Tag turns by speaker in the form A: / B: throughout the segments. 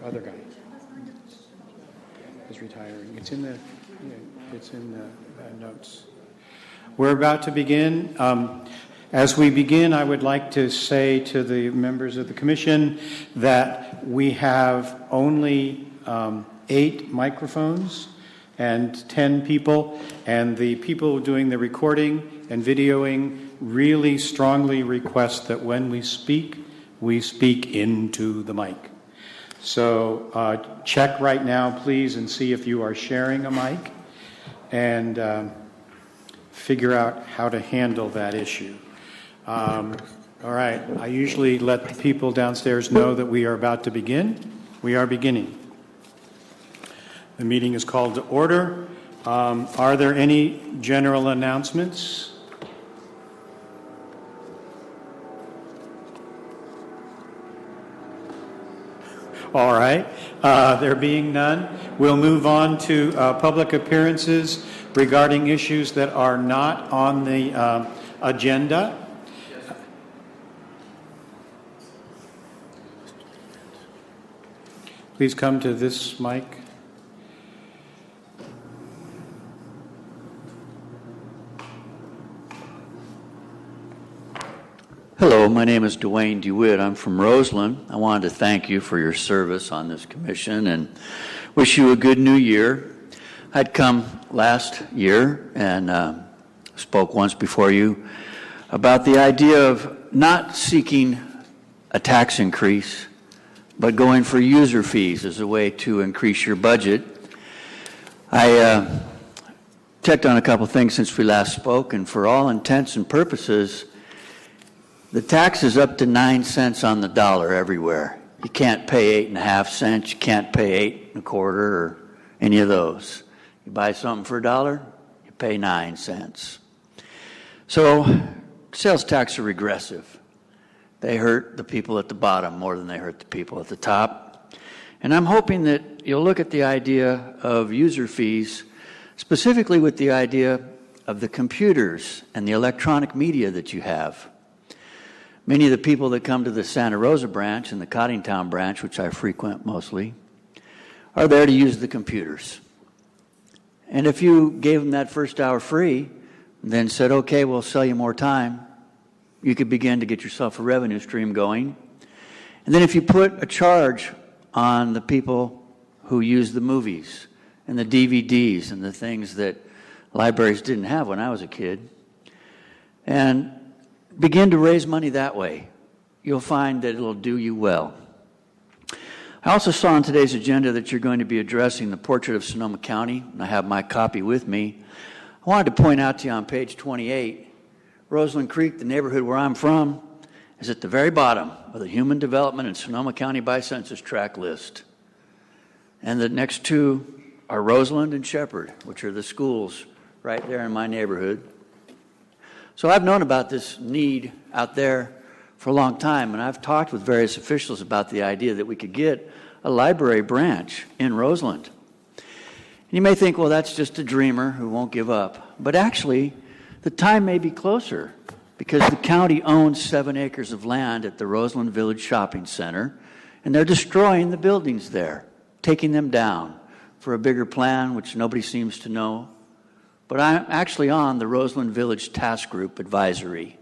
A: other guy is retiring. It's in the notes. We're about to begin. As we begin, I would like to say to the members of the commission that we have only 8 microphones and 10 people, and the people doing the recording and videoing really strongly request that when we speak into the mic. So check right now, please, and see if you are sharing a mic, and figure out how to handle that issue. All right, I usually let the people downstairs know that we are about to begin. We are beginning. The meeting is called to order. Are there any general announcements? All right. There being none, we'll move on to public appearances regarding issues that are not on the agenda. Please come to this mic.
B: Hello, my name is Dwayne DeWitt. I'm from Roseland. I wanted to thank you for your service on this commission and wish you a good new year. I'd come last year and spoke once before you about the idea of not seeking a tax increase, but going for user fees as a way to increase your budget. I checked on a couple things since we last spoke, and for all intents and purposes, the tax is up to 9 cents on the dollar everywhere. You can't pay 8.5 cents. You can't pay 8.25 or any of those. You buy something for $1, you pay 9 cents. So sales tax are regressive. They hurt the people at the bottom more than they hurt the people at the top. And I'm hoping that you'll look at the idea of user fees, specifically with the idea of the computers and the electronic media that you have. Many of the people that come to the Santa Rosa branch and the Cottingtown branch, which I frequent mostly, are there to use the computers. And if you gave them that first hour free, then said, okay, we'll sell you more time, you could begin to get yourself a revenue stream going. And then if you put a charge on the people who use the movies and the DVDs and the things that libraries didn't have when I was a kid, and begin to raise money that way, you'll find that it'll do you well. I also saw on today's agenda that you're going to be addressing the portrait of Sonoma County, and I have my copy with me. I wanted to point out to you on page 28, Roseland Creek, the neighborhood where I'm from, is at the very bottom of the Human Development in Sonoma County by Census tract list. And the next two are Roseland and Shepherd, which are the schools right there in my neighborhood. So I've known about this need out there for a long time, and I've talked with various officials about the idea that we could get a library branch in Roseland. And you may think, well, that's just a dreamer who won't give up. But actually, the time may be closer because the county owns 7 acres of land at the Roseland Village Shopping Center, and they're destroying the buildings there, taking them down for a bigger plan, which nobody seems to know. But I'm actually on the Roseland Village Task Group Advisory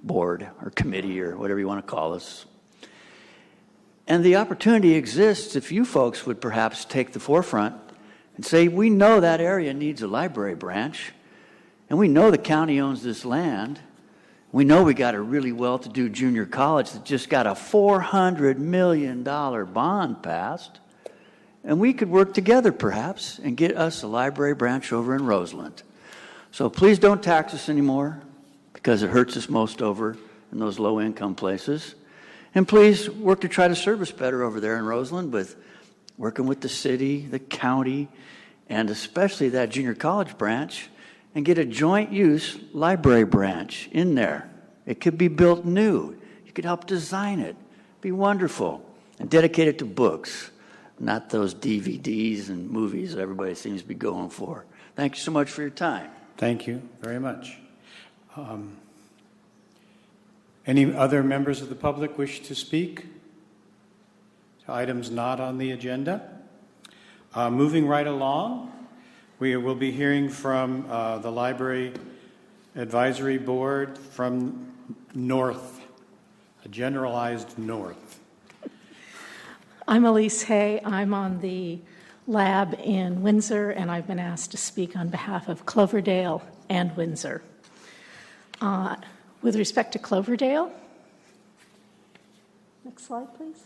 B: Board or Committee or whatever you want to call us. And the opportunity exists if you folks would perhaps take the forefront and say, we know that area needs a library branch, and we know the county owns this land. We know we got a really well-to-do junior college that just got a $400 million bond passed. And we could work together, perhaps, and get us a library branch over in Roseland. So please don't tax us anymore, because it hurts us most over in those low-income places. And please work to try to serve us better over there in Roseland with working with the city, the county, and especially that junior college branch, and get a joint-use library branch in there. It could be built new. You could help design it. Be wonderful. And dedicate it to books. Not those DVDs and movies that everybody seems to be going for. Thank you so much for your time.
A: Thank you very much. Any other members of the public wish to speak? to items not on the agenda. Moving right along, we will be hearing from the Library Advisory Board from North, a generalized North.
C: I'm Elise Hay. I'm on the lab in Windsor, and I've been asked to speak on behalf of Cloverdale and Windsor. With respect to Cloverdale, next slide, please.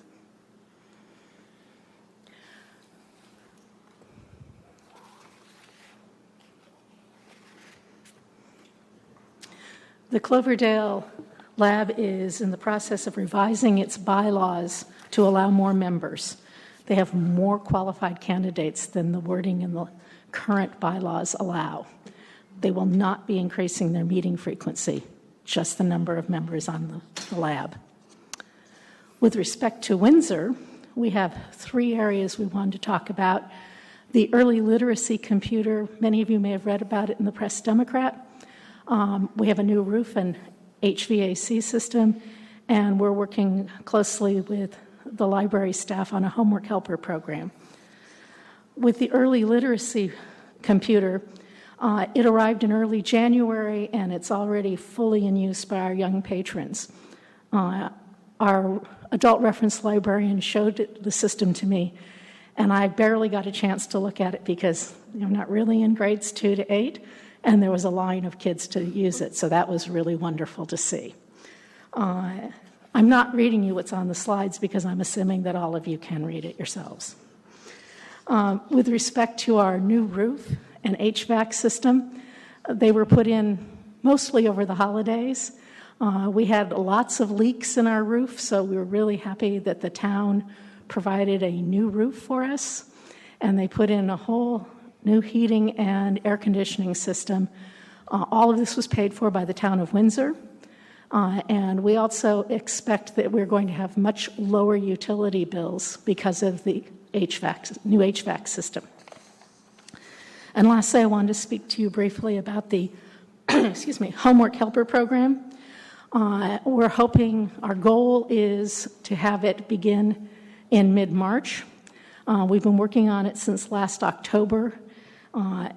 C: The Cloverdale Lab is in the process of revising its bylaws to allow more members. They have more qualified candidates than the wording in the current bylaws allow. They will not be increasing their meeting frequency, just the number of members on the lab. With respect to Windsor, we have 3 areas we wanted to talk about. The early literacy computer, many of you may have read about it in the Press Democrat. We have a new roof and HVAC system, and we're working closely with the library staff on a homework helper program. With the early literacy computer, it arrived in early January, and it's already fully in use by our young patrons. Our adult reference librarian showed the system to me, and I barely got a chance to look at it because I'm not really in grades 2 to 8, and there was a line of kids to use it, so that was really wonderful to see. I'm not reading you what's on the slides because I'm assuming that all of you can read it yourselves. With respect to our new roof and HVAC system, they were put in mostly over the holidays. We had lots of leaks in our roof, so we were really happy that the town provided a new roof for us, and they put in a whole new heating and air conditioning system. All of this was paid for by the town of Windsor. And we also expect that we're going to have much lower utility bills because of the new HVAC system. And lastly, I wanted to speak to you briefly about the homework helper program. We're hoping, our goal is to have it begin in mid-March. We've been working on it since last October.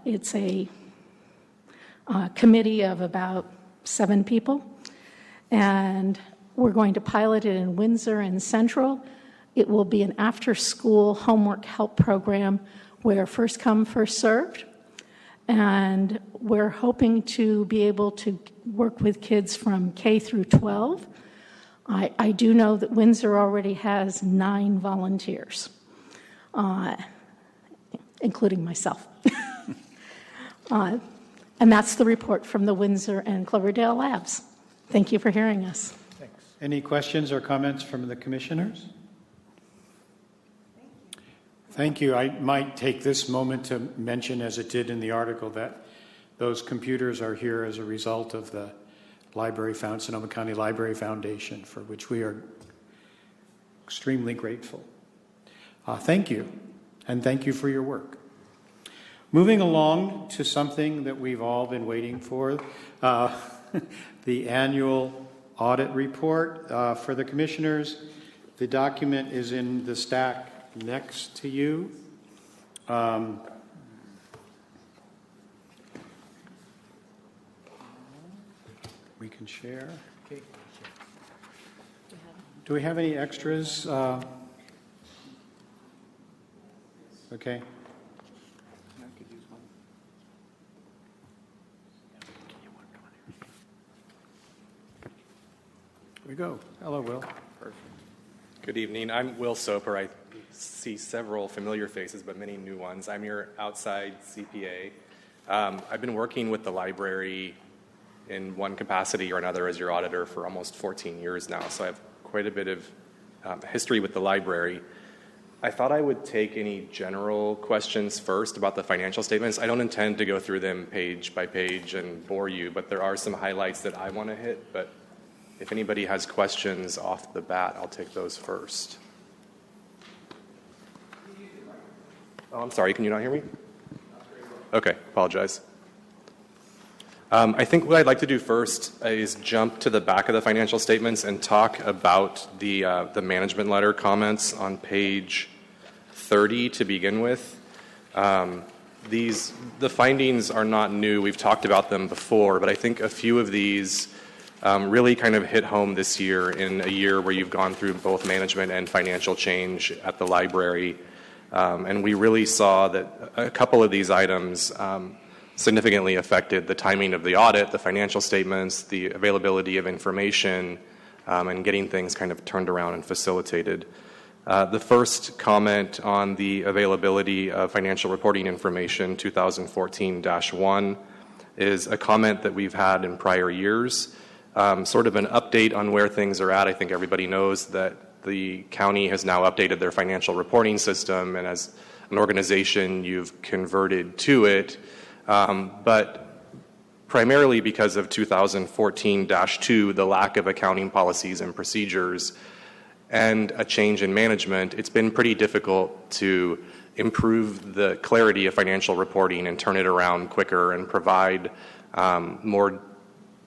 C: It's a committee of about 7 people. And we're going to pilot it in Windsor and Central. It will be an after-school homework help program where first come, first served. And we're hoping to be able to work with kids from K through 12. I do know that Windsor already has 9 volunteers, including myself. And that's the report from the Windsor and Cloverdale Labs. Thank you for hearing us.
A: Thanks. Any questions or comments from the commissioners? Thank you. I might take this moment to mention, as it did in the article, that those computers are here as a result of the Sonoma County Library Foundation, for which we are extremely grateful. Thank you, and thank you for your work. Moving along to something that we've all been waiting for, the annual audit report for the commissioners. The document is in the stack next to you. We can share. Okay. Do we have any extras? Okay. We go. Hello, Will.
D: Perfect. Good evening. I'm Will Soper. I see several familiar faces, but many new ones. I'm your outside CPA. I've been working with the library in one capacity or another as your auditor for almost 14 years now, so I have quite a bit of history with the library. I thought I would take any general questions first about the financial statements. I don't intend to go through them page by page and bore you, but there are some highlights that I want to hit, but if anybody has questions off the bat, I'll take those first. Oh, I'm sorry. Can you not hear me? Okay. Apologize. I think what I'd like to do first is jump to the back of the financial statements and talk about the management letter comments on page 30 to begin with. The findings are not new. We've talked about them before, but I think a few of these really kind of hit home this year, in a year where you've gone through both management and financial change at the library. And we really saw that a couple of these items significantly affected the timing of the audit, the financial statements, the availability of information, and getting things kind of turned around and facilitated. The first comment on the availability of financial reporting information, 2014-1, is a comment that we've had in prior years, sort of an update on where things are at. I think everybody knows that the county has now updated their financial reporting system, and as an organization, you've converted to it. But primarily because of 2014-2, the lack of accounting policies and procedures, and a change in management, it's been pretty difficult to improve the clarity of financial reporting and turn it around quicker and provide more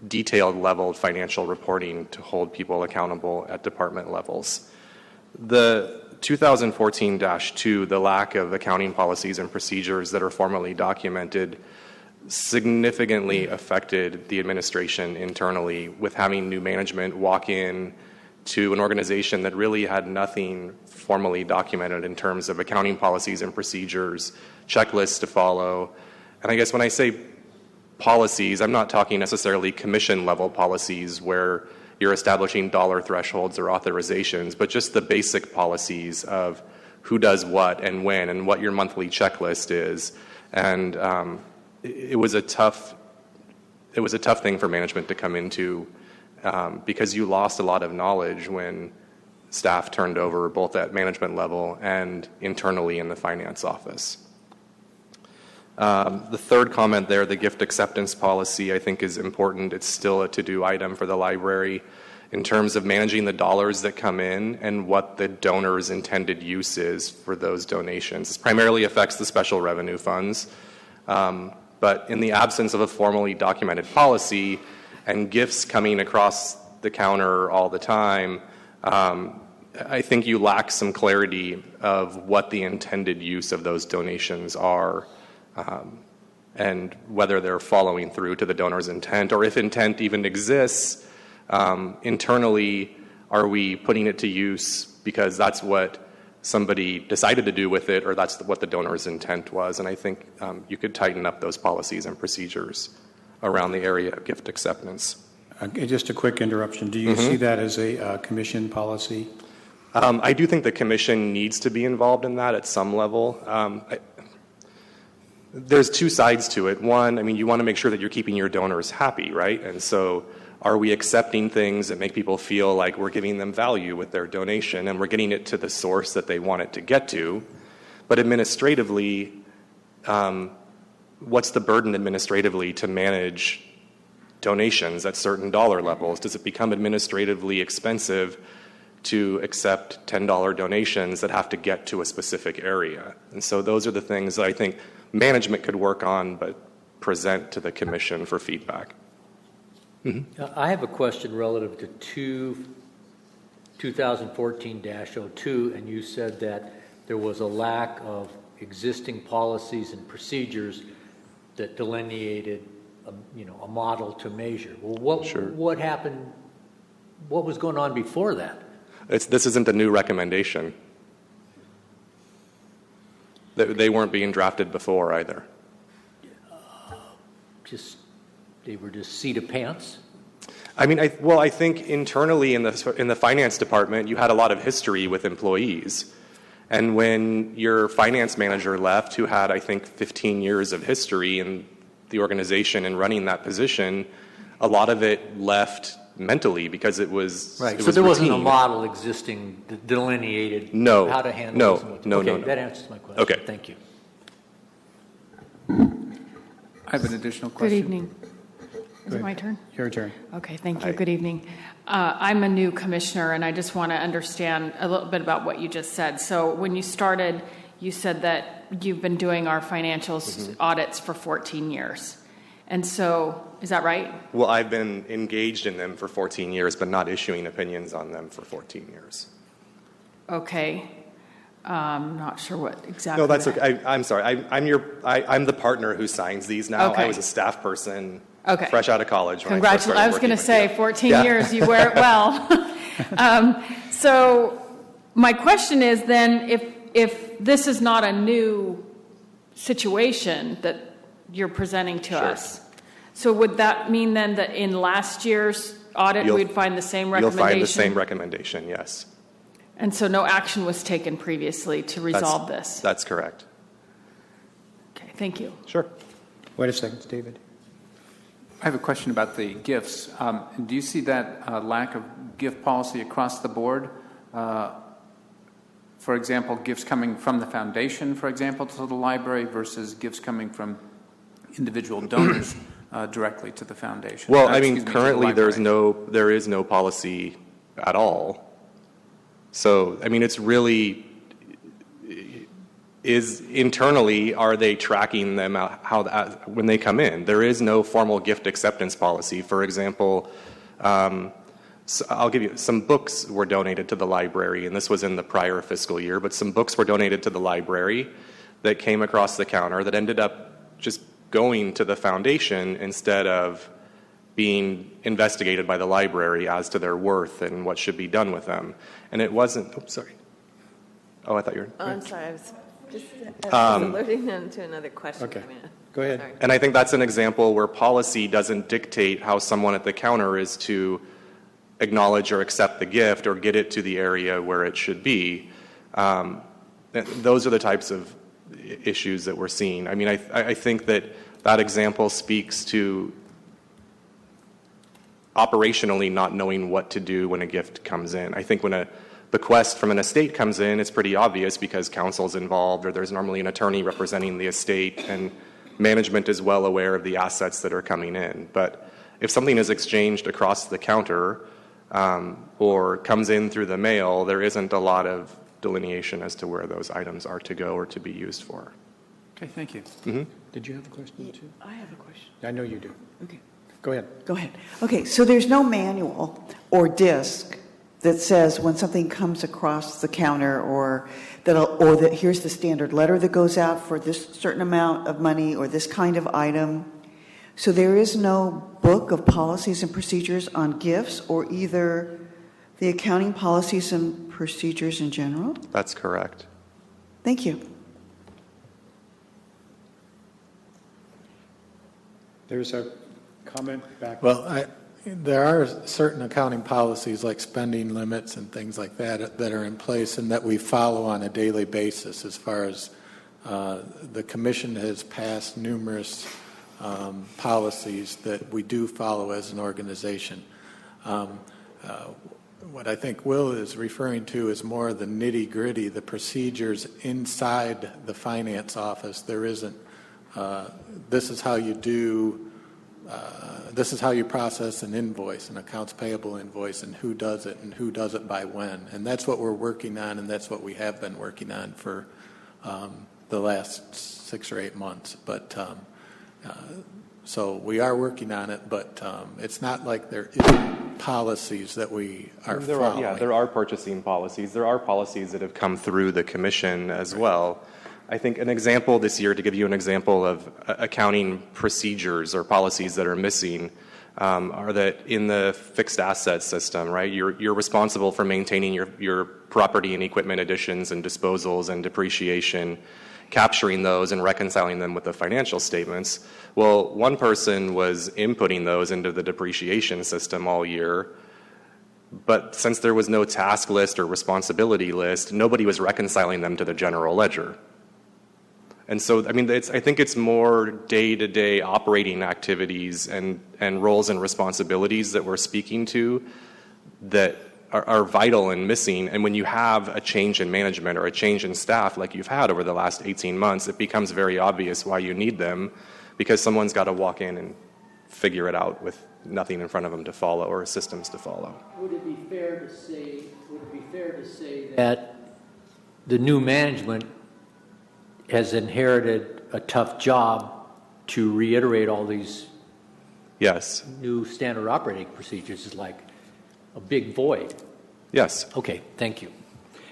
D: detailed level financial reporting to hold people accountable at department levels. The 2014-2, the lack of accounting policies and procedures that are formally documented, significantly affected the administration internally, with having new management walk in to an organization that really had nothing formally documented in terms of accounting policies and procedures, checklists to follow. And I guess when I say policies, I'm not talking necessarily commission level policies where you're establishing dollar thresholds or authorizations, but just the basic policies of who does what and when and what your monthly checklist is. And it was a tough thing for management to come into, because you lost a lot of knowledge when staff turned over, both at management level and internally in the finance office. The third comment there, the gift acceptance policy, I think is important. It's still a to-do item for the library in terms of managing the dollars that come in and what the donor's intended use is for those donations. This primarily affects the special revenue funds, but in the absence of a formally documented policy and gifts coming across the counter all the time, I think you lack some clarity of what the intended use of those donations are, and whether they're following through to the donor's intent, or if intent even exists, internally, are we putting it to use because that's what somebody decided to do with it, or that's what the donor's intent was. And I think you could tighten up those policies and procedures around the area of gift acceptance.
A: Just a quick interruption. Do you see that as a commission policy?
D: I do think the commission needs to be involved in that at some level. There's two sides to it. One, I mean, you want to make sure that you're keeping your donors happy, right? And so are we accepting things that make people feel like we're giving them value with their donation and we're getting it to the source that they want it to get to? But administratively, what's the burden administratively to manage donations at certain dollar levels? Does it become administratively expensive to accept $10 donations that have to get to a specific area? And so those are the things that I think management could work on but present to the commission for feedback.
E: I have a question relative to 2014-02, and you said that there was a lack of existing policies and procedures that delineated a model to measure. Well, what happened? What was going on before that?
D: This isn't a new recommendation. They weren't being drafted before either.
E: They were just seat of pants?
D: I mean, I think internally in the finance department, you had a lot of history with employees. And when your finance manager left, who had, I think, 15 years of history in the organization and running that position, a lot of it left mentally because it was
E: right.
D: It
E: so
D: was
E: there
D: routine.
E: wasn't a model existing that delineated how to handle this.
D: No.
E: That answers my question.
D: Okay.
E: Thank you.
F: I have an additional question.
G: Good evening. Is it my turn?
A: Your turn.
G: Okay, thank you. Good evening. I'm a new commissioner, and I just want to understand a little bit about what you just said. So when you started, you said that you've been doing our financials audits for 14 years. And so, is that right?
D: Well, I've been engaged in them for 14 years, but not issuing opinions on them for 14 years.
G: Okay. Not sure what exactly.
D: No, that's okay. I'm sorry. I'm the partner who signs these now.
G: Okay.
D: I was a staff person,
G: Okay.
D: fresh out of college. When
G: Congratulations. I was going to say, 14 years, you wear it well. So my question is then, if this is not a new situation that you're presenting to us, so would that mean then that in last year's audit we'd find the same recommendation?
D: You'll find the same recommendation, yes.
G: And so no action was taken previously to resolve this?
D: That's correct.
G: Okay, thank you.
D: Sure.
A: Wait a second, David.
F: I have a question about the gifts. Do you see that lack of gift policy across the board? For example, gifts coming from the foundation, for example, to the library versus gifts coming from individual donors directly to the foundation.
D: Well, I mean, currently there is no policy at all. So, I mean, it's really is internally, are they tracking them out when they come in? There is no formal gift acceptance policy. For example, so I'll give you some books were donated to the library, and this was in the prior fiscal year, but some books were donated to the library that came across the counter that ended up just going to the foundation instead of being investigated by the library as to their worth and what should be done with them. And it wasn't, oops, sorry. Oh, I thought you were.
H: Oh, I'm sorry. I was just alluding them to another question.
A: Okay. Go ahead.
H: Sorry.
D: And I think that's an example where policy doesn't dictate how someone at the counter is to acknowledge or accept the gift or get it to the area where it should be. Those are the types of issues that we're seeing. I mean, I think that example speaks to operationally not knowing what to do when a gift comes in. I think when a bequest from an estate comes in, it's pretty obvious because counsel's involved or there's normally an attorney representing the estate and management is well aware of the assets that are coming in. But if something is exchanged across the counter or comes in through the mail, there isn't a lot of delineation as to where those items are to go or to be used for.
F: Okay, thank you.
D: Mm-hmm.
A: Did you have a question too?
I: I have a question.
A: I know you do.
I: Okay.
A: Go ahead.
I: Go ahead. Okay, so there's no manual or disc that says when something comes across the counter or that here's the standard letter that goes out for this certain amount of money or this kind of item. So there is no book of policies and procedures on gifts or either the accounting policies and procedures in general?
D: That's correct.
I: Thank you.
A: There's a comment back.
J: Well, there are certain accounting policies like spending limits and things like that that are in place and that we follow on a daily basis as far as the commission has passed numerous policies that we do follow as an organization. What I think Will is referring to is more the nitty-gritty, the procedures inside the finance office. There isn't, this is how you do, this is how you process an invoice, an accounts payable invoice, and who does it and who does it by when. And that's what we're working on, and that's what we have been working on for the last 6 or 8 months. But so we are working on it, but it's not like there isn't policies that we are following.
D: There are purchasing policies. There are policies that have come through the commission as well. I think an example this year, to give you an example of accounting procedures or policies that are missing, are that in the fixed asset system, right, you're responsible for maintaining your property and equipment additions and disposals and depreciation, capturing those and reconciling them with the financial statements. Well, one person was inputting those into the depreciation system all year, but since there was no task list or responsibility list, nobody was reconciling them to the general ledger. And so, I mean, I think it's more day-to-day operating activities and roles and responsibilities that we're speaking to that are vital and missing. And when you have a change in management or a change in staff like you've had over the last 18 months, it becomes very obvious why you need them, because someone's got to walk in and figure it out with nothing in front of them to follow or systems to follow.
E: Would it be fair to say that the new management has inherited a tough job to reiterate all these
D: Yes.
E: new standard operating procedures is like a big void.
D: Yes.
E: Okay, thank you.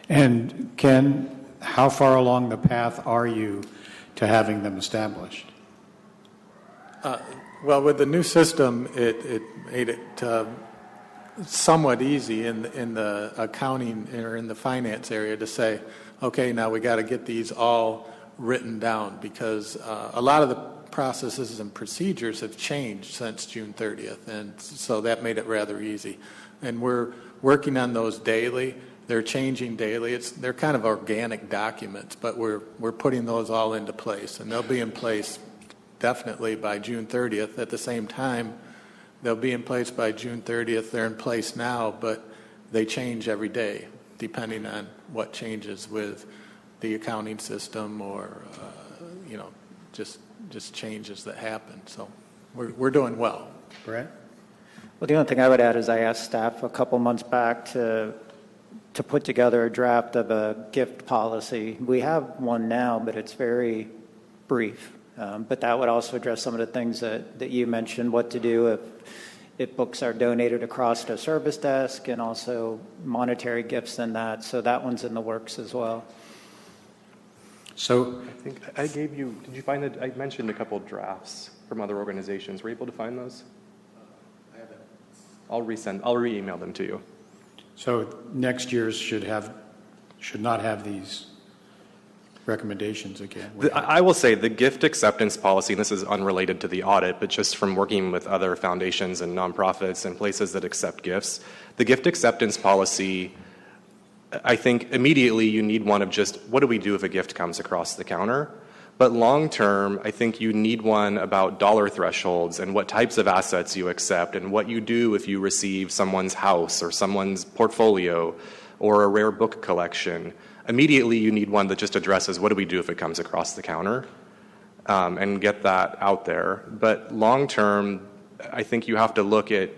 A: And Ken, how far along the path are you to having them established?
J: Well, with the new system, it made it somewhat easy in the accounting or in the finance area to say, okay, now we got to get these all written down, because a lot of the processes and procedures have changed since June 30th, and so that made it rather easy. And we're working on those daily. They're changing daily. They're kind of organic documents, but we're putting those all into place, and they'll be in place definitely by June 30th. At the same time, they'll be in place by June 30th. They're in place now, but they change every day depending on what changes with the accounting system or, just changes that happen. So we're doing well.
A: Brett?
K: Well, the only thing I would add is I asked staff a couple months back to put together a draft of a gift policy. We have one now, but it's very brief. But that would also address some of the things that you mentioned, what to do if books are donated across the service desk, and also monetary gifts and that. So that one's in the works as well.
A: So
D: I think I gave you, did you find that I mentioned a couple of drafts from other organizations? Were you able to find those? I haven't. I'll re-email them to you.
A: So next year's should not have these recommendations again.
D: I will say the gift acceptance policy, and this is unrelated to the audit, but just from working with other foundations and nonprofits and places that accept gifts, the gift acceptance policy, I think immediately you need one of just, what do we do if a gift comes across the counter? But long term, I think you need one about dollar thresholds and what types of assets you accept and what you do if you receive someone's house or someone's portfolio or a rare book collection. Immediately you need one that just addresses what do we do if it comes across the counter, and get that out there. But long term, I think you have to look at,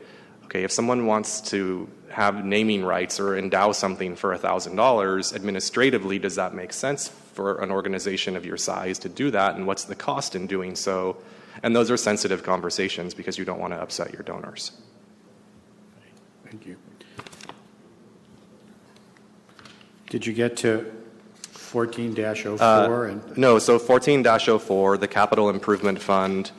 D: okay, if someone wants to have naming rights or endow something for $1,000, administratively, does that make sense for an organization of your size to do that, and what's the cost in doing so? And those are sensitive conversations because you don't want to upset your donors.
A: Thank you. Did you get to 14-04?
D: No, so 14-04, the Capital Improvement Fund,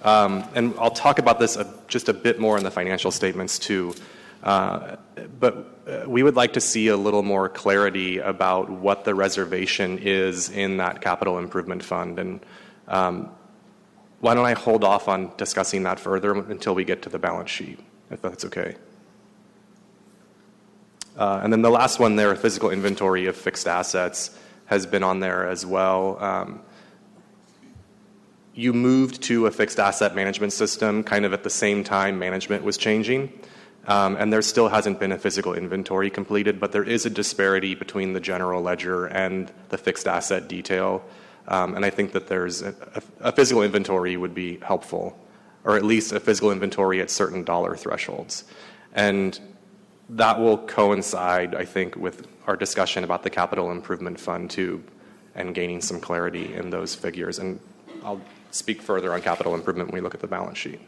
D: and I'll talk about this just a bit more in the financial statements too, but we would like to see a little more clarity about what the reservation is in that Capital Improvement Fund, and why don't I hold off on discussing that further until we get to the balance sheet, if that's okay. And then the last one there, physical inventory of fixed assets, has been on there as well. You moved to a fixed asset management system kind of at the same time management was changing, and there still hasn't been a physical inventory completed, but there is a disparity between the general ledger and the fixed asset detail, and I think that there's a physical inventory would be helpful, or at least a physical inventory at certain dollar thresholds. And that will coincide, I think, with our discussion about the Capital Improvement Fund too, and gaining some clarity in those figures. And I'll speak further on capital improvement when we look at the balance sheet.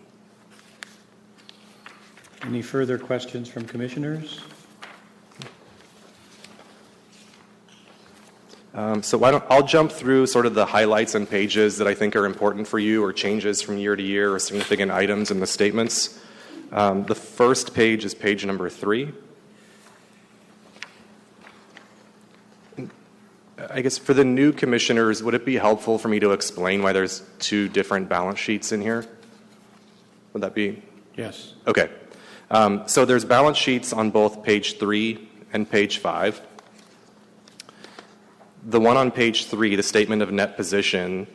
A: Any further questions from commissioners?
D: So I'll jump through sort of the highlights and pages that I think are important for you, or changes from year to year, or significant items in the statements. The first page is page number 3. I guess for the new commissioners, would it be helpful for me to explain why there's 2 different balance sheets in here? Would that be?
A: Yes.
D: Okay. So there's balance sheets on both page 3 and page 5. The one on page 3, the statement of net position,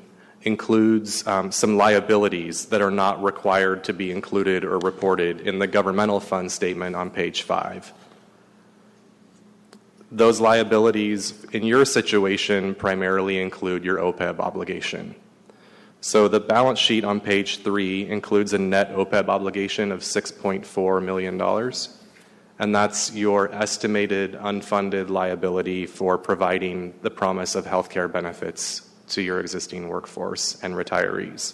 D: includes some liabilities that are not required to be included or reported in the governmental fund statement on page 5. Those liabilities in your situation primarily include your OPEB obligation. So the balance sheet on page 3 includes a net OPEB obligation of $6.4 million, and that's your estimated unfunded liability for providing the promise of health care benefits to your existing workforce and retirees.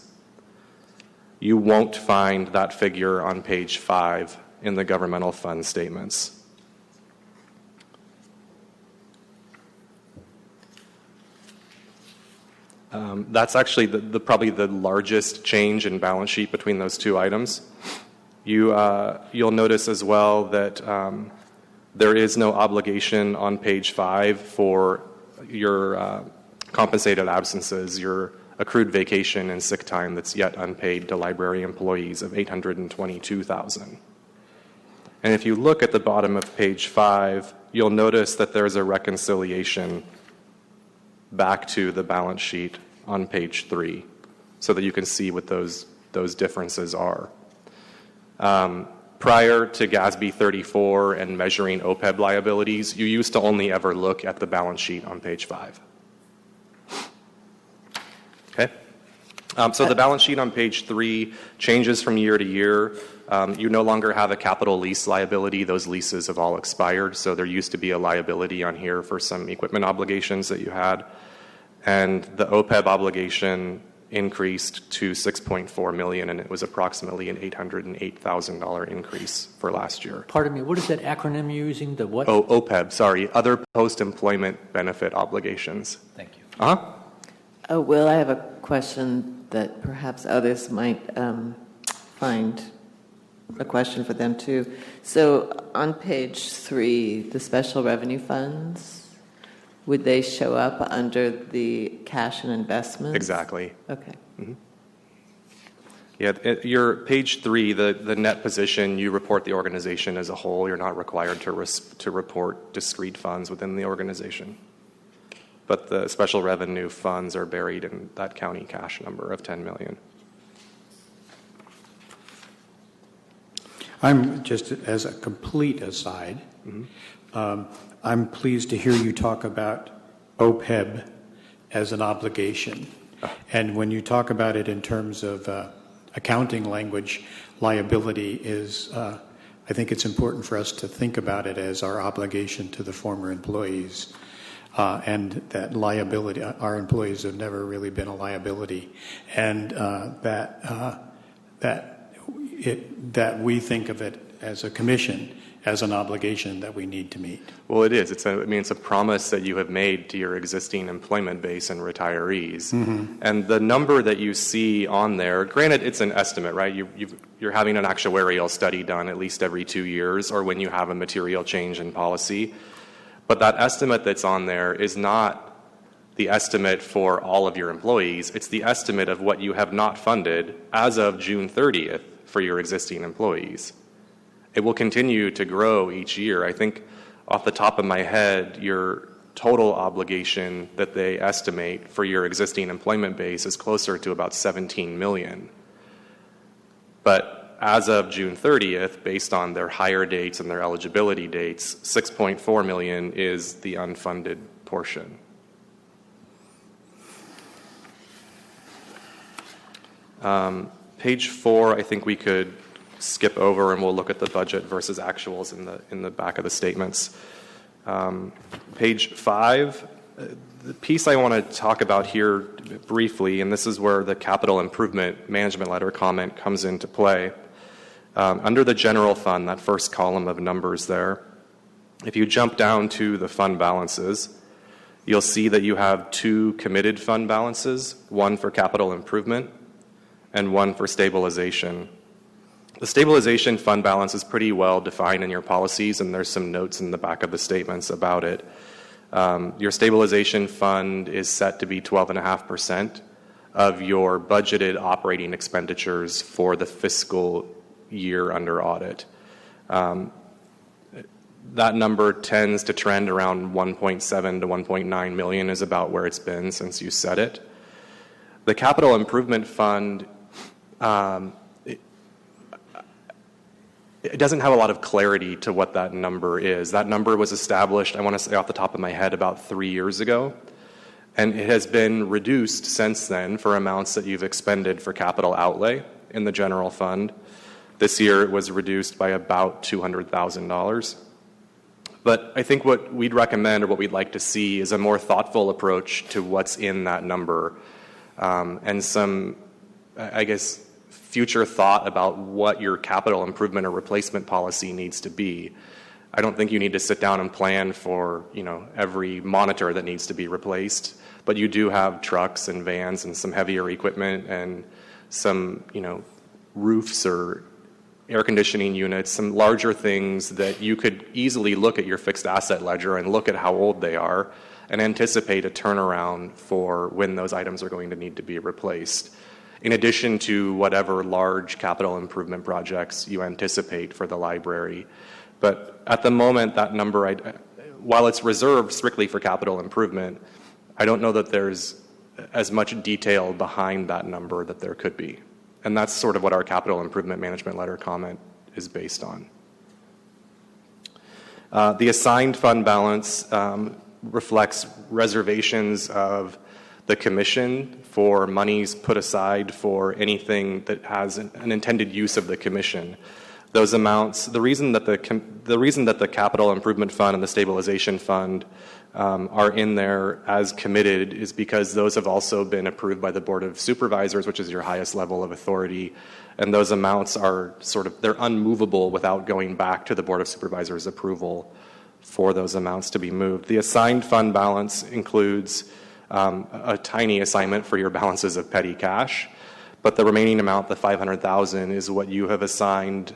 D: You won't find that figure on page 5 in the governmental fund statements. That's actually probably the largest change in balance sheet between those two items. You'll notice as well that there is no obligation on page 5 for your compensated absences, your accrued vacation and sick time that's yet unpaid to library employees of $822,000. And if you look at the bottom of page 5, you'll notice that there's a reconciliation back to the balance sheet on page 3 so that you can see what those differences are. Prior to GASB 34 and measuring OPEB liabilities, you used to only ever look at the balance sheet on page 5. Okay? So the balance sheet on page 3 changes from year to year. You no longer have a capital lease liability. Those leases have all expired, so there used to be a liability on here for some equipment obligations that you had. And the OPEB obligation increased to $6.4 million, and it was approximately an $808,000 increase for last year.
E: Pardon me, what is that acronym you're using? The what?
D: Oh, OPEB, sorry. Other post-employment benefit obligations.
E: Thank you.
D: Uh-huh.
H: Oh, Will, I have a question that perhaps others might find a question for them too. So on page 3, the special revenue funds, would they show up under the cash and investments?
D: Exactly.
H: Okay.
D: Mm-hmm. Yeah, your page 3, the net position, you report the organization as a whole. You're not required to report discrete funds within the organization. But the special revenue funds are buried in that county cash number of $10 million.
A: I'm just, as a complete aside, I'm pleased to hear you talk about OPEB as an obligation. And when you talk about it in terms of accounting language, liability is, I think it's important for us to think about it as our obligation to the former employees. And that liability, our employees have never really been a liability. And that we think of it as a commission, as an obligation that we need to meet. Well, it is. It's a promise that you have made to your existing employment base and retirees. Mm-hmm. And the number that you see on there, granted, it's an estimate, right? You're having an actuarial study done at least every 2 years, or when you have a material change in policy. But that estimate that's on there is not the estimate for all of your employees. It's the estimate of what you have not funded as of June 30th for your existing employees. It will continue to grow each year. I think off the top of my head, your total obligation that they estimate for your existing employment base is closer to about $17 million. But as of June 30th, based on their hire dates and their eligibility dates, $6.4 million is the unfunded portion. Page 4, I think we could skip over, and we'll look at the budget versus actuals in the back of the statements. Page 5, the piece I want to talk about here briefly, and this is where the capital improvement management letter comment comes into play. Under the general fund, that first column of numbers there, if you jump down to the fund balances, you'll see that you have 2 committed fund balances, one for capital improvement and one for stabilization. The stabilization fund balance is pretty well defined in your policies, and there's some notes in the back of the statements about it. Your stabilization fund is set to be 12.5% of your budgeted operating expenditures for the fiscal year under audit. That number tends to trend around 1.7 to 1.9 million is about where it's been since you set it. The capital improvement fund, it doesn't have a lot of clarity to what that number is. That number was established, I want to say off the top of my head, about 3 years ago. And it has been reduced since then for amounts that you've expended for capital outlay in the general fund. This year it was reduced by about $200,000. But I think what we'd recommend, or what we'd like to see, is a more thoughtful approach to what's in that number, and some, I guess,
D: future thought about what your capital improvement or replacement policy needs to be. I don't think you need to sit down and plan for, every monitor that needs to be replaced, but you do have trucks and vans and some heavier equipment and some, roofs or air conditioning units, some larger things that you could easily look at your fixed asset ledger and look at how old they are and anticipate a turnaround for when those items are going to need to be replaced, in addition to whatever large capital improvement projects you anticipate for the library. But at the moment, that number, while it's reserved strictly for capital improvement, I don't know that there's as much detail behind that number that there could be. And that's sort of what our capital improvement management letter comment is based on. The assigned fund balance reflects reservations of the commission for monies put aside for anything that has an intended use of the commission. Those amounts, the reason that the Capital Improvement Fund and the Stabilization Fund are in there as committed is because those have also been approved by the Board of Supervisors, which is your highest level of authority, and those amounts are they're unmovable without going back to the Board of Supervisors' approval for those amounts to be moved. The assigned fund balance includes a tiny assignment for your balances of petty cash, but the remaining amount, the $500,000, is what you have assigned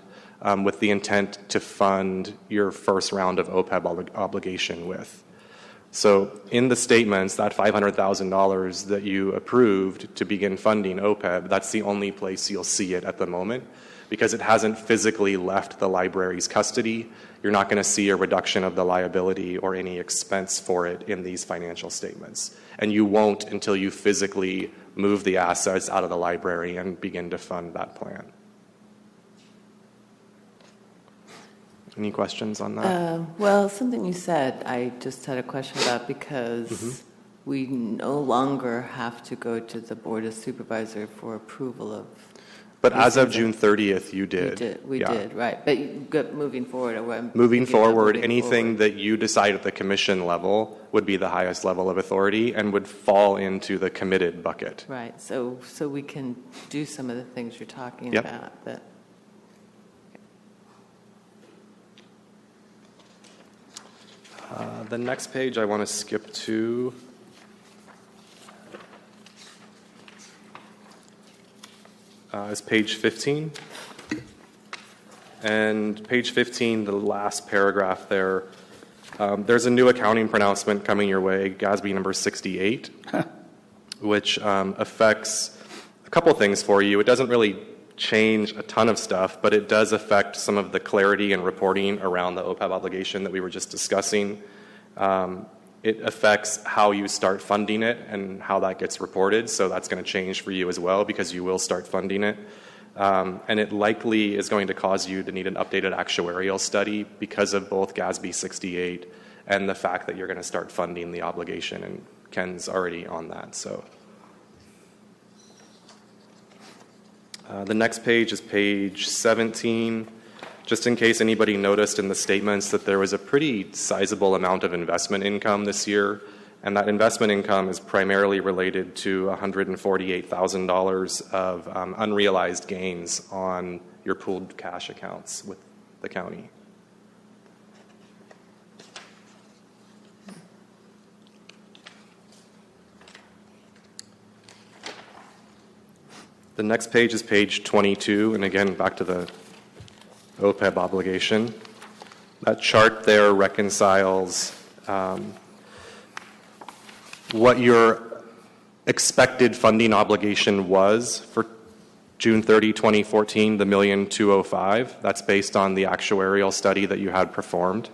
D: with the intent to fund your first round of OPEB obligation with. So in the statements, that $500,000 that you approved to begin funding OPEB, that's the only place you'll see it at the moment because it hasn't physically left the library's custody. You're not going to see a reduction of the liability or any expense for it in these financial statements. And you won't until you physically move the assets out of the library and begin to fund that plan. Any questions on that?
H: Well, something you said, I just had a question about because we no longer have to go to the Board of Supervisor for approval of.
D: But as of June 30th, you did.
H: We did, right. But moving forward,
D: anything that you decide at the commission level would be the highest level of authority and would fall into the committed bucket.
H: Right. So we can do some of the things you're talking about. But
D: the next page I want to skip to. Is page 15. And page 15, the last paragraph there, there's a new accounting pronouncement coming your way, GASB number 68, which affects a couple things for you. It doesn't really change a ton of stuff, but it does affect some of the clarity and reporting around the OPEB obligation that we were just discussing. It affects how you start funding it and how that gets reported, so that's going to change for you as well because you will start funding it. And it likely is going to cause you to need an updated actuarial study because of both GASB 68 and the fact that you're going to start funding the obligation, and Ken's already on that. So the next page is page 17. Just in case anybody noticed in the statements that there was a pretty sizable amount of investment income this year, and that investment income is primarily related to $148,000 of unrealized gains on your pooled cash accounts with the county. The next page is page 22, and again, back to the OPEB obligation. That chart there reconciles what your expected funding obligation was for June 30, 2014, the $1,205,000. That's based on the actuarial study that you had performed.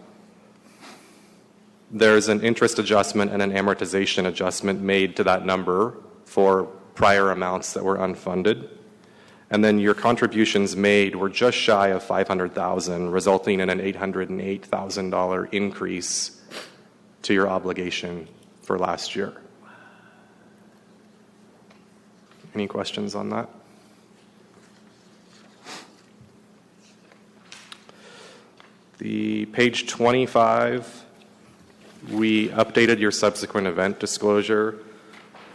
D: There's an interest adjustment and an amortization adjustment made to that number for prior amounts that were unfunded. And then your contributions made were just shy of $500,000, resulting in an $808,000 increase to your obligation for last year. Any questions on that? The page 25, we updated your subsequent event disclosure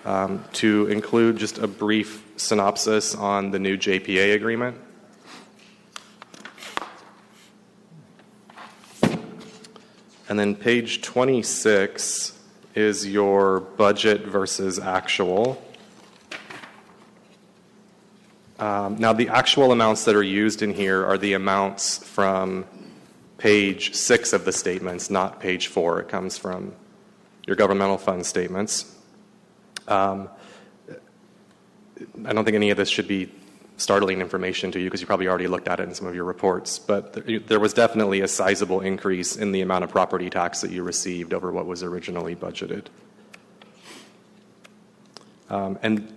D: to include just a brief synopsis on the new JPA agreement. And then page 26 is your budget versus actual. Now, the actual amounts that are used in here are the amounts from page 6 of the statements, not page 4. It comes from your governmental fund statements. I don't think any of this should be startling information to you because you probably already looked at it in some of your reports, but there was definitely a sizable increase in the amount of property tax that you received over what was originally budgeted. And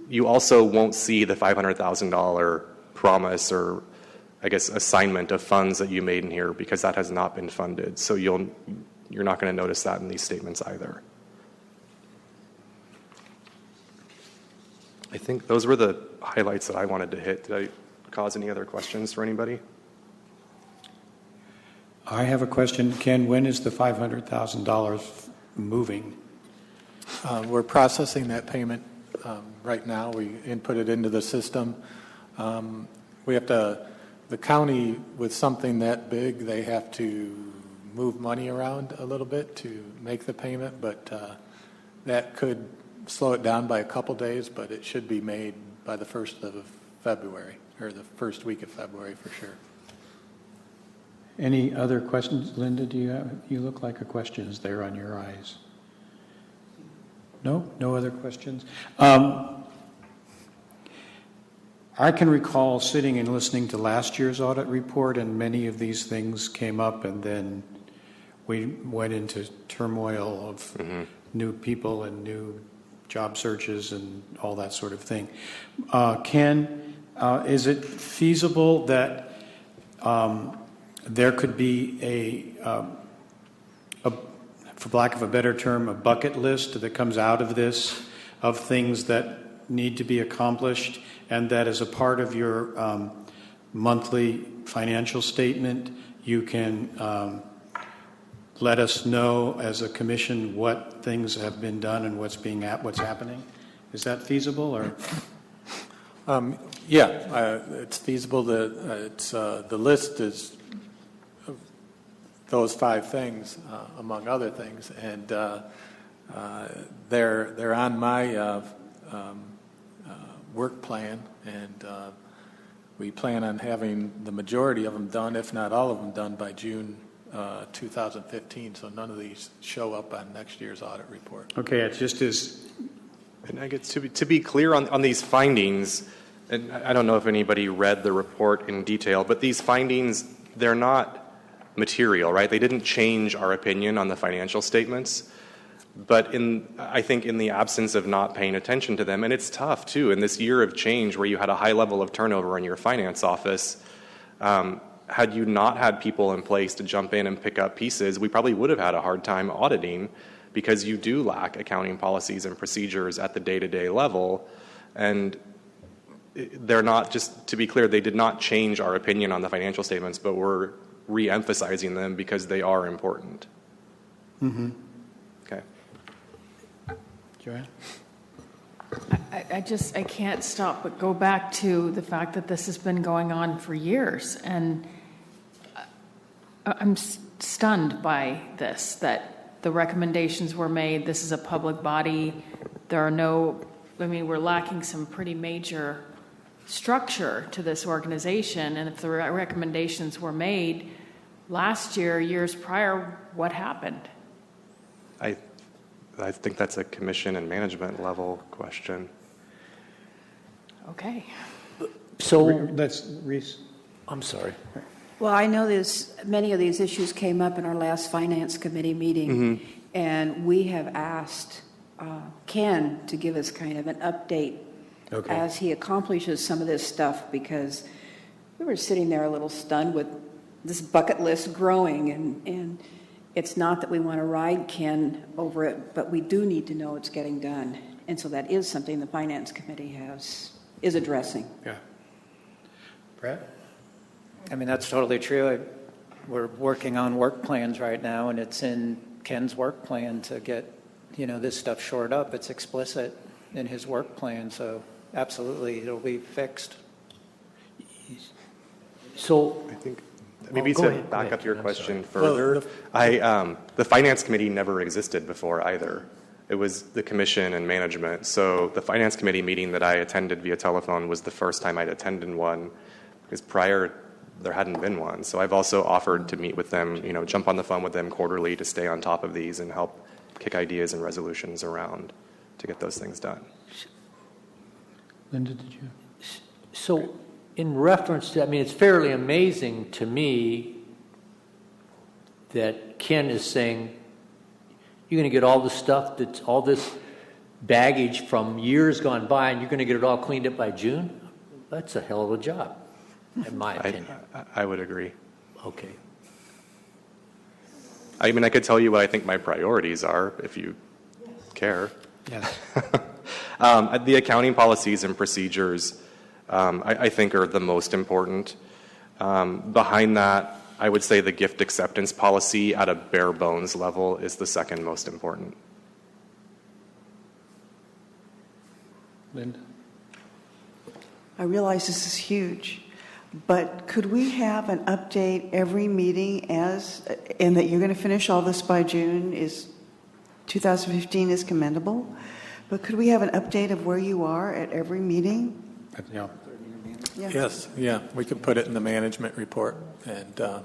D: you also won't see the $500,000 promise or, I guess, assignment of funds that you made in here because that has not been funded. So you're not going to notice that in these statements either. I think those were the highlights that I wanted to hit. Did I cause any other questions for anybody?
A: I have a question. Ken, when is the $500,000 moving?
J: We're processing that payment right now. We input it into the system. We have to, the county, with something that big, they have to move money around a little bit to make the payment, but that could slow it down by a couple days, but it should be made by the 1st of February, or the first week of February for sure.
A: Any other questions? Linda, you look like a question is there on your eyes. No other questions? I can recall sitting and listening to last year's audit report, and many of these things came up, and then we went into turmoil of new people and new job searches and all that sort of thing. Ken, is it feasible that there could be for lack of a better term, a bucket list that comes out of this of things that need to be accomplished, and that as a part of your monthly financial statement, you can let us know as a commission what things have been done and what's happening? Is that feasible, or?
J: It's feasible. The list is those 5 things, among other things, and they're on my work plan, and we plan on having the majority of them done, if not all of them done, by June 2015. So none of these show up on next year's audit report.
A: Okay, it just is.
D: And I guess to be clear on these findings, and I don't know if anybody read the report in detail, but these findings, they're not material, right? They didn't change our opinion on the financial statements, but I think in the absence of not paying attention to them, and it's tough too, in this year of change where you had a high level of turnover in your finance office, had you not had people in place to jump in and pick up pieces, we probably would have had a hard time auditing because you do lack accounting policies and procedures at the day-to-day level, and they're not, just to be clear, they did not change our opinion on the financial statements, but we're re-emphasizing them because they are important.
A: Mm-hmm.
D: Okay.
A: Joanne?
G: I can't stop but go back to the fact that this has been going on for years, and I'm stunned by this, that the recommendations were made. This is a public body. We're lacking some pretty major structure to this organization, and if the recommendations were made last year, years prior, what happened?
D: I think that's a commission and management level question.
G: Okay.
E: So
A: Let's, Reese.
E: I'm sorry.
L: Well, I know many of these issues came up in our last finance committee meeting, and we have asked Ken to give us kind of an update as he accomplishes some of this stuff, because we were sitting there a little stunned with this bucket list growing, and it's not that we want to ride Ken over it, but we do need to know it's getting done. And so that is something the finance committee is addressing.
A: Yeah. Brett?
K: I mean, that's totally true. We're working on work plans right now, and it's in Ken's work plan to get this stuff shored up. It's explicit in his work plan, so absolutely, it'll be fixed.
E: So
D: I think maybe
E: go
D: to
E: ahead,
D: back
E: go
D: up your
E: ahead. I'm
D: question
E: sorry.
D: further, the finance committee never existed before either. It was the commission and management. So the finance committee meeting that I attended via telephone was the first time I'd attended one, because prior there hadn't been one. So I've also offered to meet with them, jump on the phone with them quarterly to stay on top of these and help kick ideas and resolutions around to get those things done.
A: Linda, did you?
E: So in reference to, it's fairly amazing to me that Ken is saying, you're going to get all the stuff that's all this baggage from years gone by, and you're going to get it all cleaned up by June? That's a hell of a job, in my opinion.
D: I would agree.
E: Okay.
D: I could tell you what I think my priorities are if you care.
A: Yes.
D: The accounting policies and procedures, I think, are the most important. Behind that, I would say the gift acceptance policy at a bare bones level is the second most important.
A: Linda?
I: I realize this is huge, but could we have an update every meeting and that you're going to finish all this by June 2015 is commendable, but could we have an update of where you are at every meeting?
A: Yeah.
I: Yeah.
J: Yes, yeah, we could put it in the management report. And, the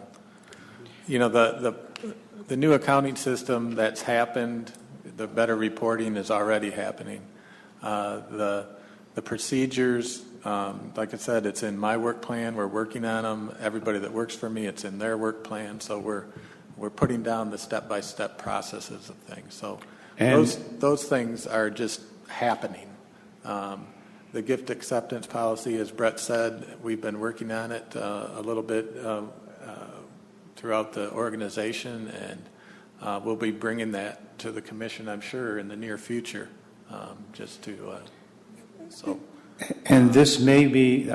J: new accounting system that's happened, the better reporting is already happening. The procedures, like I said, it's in my work plan. We're working on them. Everybody that works for me, it's in their work plan. So we're putting down the step-by-step processes of things. So those things are just happening. The gift acceptance policy, as Brett said, we've been working on it a little bit throughout the organization, and we'll be bringing that to the commission, I'm sure, in the near future,
A: And this may be,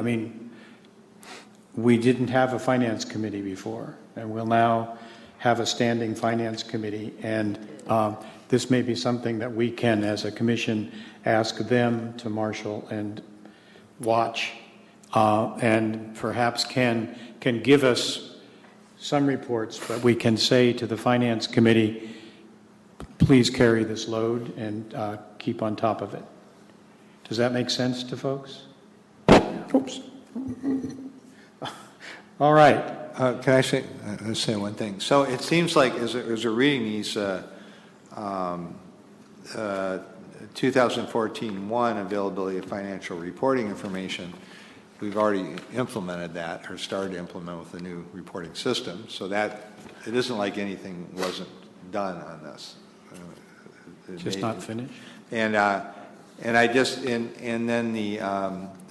A: we didn't have a finance committee before, and we'll now have a standing finance committee, and this may be something that we can, as a commission, ask them to marshal and watch, and perhaps can give us some reports, but we can say to the finance committee, please carry this load and keep on top of it. Does that make sense to folks? Oops. All right.
M: Can I say one thing? So it seems like as we're reading these 2014-1 availability of financial reporting information, we've already implemented that or started to implement with the new reporting system. So that it isn't like anything wasn't done on this.
A: Just not finished.
M: And I just and then the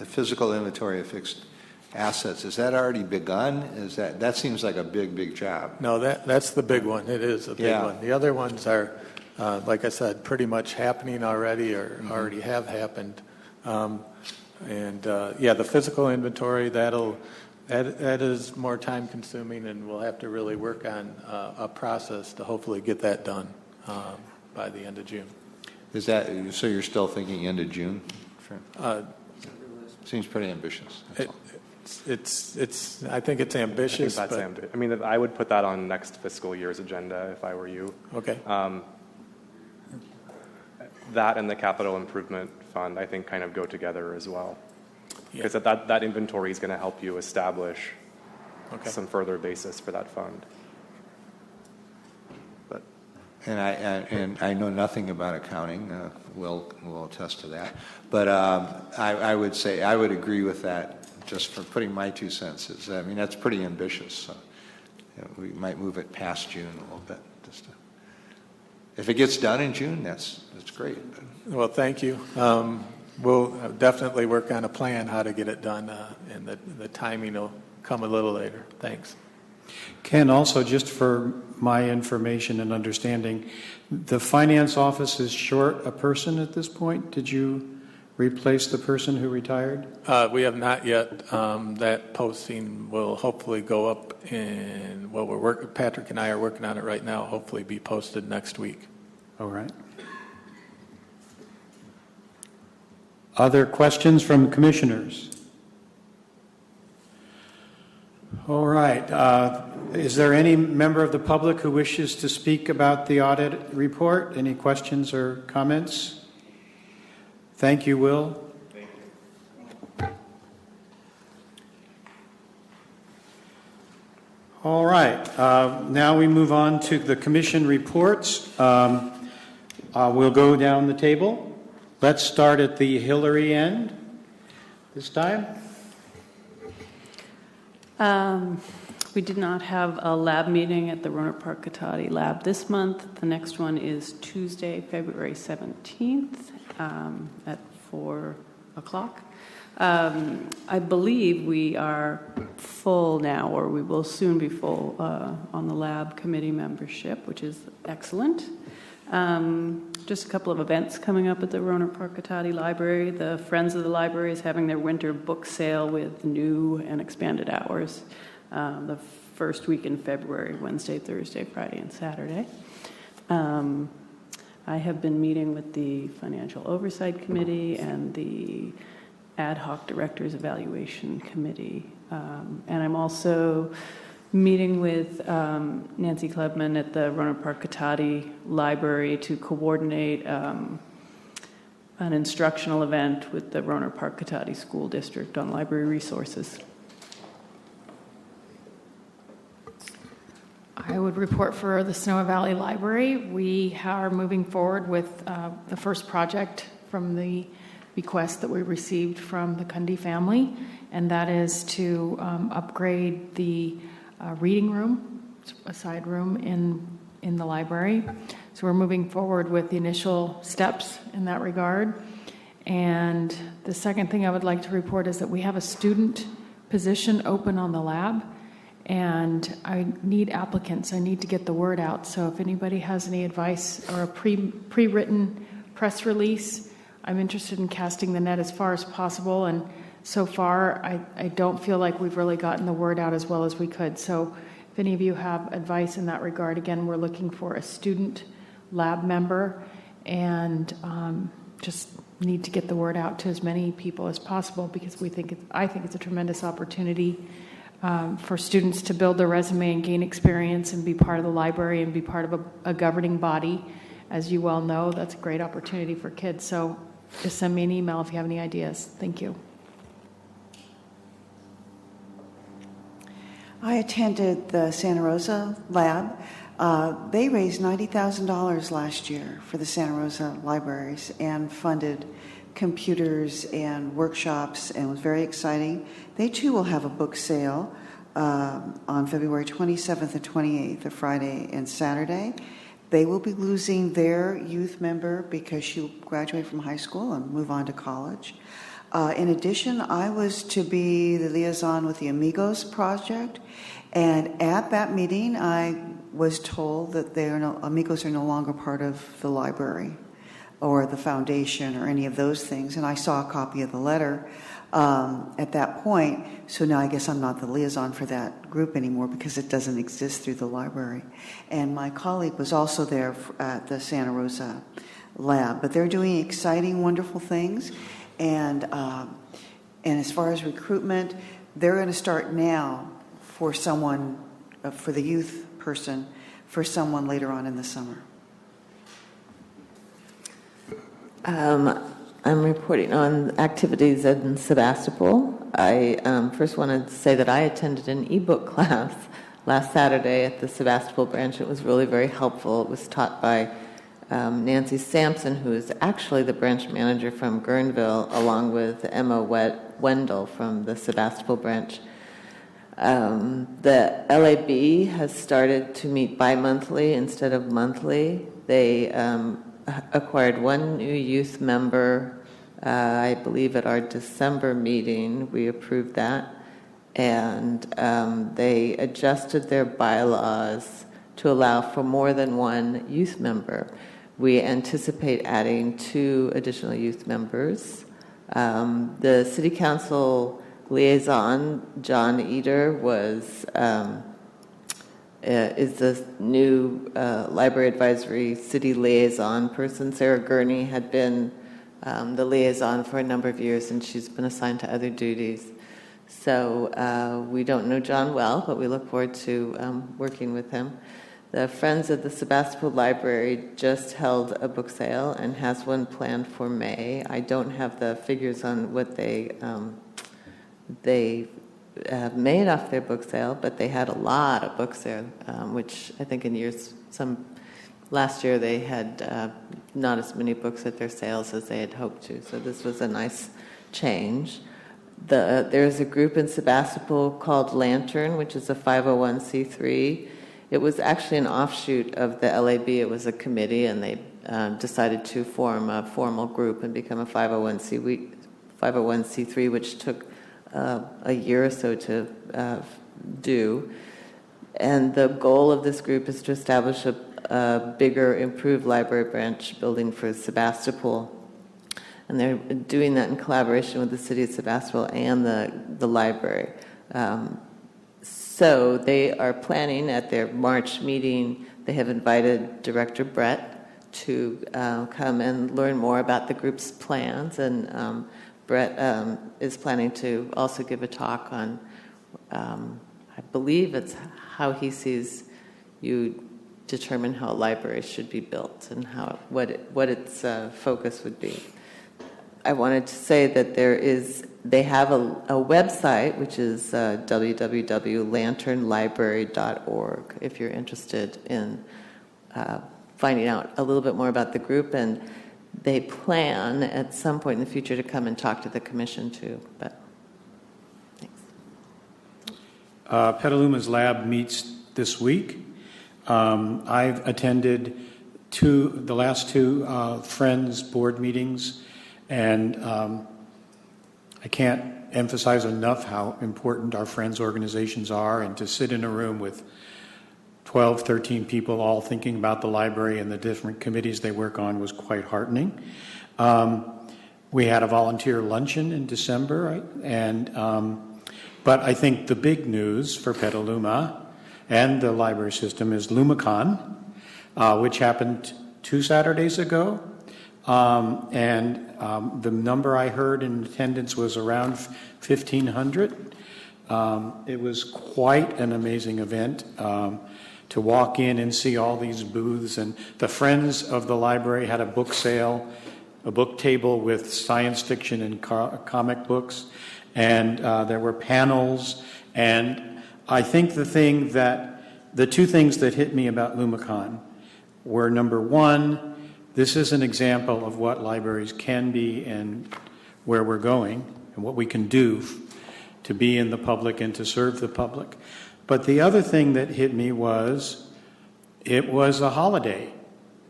M: physical inventory of fixed assets, has that already begun? That seems like a big job.
J: No, that's the big one. It is a big one. The other ones are, like I said, pretty much happening already or already have happened. The physical inventory, that is more time consuming, and we'll have to really work on a process to hopefully get that done by the end of June.
M: Is that so? You're still thinking end of June? Seems pretty ambitious.
J: It's. I think it's ambitious.
D: I would put that on next fiscal year's agenda if I were you.
J: Okay.
D: That and the capital improvement fund, I think, kind of go together as well, because that inventory is going to help you establish some further basis for that fund.
M: And I know nothing about accounting. We'll attest to that. But I would say I would agree with that. Just for putting my 2 cents, that's pretty ambitious. So, we might move it past June a little bit. If it gets done in June, that's great.
J: Well, thank you. We'll definitely work on a plan how to get it done, and the timing will come a little later. Thanks.
A: Ken, also just for my information and understanding, the finance office is short a person at this point. Did you replace the person who retired?
J: We have not yet. That posting will hopefully go up Patrick and I are working on it right now, hopefully be posted next week.
A: All right. Other questions from commissioners? All right. Is there any member of the public who wishes to speak about the audit report? Any questions or comments? Thank you, Will.
D: Thank you.
A: All right. Now we move on to the commission reports. We'll go down the table. Let's start at the Hillary end this time.
N: We did not have a lab meeting at the Rohnert Park Katati lab this month. The next one is Tuesday, February 17th at 4 o'clock. I believe we are full now, or we will soon be full on the lab committee membership, which is excellent. Just a couple of events coming up at the Rohnert Park Katati Library. The Friends of the Library is having their winter book sale with new and expanded hours the first week in February, Wednesday, Thursday, Friday, and Saturday. I have been meeting with the Financial Oversight Committee and the Ad Hoc Directors Evaluation Committee. And I'm also meeting with Nancy Klebman at the Rohnert Park Katati Library to coordinate an instructional event with the Rohnert Park Katati School District on library resources.
G: I would report for the Sonoma Valley Library. We are moving forward with the first project from the bequest that we received from the Cundy family, and that is to upgrade the reading room, a side room in the library. So we're moving forward with the initial steps in that regard. And the second thing I would like to report is that we have a student position open on the lab, and I need applicants. I need to get the word out. So if anybody has any advice or a pre-written press release, I'm interested in casting the net as far as possible. And so far, I don't feel like we've really gotten the word out as well as we could. So if any of you have advice in that regard, again, we're looking for a student lab member, and just need to get the word out to as many people as possible, because I think it's a tremendous opportunity for students to build their resume and gain experience and be part of the library and be part of a governing body. As you well know, that's a great opportunity for kids. So just send me an email if you have any ideas. Thank you.
I: I attended the Santa Rosa Lab. They raised $90,000 last year for the Santa Rosa libraries and funded computers and workshops, and it was very exciting. They too will have a book sale on February 27th and 28th, a Friday and Saturday. They will be losing their youth member because she'll graduate from high school and move on to college. In addition, I was to be the liaison with the Amigos project, and at that meeting I was told that Amigos are no longer part of the library or the foundation or any of those things, and I saw a copy of the letter at that point, so now I guess I'm not the liaison for that group anymore because it doesn't exist through the library. And my colleague was also there at the Santa Rosa Lab, but they're doing exciting, wonderful things, and as far as recruitment, they're going to start now for someone, for the youth person, for someone later on in the summer.
H: I'm reporting on activities in Sebastopol. I first wanted to say that I attended an ebook class last Saturday at the Sebastopol branch. It was really very helpful. It was taught by Nancy Sampson, who is actually the branch manager from Guerneville, along with Emma Wendell from the Sebastopol branch. The LAB has started to meet bi-monthly instead of monthly. They acquired one new youth member, I believe at our December meeting. We approved that. And they adjusted their bylaws to allow for more than one youth member. We anticipate adding 2 additional youth members. The City Council liaison, John Eder, is the new Library Advisory City liaison person. Sarah Gurney had been the liaison for a number of years, and she's been assigned to other duties. So we don't know John well, but we look forward to working with him. The Friends of the Sebastopol Library just held a book sale and has one planned for May. I don't have the figures on what they made off their book sale, but they had a lot of books there, which I think in years, last year they had not as many books at their sales as they had hoped to. So this was a nice change. There's a group in Sebastopol called Lantern, which is a 501c3. It was actually an offshoot of the LAB. It was a committee, and they decided to form a formal group and become a 501c3, which took a year or so to do. And the goal of this group is to establish a bigger, improved library branch building for Sebastopol. And they're doing that in collaboration with the city of Sebastopol and the library. So they are planning at their March meeting, they have invited Director Brett to come and learn more about the group's plans. And Brett is planning to also give a talk on, I believe it's how he sees you determine how a library should be built and what its focus would be. I wanted to say that they have a website, which is www.lanternlibrary.org, if you're interested in finding out a little bit more about the group. And they plan at some point in the future to come and talk to the commission too. But thanks.
A: Petaluma's lab meets this week. I've attended the last two Friends board meetings. And I can't emphasize enough how important our Friends organizations are, and to sit in a room with 12, 13 people all thinking about the library and the different committees they work on was quite heartening. We had a volunteer luncheon in December, but I think the big news for Petaluma and the library system is LumaCon, which happened 2 Saturdays ago. The number I heard in attendance was around 1,500. It was quite an amazing event to walk in and see all these booths. And the Friends of the Library had a book sale, a book table with science fiction and comic books. And there were panels. And I think the two things that hit me about LumaCon were, number one, this is an example of what libraries can be and where we're going and what we can do to be in the public and to serve the public. But the other thing that hit me was it was a holiday,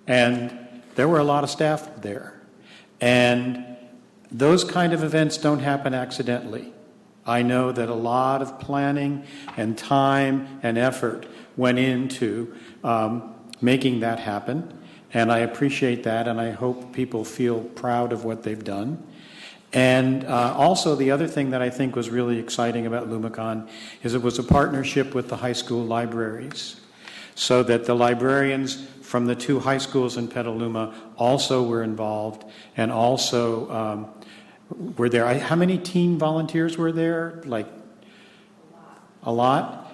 A: and there were a lot of staff there. And those kind of events don't happen accidentally. I know that a lot of planning and time and effort went into making that happen. And I appreciate that, and I hope people feel proud of what they've done. And also the other thing that I think was really exciting about LumaCon is it was a partnership with the high school libraries, so that the librarians from the 2 high schools in Petaluma also were involved and also were there. How many teen volunteers were there? Like a lot.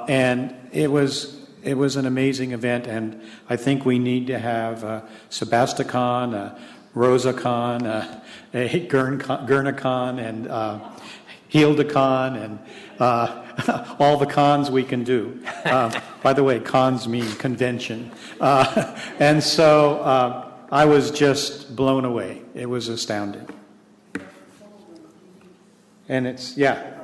A: And it was an amazing event, and I think we need to have a Sebasticon, a Rosacon, a Gurnicon, and Hildacon, and all the cons we can do. By the way, cons mean convention. And so I was just blown away. It was astounding. And it's, yeah.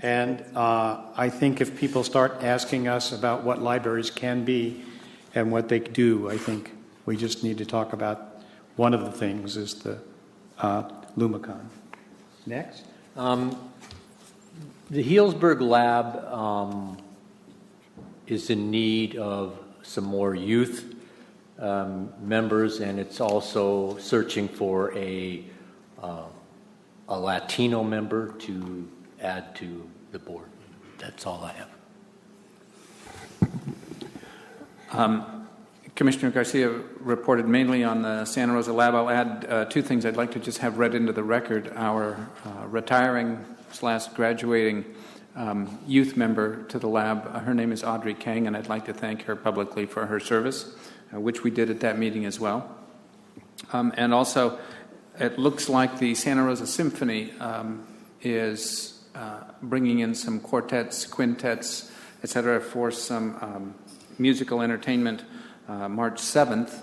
A: And I think if people start asking us about what libraries can be and what they do, I think we just need to talk about one of the things is the LumaCon. Next.
E: The Healdsburg Lab is in need of some more youth members, and it's also searching for a Latino member to add to the board. That's all I have.
F: Commissioner Garcia reported mainly on the Santa Rosa Lab. I'll add two things I'd like to just have read into the record. Our retiring/graduating youth member to the lab, her name is Audrey Kang, and I'd like to thank her publicly for her service, which we did at that meeting as well. And also, it looks like the Santa Rosa Symphony is bringing in some quartets, quintets, etc., for some musical entertainment. March 7th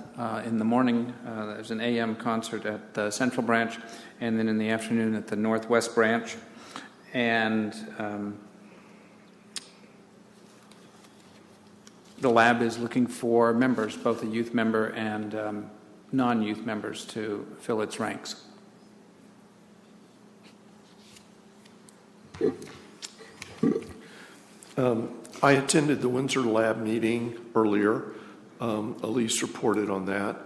F: in the morning, there's an AM concert at the Central Branch, and then in the afternoon at the Northwest Branch. And the lab is looking for members, both a youth member and non-youth members, to fill its ranks.
O: I attended the Windsor Lab meeting earlier. Elise reported on that.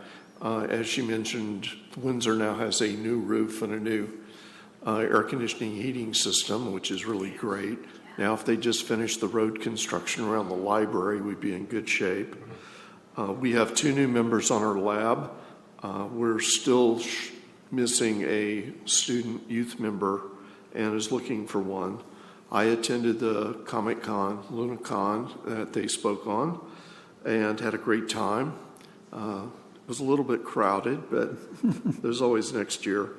O: As she mentioned, Windsor now has a new roof and a new air conditioning heating system, which is really great. Now, if they just finish the road construction around the library, we'd be in good shape. We have 2 new members on our lab. We're still missing a student youth member and is looking for one. I attended the Comic-Con, LunaCon that they spoke on, and had a great time. It was a little bit crowded, but there's always next year.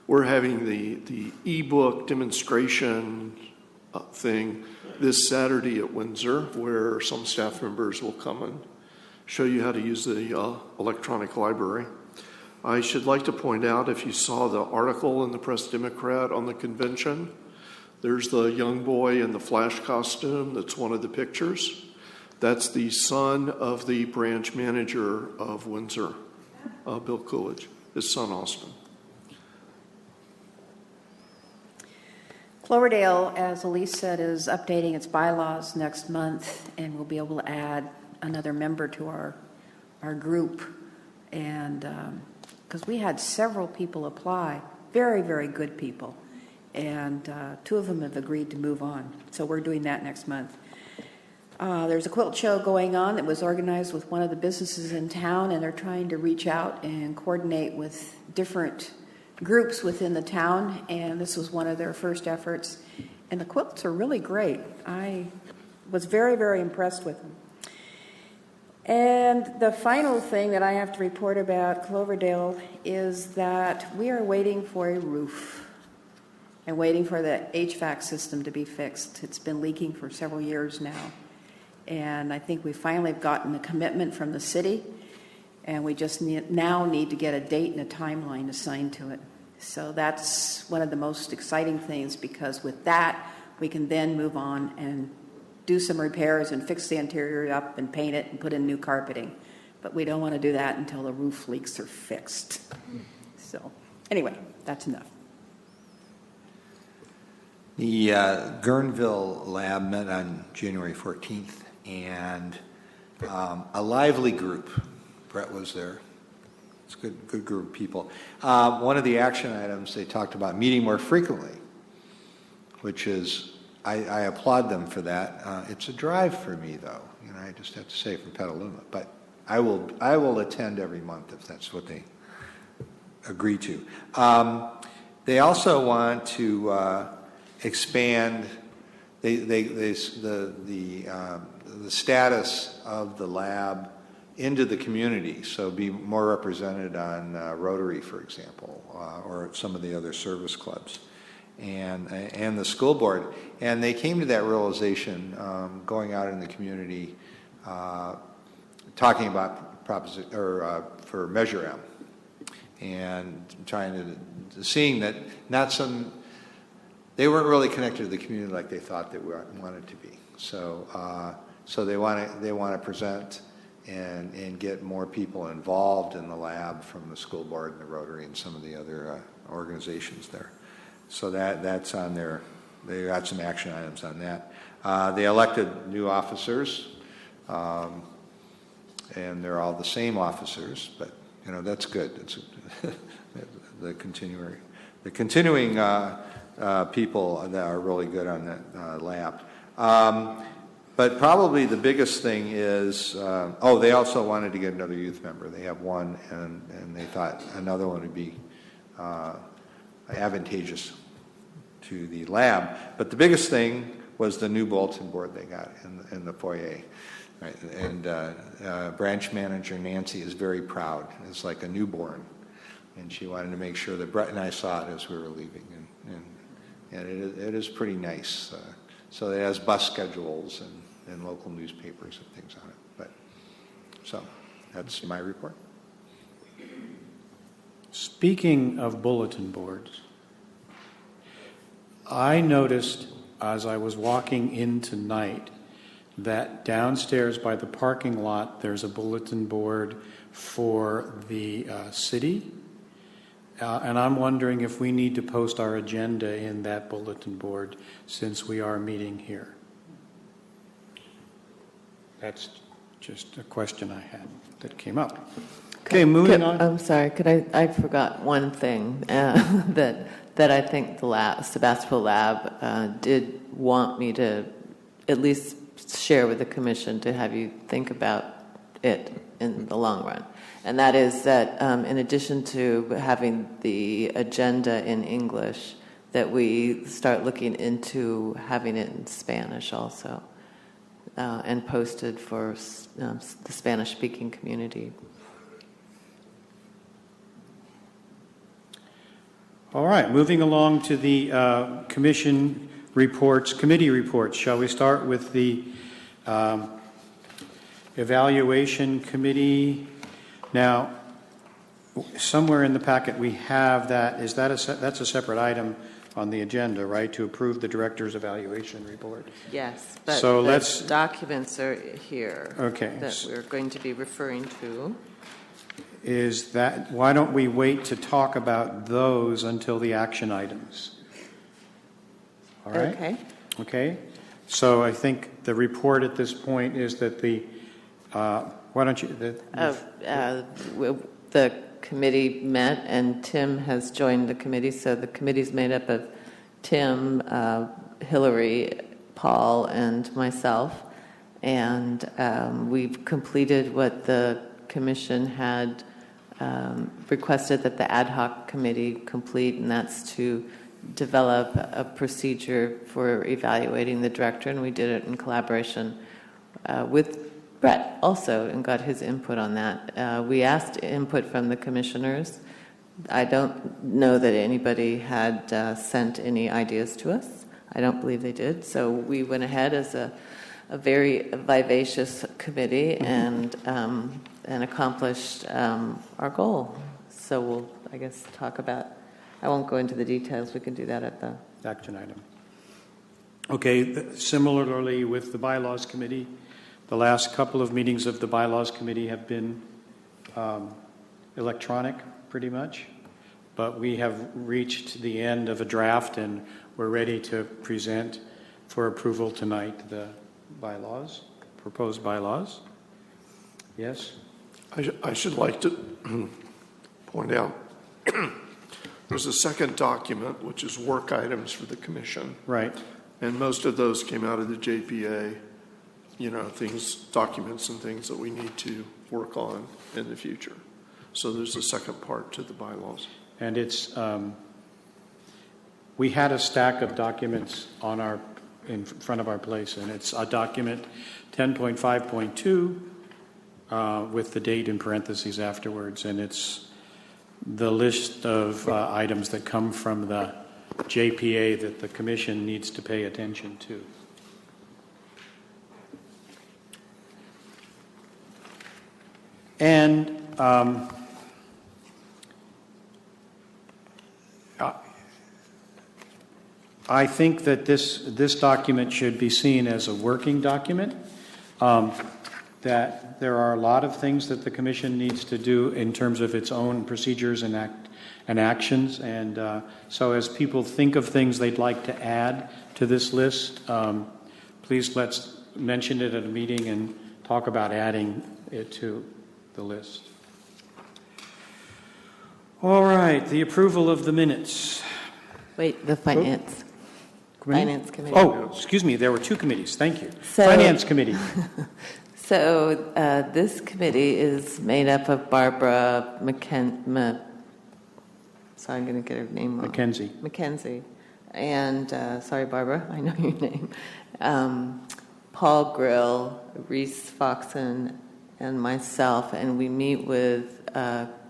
O: We're having the Ebook Demonstration thing this Saturday at Windsor, where some staff members will come and show you how to use the electronic library. I should like to point out, if you saw the article in the Press Democrat on the convention, there's the young boy in the Flash costume that's one of the pictures. That's the son of the branch manager of Windsor, Bill Coolidge, his son Austin.
L: Cloverdale, as Elise said, is updating its bylaws next month, and we'll be able to add another member to our group. And because we had several people apply, very, very good people. And 2 of them have agreed to move on. So we're doing that next month. There's a quilt show going on that was organized with one of the businesses in town, and they're trying to reach out and coordinate with different groups within the town, and this was one of their first efforts. And the quilts are really great. I was very, very impressed with them. And the final thing that I have to report about Cloverdale is that we are waiting for a roof and waiting for the HVAC system to be fixed. It's been leaking for several years now. And I think we finally have gotten a commitment from the city, and we just now need to get a date and a timeline assigned to it. So that's one of the most exciting things, because with that, we can then move on and do some repairs and fix the interior up and paint it and put in new carpeting. But we don't want to do that until the roof leaks are fixed. So anyway, that's enough.
M: The Guerneville Lab met on January 14th, and a lively group. Brett was there. It's a good group of people. One of the action items, they talked about meeting more frequently, which is, I applaud them for that. It's a drive for me, though. You know, I just have to say, from Petaluma. But I will attend every month if that's what they agree to. They also want to expand the status of the lab into the community, so be more represented on Rotary, for example, or some of the other service clubs, and the school board. And they came to that realization going out in the community, talking about for Measure M, and trying to seeing that they weren't really connected to the community like they thought they wanted to be. So they want to present and get more people involved in the lab from the school board and the Rotary and some of the other organizations there. So that's on there. They got some action items on that. They elected new officers, and they're all the same officers, but you know that's good. It's the continuing people that are really good on that lab. But probably the biggest thing is, they also wanted to get another youth member. They have one, and they thought another one would be advantageous to the lab. But the biggest thing was the new bulletin board they got in the foyer. Right? And branch manager Nancy is very proud. It's like a newborn. And she wanted to make sure that Brett and I saw it as we were leaving. And it is pretty nice. So it has bus schedules and local newspapers and things on it. So that's my report.
A: Speaking of bulletin boards, I noticed as I was walking in tonight that downstairs by the parking lot there's a bulletin board for the city. And I'm wondering if we need to post our agenda in that bulletin board since we are meeting here. That's just a question I had that came up. Okay, moving on.
H: I'm sorry, I forgot one thing that I think the Sebastopol Lab did want me to at least share with the Commission to have you think about it in the long run. And that is that in addition to having the agenda in English, that we start looking into having it in Spanish also and posted for the Spanish-speaking community.
A: All right, moving along to the committee reports. Shall we start with the evaluation committee? Now, somewhere in the packet we have that. That's a separate item on the agenda, right? To approve the director's evaluation report.
H: Yes, but
A: so
H: the documents are here.
A: Okay.
H: That we're going to be referring to.
A: Is that why don't we wait to talk about those until the action items? All right. Okay. So I think the report at this point is that the why don't you?
H: The committee met, and Tim has joined the committee. So the committee's made up of Tim, Hillary, Paul, and myself, and we've completed what the commission had requested that the ad hoc committee complete, and that's to develop a procedure for evaluating the director, and we did it in collaboration with Brett also and got his input on that. We asked input from the commissioners. I don't know that anybody had sent any ideas to us. I don't believe they did. So we went ahead as a very vivacious committee and accomplished our goal. So we'll, I guess, talk about, I won't go into the details. We can do that at the
A: action item. Okay, similarly with the Bylaws Committee, the last couple of meetings of the Bylaws Committee have been electronic, pretty much. But we have reached the end of a draft, and we're ready to present for approval tonight the bylaws, proposed bylaws. Yes?
O: I should like to point out there's a second document, which is work items for the commission.
A: Right.
O: And most of those came out of the JPA, documents and things that we need to work on in the future. So there's a second part to the bylaws.
A: And it's, we had a stack of documents in front of our place, and it's a document 10.5.2 with the date in parentheses afterwards, and it's the list of items that come from the JPA that the commission needs to pay attention to. And I think that this document should be seen as a working document, that there are a lot of things that the Commission needs to do in terms of its own procedures and actions. And so as people think of things they'd like to add to this list, please let's mention it at a meeting and talk about adding it to the list. All right, the approval of the minutes.
H: Wait, the finance. Finance Committee.
A: Oh, excuse me, there were two committees, thank you.
H: So-
A: Finance Committee.
H: So this committee is made up of Barbara sorry, I'm going to get her name wrong. Mackenzie. And, sorry, Barbara, I know your name. Paul Grill, Reese Foxon, and myself, and we meet with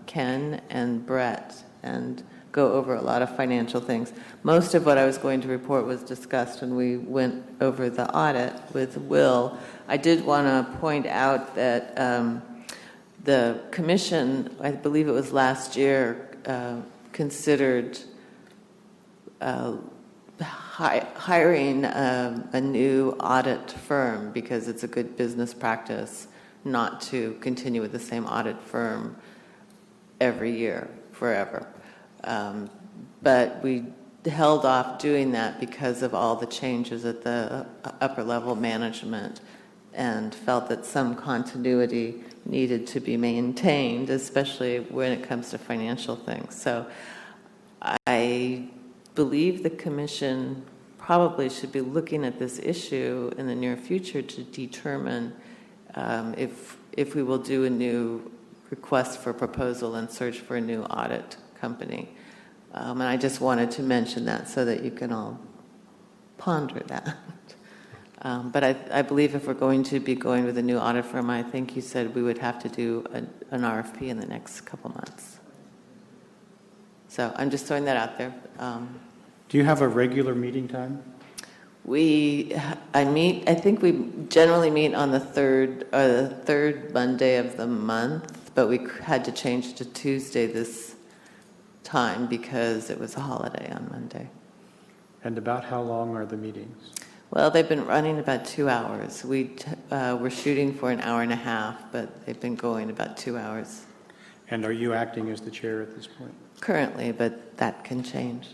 H: Ken and Brett and go over a lot of financial things. Most of what I was going to report was discussed when we went over the audit with Will. I did want to point out that the commission, I believe it was last year, considered hiring a new audit firm because it's a good business practice not to continue with the same audit firm every year, forever. But we held off doing that because of all the changes at the upper level management and felt that some continuity needed to be maintained, especially when it comes to financial things. So I believe the commission probably should be looking at this issue in the near future to determine if we will do a new request for proposal and search for a new audit company. And I just wanted to mention that so that you can all ponder that. But I believe if we're going to be going with a new audit firm, I think you said we would have to do an RFP in the next couple months. So I'm just throwing that out there.
A: Do you have a regular meeting time?
H: I think we generally meet on the third Monday of the month, but we had to change it to Tuesday this time because it was a holiday on Monday.
A: And about how long are the meetings?
H: Well, they've been running about 2 hours. We're shooting for an hour and a half, but they've been going about 2 hours.
A: And are you acting as the chair at this point?
H: Currently, but that can change.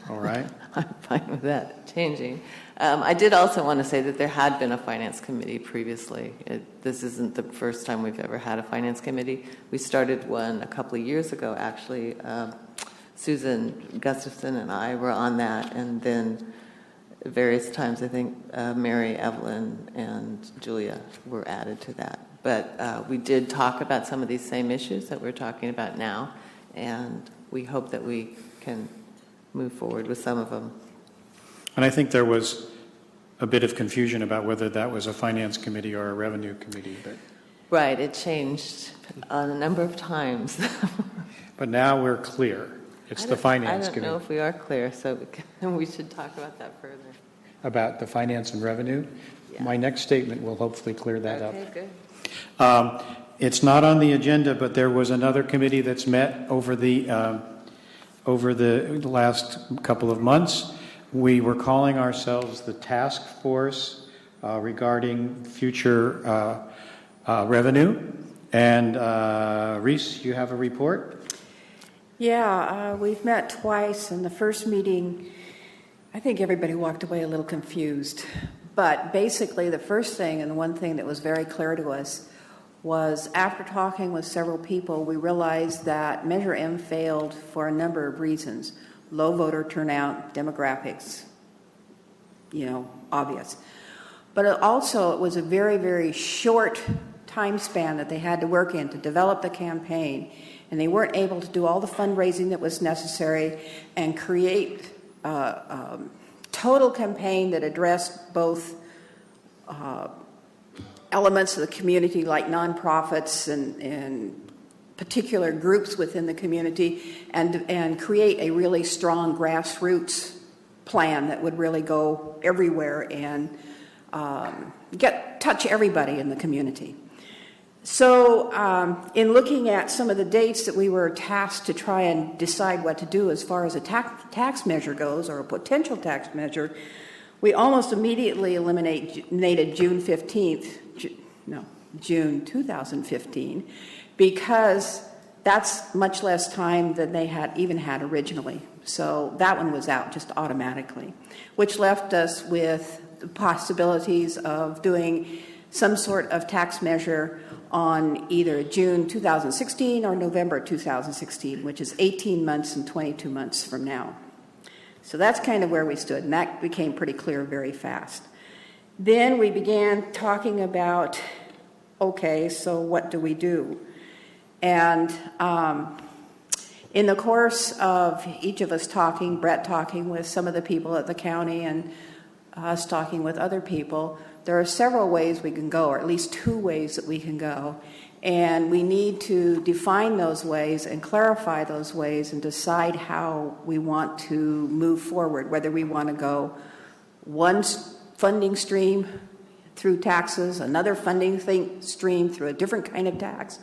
A: All right.
H: I'm fine with that changing. I did also want to say that there had been a finance committee previously. This isn't the first time we've ever had a finance committee. We started one a couple of years ago, actually. Susan Gustafson and I were on that, and then various times, I think Mary, Evelyn, and Julia were added to that. But we did talk about some of these same issues that we're talking about now, and we hope that we can move forward with some of them.
A: And I think there was a bit of confusion about whether that was a finance committee or a revenue committee. But
H: right, it changed a number of times.
A: But now we're clear. It's the finance committee.
H: I don't know if we are clear, so we should talk about that further.
A: About the finance and revenue?
H: Yeah.
A: My next statement will hopefully clear that up.
H: Okay, good.
A: It's not on the agenda, but there was another committee that's met over the last couple of months. We were calling ourselves the task force regarding future revenue. And Reese, you have a report?
L: Yeah, we've met twice. In the first meeting, I think everybody walked away a little confused. But basically, the first thing and the one thing that was very clear to us was after talking with several people, we realized that Measure M failed for a number of reasons. Low voter turnout, demographics, obvious. But it was a very, very short time span that they had to work in to develop the campaign. And they weren't able to do all the fundraising that was necessary and create a total campaign that addressed both elements of the community like nonprofits and particular groups within the community and create a really strong grassroots plan that would really go everywhere and touch everybody in the community. So in looking at some of the dates that we were tasked to try and decide what to do as far as a tax measure goes, or a potential tax measure, we almost immediately eliminated June 2015, because that's much less time than they had originally. So that one was out just automatically, which left us with the possibilities of doing some sort of tax measure on either June 2016 or November 2016, which is 18 months and 22 months from now. So that's kind of where we stood, and that became pretty clear very fast. Then we began talking about, okay, so what do we do? And in the course of each of us talking, Brett talking with some of the people at the county and us talking with other people, there are several ways we can go, or at least 2 ways that we can go. And we need to define those ways and clarify those ways and decide how we want to move forward, whether we want to go one funding stream through taxes, another funding stream through a different kind of tax,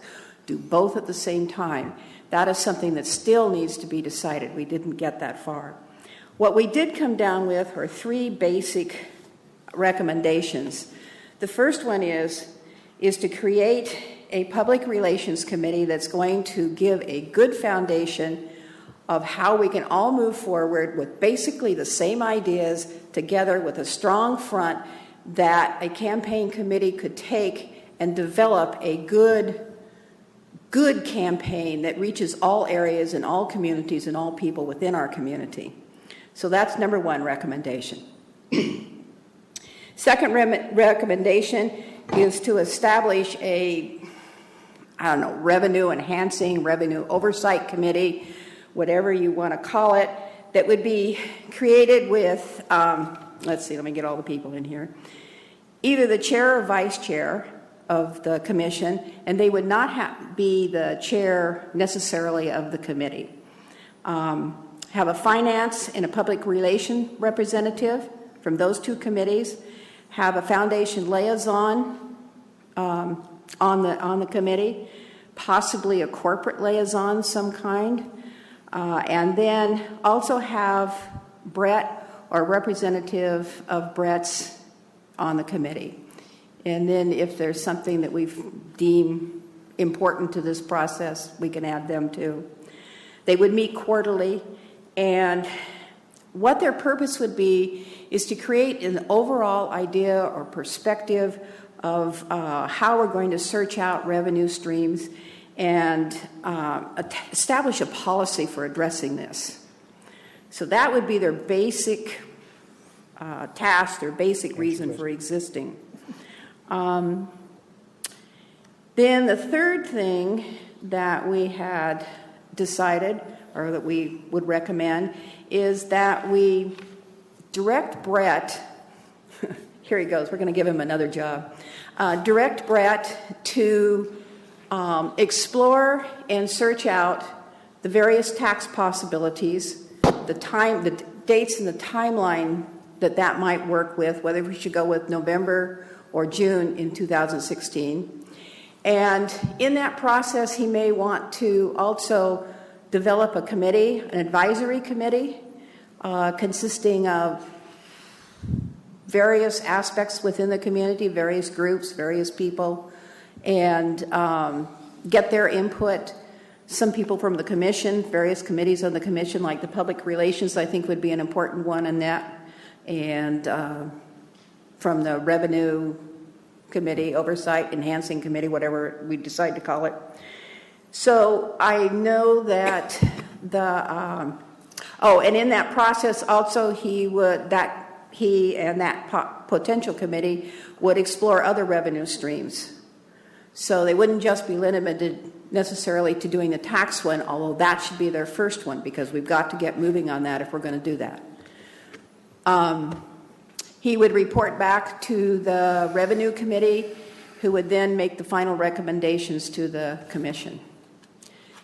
L: do both at the same time. That is something that still needs to be decided. We didn't get that far. What we did come down with are 3 basic recommendations. The first one is to create a public relations committee that's going to give a good foundation of how we can all move forward with basically the same ideas together with a strong front that a campaign committee could take and develop a good campaign that reaches all areas and all communities and all people within our community. So that's number 1 recommendation. Second recommendation is to establish a, revenue enhancing, revenue oversight committee, whatever you want to call it, that would be created with, let me get all the people in here, either the chair or vice chair of the commission, and they would not be the chair necessarily of the committee. Have a finance and a public relation representative from those 2 committees, have a foundation liaison on the committee, possibly a corporate liaison some kind, and then also have Brett or representative of Brett's on the committee. And then if there's something that we deem important to this process, we can add them too. They would meet quarterly, and what their purpose would be is to create an overall idea or perspective of how we're going to search out revenue streams and establish a policy for addressing this. So that would be their basic task, their basic reason for existing. Then the third thing that we had decided, or that we would recommend, is that we direct Brett, here he goes, we're going to give him another job, direct Brett to explore and search out the various tax possibilities, the dates and the timeline that might work with, whether we should go with November or June in 2016. And in that process, he may want to also develop a committee, an advisory committee, consisting of various aspects within the community, various groups, various people, and get their input. Some people from the commission, various committees on the commission, like the public relations, I think would be an important one in that, and from the revenue committee, oversight, enhancing committee, whatever we decide to call it. So I know that and in that process also he and that potential committee would explore other revenue streams. So they wouldn't just be limited necessarily to doing the tax one, although that should be their first one because we've got to get moving on that if we're going to do that. He would report back to the revenue committee, who would then make the final recommendations to the commission.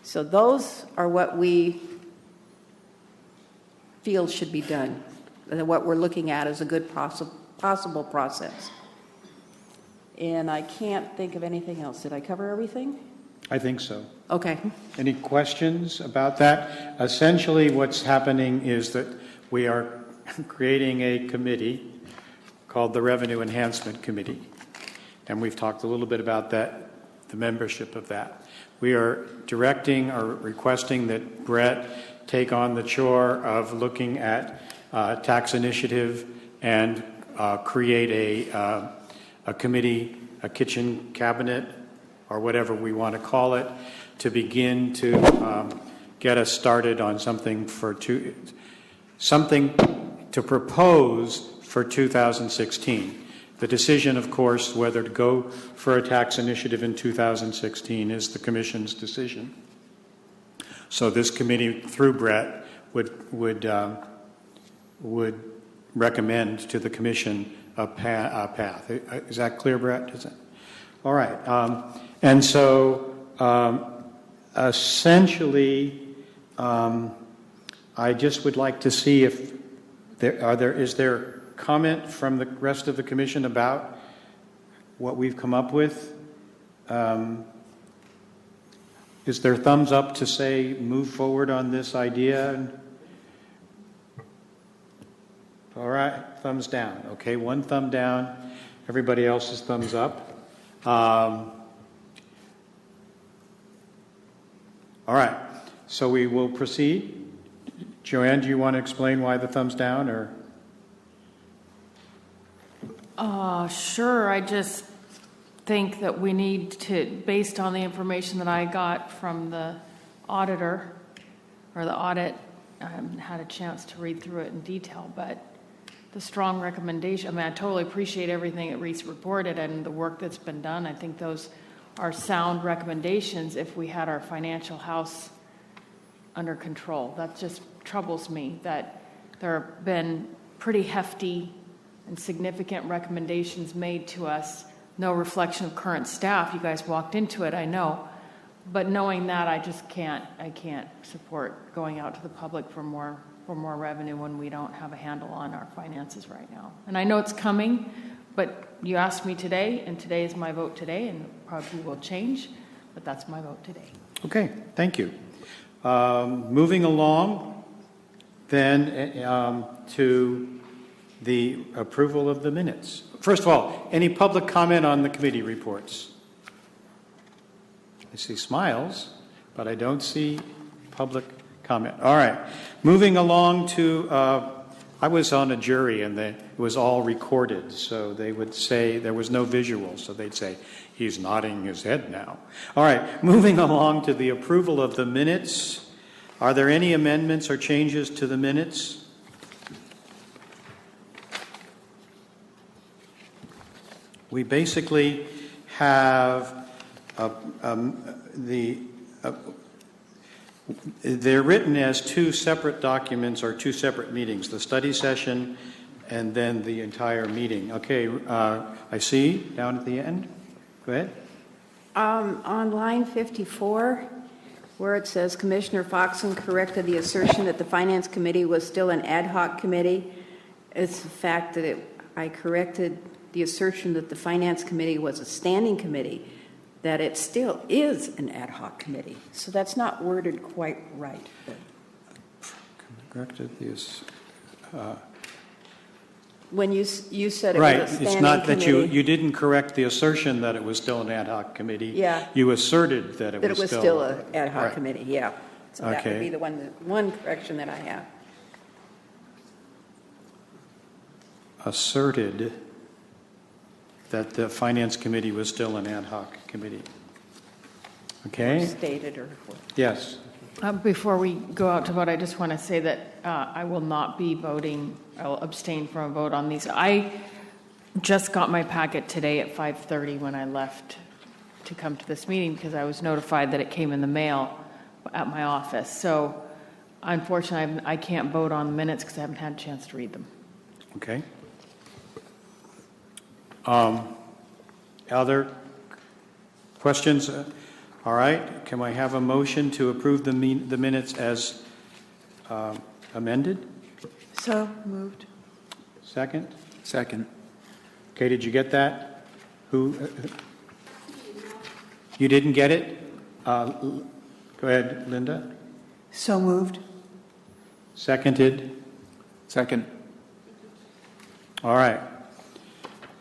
L: So those are what we feel should be done, and what we're looking at as a good possible process. And I can't think of anything else. Did I cover everything?
A: I think so.
L: Okay.
A: Any questions about that? Essentially, what's happening is that we are creating a committee called the Revenue Enhancement Committee. And we've talked a little bit about that, the membership of that. We are directing or requesting that Brett take on the chore of looking at tax initiative and create a committee, a kitchen cabinet, or whatever we want to call it, to begin to get us started on something something to propose for 2016. The decision, of course, whether to go for a tax initiative in 2016 is the Commission's decision. So this committee, through Brett, would recommend to the Commission a path. Is that clear, Brett? Is it? All right. And so essentially, I just would like to see if is there comment from the rest of the Commission about what we've come up with? Is there thumbs up to say move forward on this idea? All right, thumbs down. Okay, one thumb down. Everybody else's thumbs up. All right, so we will proceed. Joanne, do you want to explain why the thumbs down, or?
G: Sure. I just think that we need to, based on the information that I got from the auditor, or the audit, I haven't had a chance to read through it in detail, but the strong recommendation, I mean, I totally appreciate everything that Reese reported and the work that's been done. I think those are sound recommendations if we had our financial house under control. That just troubles me that there have been pretty hefty and significant recommendations made to us. No reflection of current staff. You guys walked into it, I know. But knowing that, I can't support going out to the public for more revenue when we don't have a handle on our finances right now. And I know it's coming, but you asked me today, and today is my vote today, and probably will change, but that's my vote today.
A: Okay, thank you. Moving along, then, to the approval of the minutes. First of all, any public comment on the committee reports? I see smiles, but I don't see public comment. All right. Moving along to, I was on a jury and it was all recorded, so they would say there was no visual, so they'd say, he's nodding his head now. All right. Moving along to the approval of the minutes. Are there any amendments or changes to the minutes? We basically have they're written as two separate documents or two separate meetings, the study session and then the entire meeting. Okay, I see down at the end. Go ahead.
L: On line 54, where it says Commissioner Foxen corrected the assertion that the Finance Committee was still an ad hoc committee, it's the fact that I corrected the assertion that the Finance Committee was a standing committee, that it still is an ad hoc committee. So that's not worded quite right.
A: Corrected this.
L: When you said it
A: right,
L: was a standing
A: it's not that
L: committee,
A: you didn't correct the assertion that it was still an ad hoc committee.
L: Yeah.
A: You asserted that it was
L: still an ad hoc
A: right.
L: committee. Yeah. So that would
A: Okay.
L: be the one correction that I have.
A: Asserted that the Finance Committee was still an ad hoc committee. Okay?
L: Or stated or...
A: Yes.
G: Before we go out to vote, I just want to say that I will not be voting. I will abstain from a vote on these. I just got my packet today at 5:30 when I left to come to this meeting because I was notified that it came in the mail at my office. So unfortunately, I can't vote on the minutes because I haven't had a chance to read them.
A: Okay. Other questions? All right. Can I have a motion to approve the minutes as amended?
I: So moved.
A: Second?
F: Second.
A: Okay, did you get that? Who? You didn't get it? Go ahead, Linda.
I: So moved.
A: Seconded?
F: Second.
A: All right.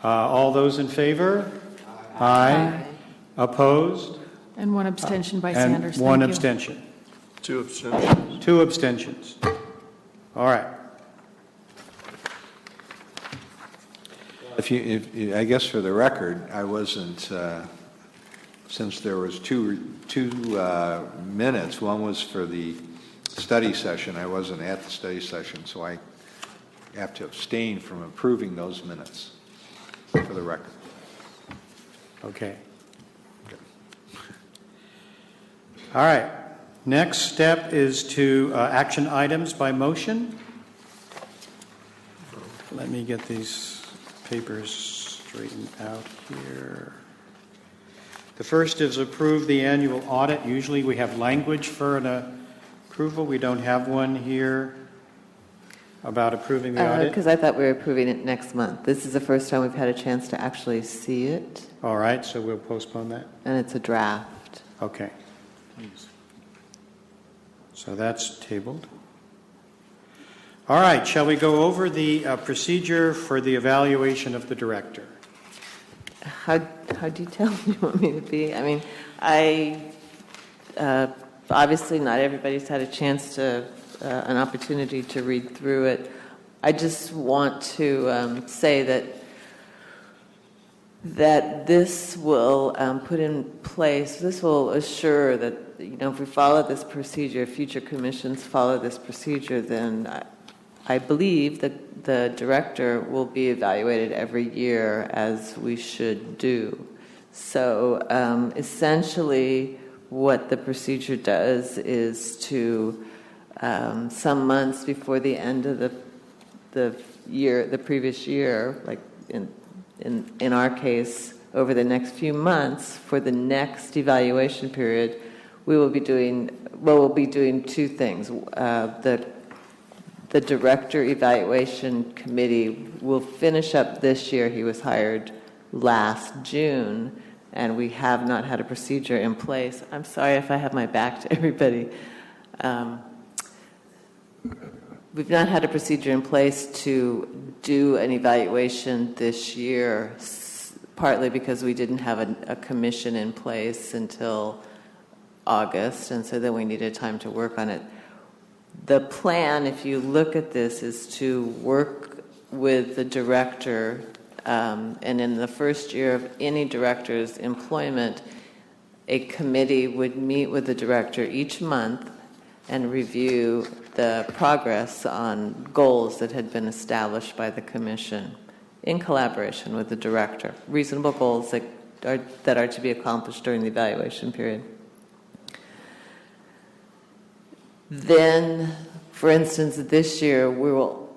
A: All those in favor? Aye. Opposed?
G: And one abstention by
A: And
G: Sanders.
A: one
G: Thank you.
A: abstention.
O: 2 abstentions.
A: 2 abstentions. All right.
M: If I guess for the record, I wasn't, since there was two minutes, one was for the study session. I wasn't at the study session, so I have to abstain from approving those minutes for the record.
A: Okay. All right. Next step is to action items by motion. Let me get these papers straightened out here. The first is approve the annual audit. Usually we have language for an approval. We don't have one here about approving the audit.
H: Because I thought we were approving it next month. This is the first time we've had a chance to actually see it.
A: All right, so we'll postpone that.
H: And it's a draft.
A: Okay. So that's tabled. All right, shall we go over the procedure for the evaluation of the director?
H: How detailed do you want me to be? I mean, obviously not everybody's had a chance to, an opportunity to read through it. I just want to say that this will put in place, this will assure that, if we follow this procedure, future commissions follow this procedure, then I believe that the director will be evaluated every year as we should do. So essentially what the procedure does is to some months before the end of the previous year, like in our case, over the next few months, for the next evaluation period, we'll be doing two things. The Director Evaluation Committee will finish up this year. He was hired last June, and we have not had a procedure in place. I'm sorry if I have my back to everybody. We've not had a procedure in place to do an evaluation this year, partly because we didn't have a commission in place until August, and so then we needed time to work on it. The plan, if you look at this, is to work with the director, and in the first year of any director's employment, a committee would meet with the director each month and review the progress on goals that had been established by the commission in collaboration with the director, reasonable goals that are to be accomplished during the evaluation period. Then, for instance, this year,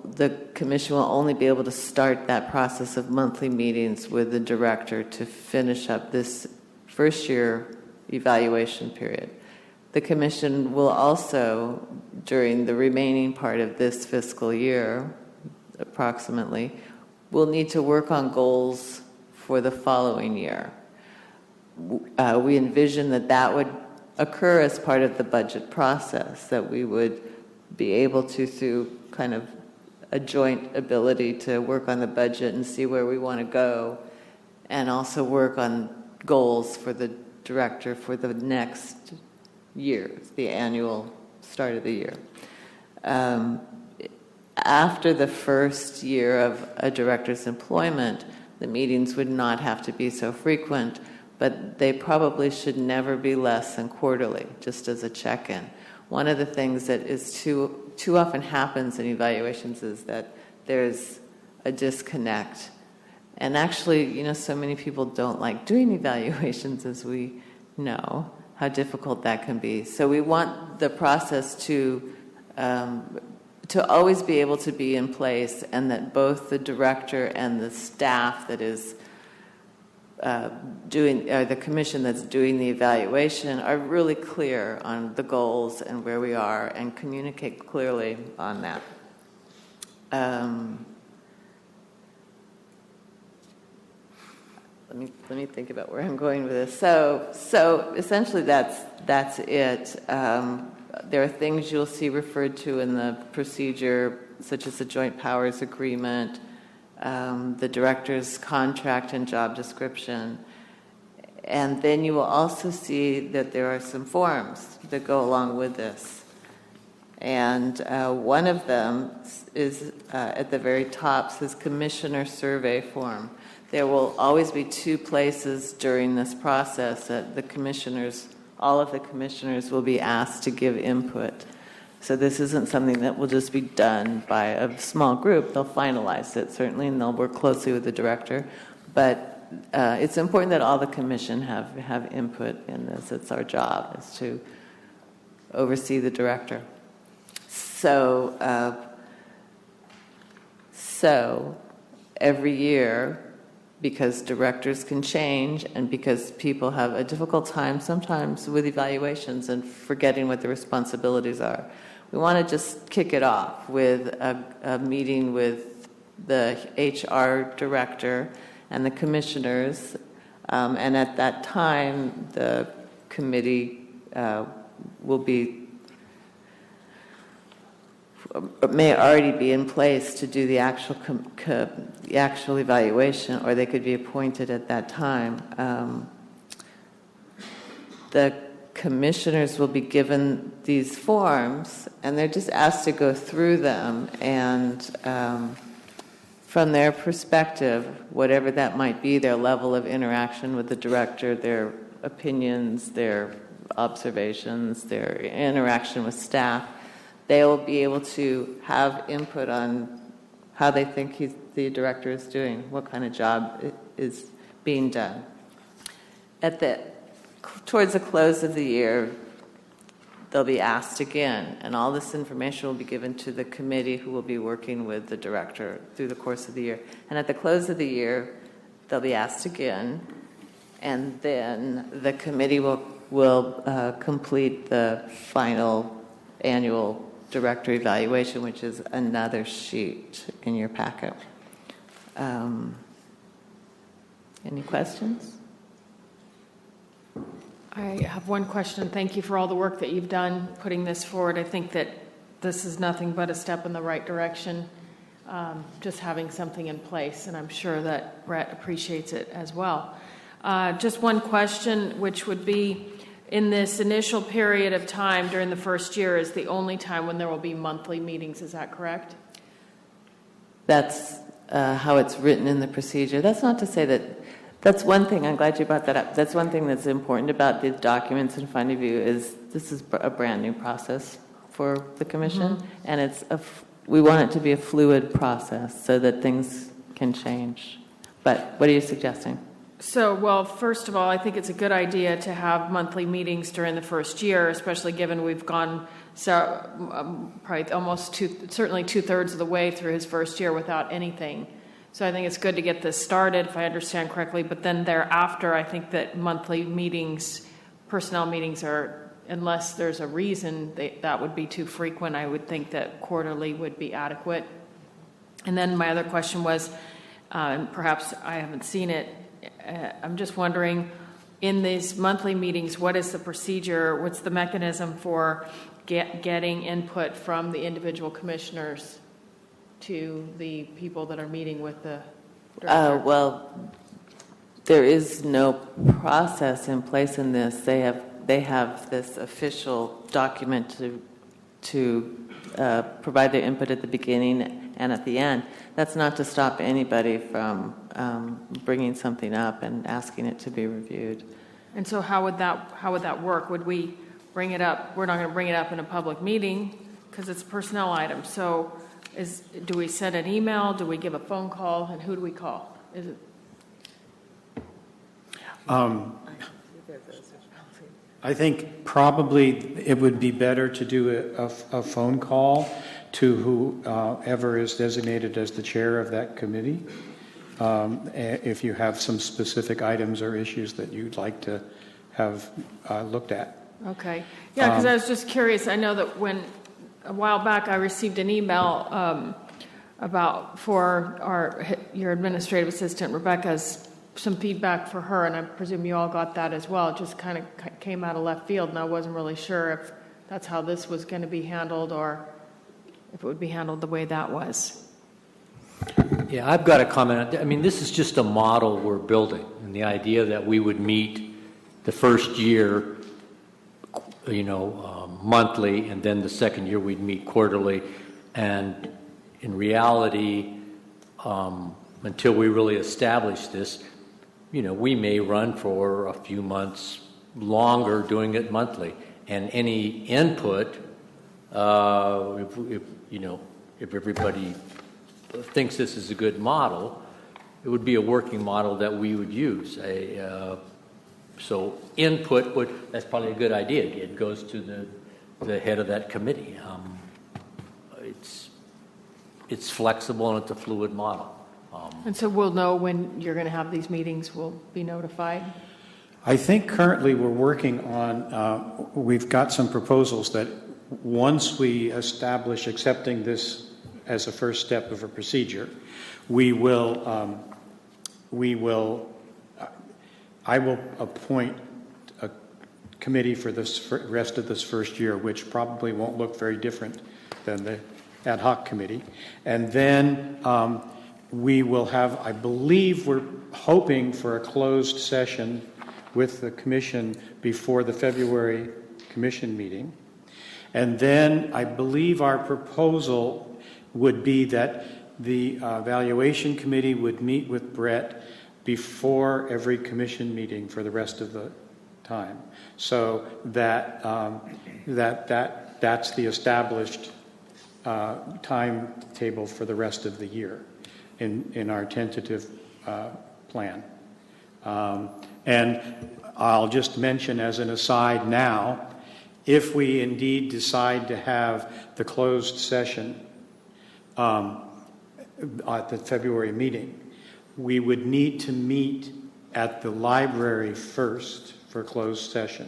H: the commission will only be able to start that process of monthly meetings with the director to finish up this first year evaluation period. The commission will also, during the remaining part of this fiscal year, approximately, will need to work on goals for the following year. We envision that would occur as part of the budget process, that we would be able to, through kind of a joint ability to work on the budget and see where we want to go, and also work on goals for the director for the next year, the annual start of the year. After the first year of a director's employment, the meetings would not have to be so frequent, but they probably should never be less than quarterly, just as a check-in. One of the things that is too often happens in evaluations is that there's a disconnect. And actually, so many people don't like doing evaluations, as we know how difficult that can be. So we want the process to always be able to be in place, and that both the director and the staff that is the commission that's doing the evaluation are really clear on the goals and where we are, and communicate clearly on that. Let me think about where I'm going with this. So essentially that's it. There are things you'll see referred to in the procedure, such as the joint powers agreement, the director's contract and job description. And then you will also see that there are some forms that go along with this. And one of them is at the very top, says Commissioner Survey Form. There will always be two places during this process that all of the commissioners will be asked to give input. So this isn't something that will just be done by a small group. They'll finalize it, certainly, and they'll work closely with the director. But it's important that all the commission have input in this. It's our job, is to oversee the director. So every year, because directors can change and because people have a difficult time sometimes with evaluations and forgetting what their responsibilities are, we want to just kick it off with a meeting with the HR director and the commissioners, and at that time the committee may already be in place to do the actual evaluation, or they could be appointed at that time. The commissioners will be given these forms, and they're just asked to go through them, and from their perspective, whatever that might be, their level of interaction with the director, their opinions, their observations, their interaction with staff, they will be able to have input on how they think the director is doing, what kind of job is being done. Towards the close of the year, they'll be asked again, and all this information will be given to the committee who will be working with the director through the course of the year. And at the close of the year, they'll be asked again, and then the committee will complete the final annual director evaluation, which is another sheet in your packet. Any questions?
G: I have one question. Thank you for all the work that you've done putting this forward. I think that this is nothing but a step in the right direction, just having something in place, and I'm sure that Brett appreciates it as well. Just one question, which would be, in this initial period of time during the first year is the only time when there will be monthly meetings, is that correct?
H: That's how it's written in the procedure. That's not to say that. That's one thing, I'm glad you brought that up. That's one thing that's important about the documents in front of you is this is a brand new process for the commission, and we want it to be a fluid process so that things can change. But what are you suggesting?
G: So, well, first of all, I think it's a good idea to have monthly meetings during the first year, especially given we've gone probably almost certainly 2/3 of the way through his first year without anything. So I think it's good to get this started, if I understand correctly. But then thereafter, I think that monthly meetings, personnel meetings are, unless there's a reason that would be too frequent, I would think that quarterly would be adequate. And then my other question was, perhaps I haven't seen it, I'm just wondering, in these monthly meetings, what is the procedure, what's the mechanism for getting input from the individual commissioners to the people that are meeting with the director?
H: Well, there is no process in place in this. They have this official document to provide their input at the beginning and at the end. That's not to stop anybody from bringing something up and asking it to be reviewed.
G: And so how would that work? Would we bring it up? We're not going to bring it up in a public meeting because it's a personnel item. So do we send an email? Do we give a phone call? And who do we call? Is it?
A: I think probably it would be better to do a phone call to whoever is designated as the chair of that committee, if you have some specific items or issues that you'd like to have looked at.
G: Okay. Yeah, because I was just curious. I know that a while back I received an email for your administrative assistant, Rebecca's, some feedback for her, and I presume you all got that as well. It just kind of came out of left field, and I wasn't really sure if that's how this was going to be handled or if it would be handled the way that was.
E: Yeah, I've got a comment. I mean, this is just a model we're building, and the idea that we would meet the first year, monthly, and then the second year we'd meet quarterly, and in reality, until we really establish this, we may run for a few months longer doing it monthly, and any input if everybody thinks this is a good model, it would be a working model that we would use. So input that's probably a good idea. It goes to the head of that committee. It's flexible and it's a fluid model.
G: And so we'll know when you're going to have these meetings. We'll be notified.
A: I think currently we're working on, we've got some proposals that once we establish accepting this as a first step of a procedure, I will appoint a committee for this rest of this first year, which probably won't look very different than the ad hoc committee. And then we will have, I believe we're hoping for a closed session with the commission before the February commission meeting. And then I believe our proposal would be that the evaluation committee would meet with Brett before every commission meeting for the rest of the time. So that that's the established timetable for the rest of the year in our tentative plan. And I'll just mention as an aside now, if we indeed decide to have the closed session at the February meeting, we would need to meet at the library first for closed session.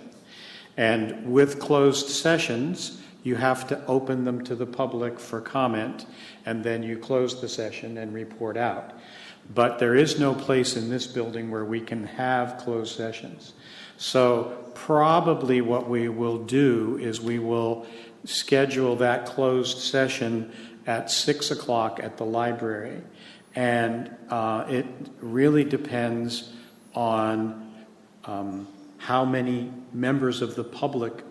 A: And with closed sessions, you have to open them to the public for comment, and then you close the session and report out. But there is no place in this building where we can have closed sessions. So probably what we will do is we will schedule that closed session at 6 o'clock at the library. And it really depends on how many members of the public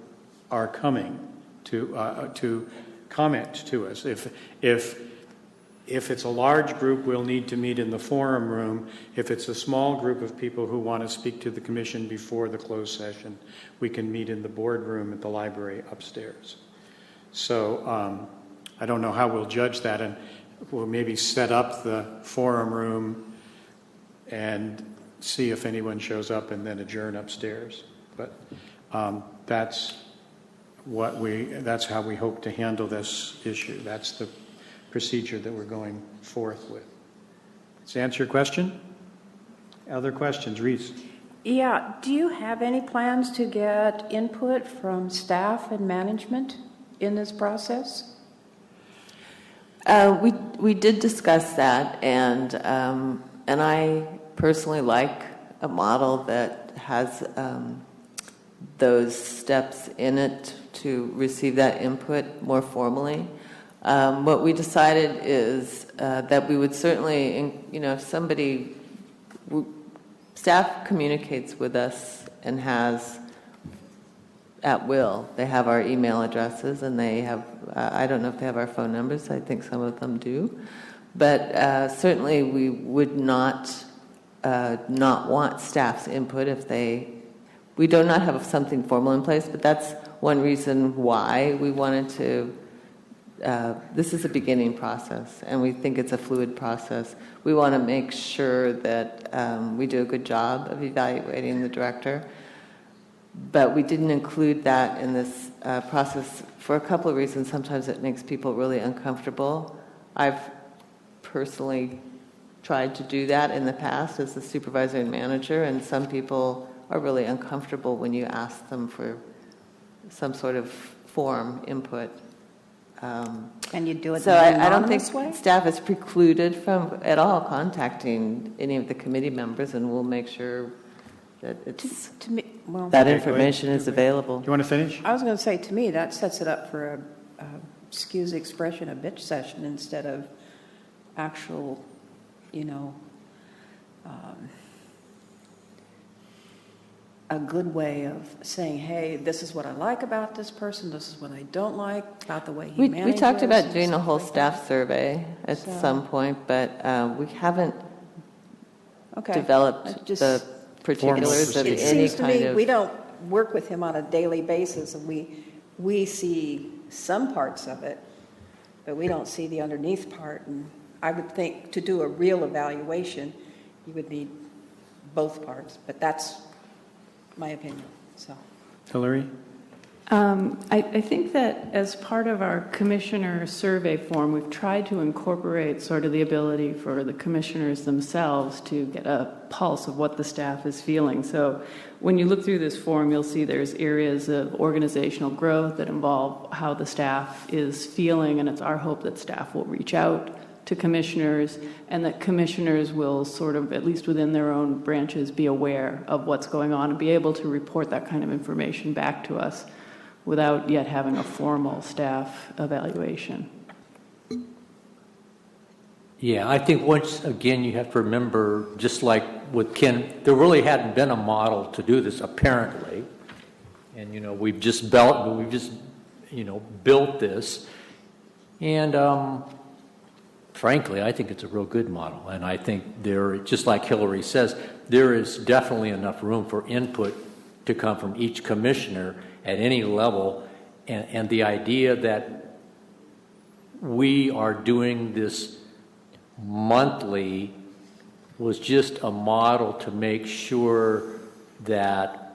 A: are coming to comment to us. If it's a large group, we'll need to meet in the forum room. If it's a small group of people who want to speak to the commission before the closed session, we can meet in the boardroom at the library upstairs. So I don't know how we'll judge that, and we'll maybe set up the forum room and see if anyone shows up and then adjourn upstairs. But that's how we hope to handle this issue. That's the procedure that we're going forth with. Does that answer your question? Other questions? Reese?
L: Yeah. Do you have any plans to get input from staff and management in this process?
H: We did discuss that, and I personally like a model that has those steps in it to receive that input more formally. What we decided is that we would certainly, if staff communicates with us and has at will. They have our email addresses, and they have, I don't know if they have our phone numbers. I think some of them do. But certainly we would not want staff's input if we do not have something formal in place, but that's one reason why we wanted to, this is a beginning process, and we think it's a fluid process. We want to make sure that we do a good job of evaluating the director. But we didn't include that in this process for a couple of reasons. Sometimes it makes people really uncomfortable. I've personally tried to do that in the past as a supervisor and manager, and some people are really uncomfortable when you ask them for some sort of form input.
L: Can you do it
H: so I don't think
L: way?
H: Staff is precluded from at all contacting any of the committee members, and we'll make sure that it's that information is available.
A: Do you want to finish?
L: I was going to say, to me, that sets it up for excuse the expression, a bitch session instead of actual, a good way of saying, hey, this is what I like about this person, this is what I don't like about the way he manages.
H: We talked about doing a whole staff survey at some point, but we haven't developed the particulars of any kind of...
L: We don't work with him on a daily basis, and we see some parts of it, but we don't see the underneath part. And I would think to do a real evaluation, you would need both parts, but that's my opinion. So,
A: Hillary?
N: I think that as part of our commissioner survey form, we've tried to incorporate sort of the ability for the commissioners themselves to get a pulse of what the staff is feeling. So when you look through this form, you'll see there's areas of organizational growth that involve how the staff is feeling, and it's our hope that staff will reach out to commissioners and that commissioners will sort of, at least within their own branches, be aware of what's going on and be able to report that kind of information back to us without yet having a formal staff evaluation.
E: Yeah, I think once again you have to remember, just like with Ken, there really hadn't been a model to do this apparently, and we've just built this, and frankly, I think it's a real good model, and I think just like Hillary says, there is definitely enough room for input to come from each commissioner at any level, and the idea that we are doing this monthly was just a model to make sure that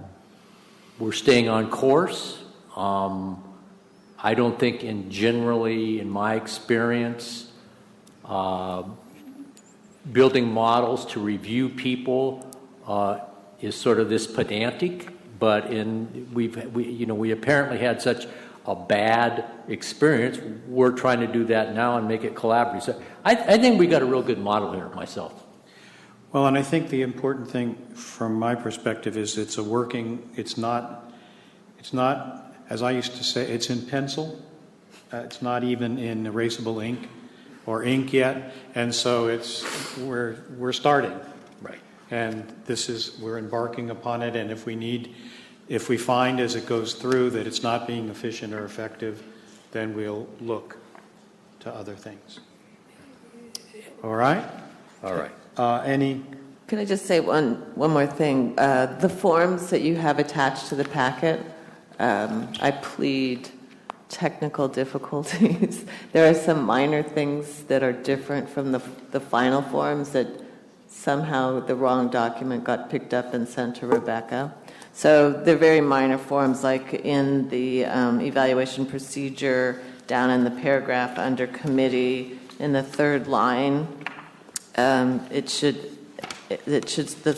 E: we're staying on course. I don't think in my experience, building models to review people is sort of this pedantic, but we apparently had such a bad experience. We're trying to do that now and make it collaborative. So I think we got a real good model here myself.
A: Well, and I think the important thing from my perspective is it's not, as I used to say, it's in pencil. It's not even in erasable ink or ink yet. And so we're starting.
E: Right.
A: And we're embarking upon it. And if we find as it goes through that it's not being efficient or effective, then we'll look to other things. All right?
E: All right.
H: Can I just say one more thing? The forms that you have attached to the packet, I plead technical difficulties. There are some minor things that are different from the final forms that somehow the wrong document got picked up and sent to Rebecca. So they're very minor forms, like in the evaluation procedure, down in the paragraph under committee, in the third line, the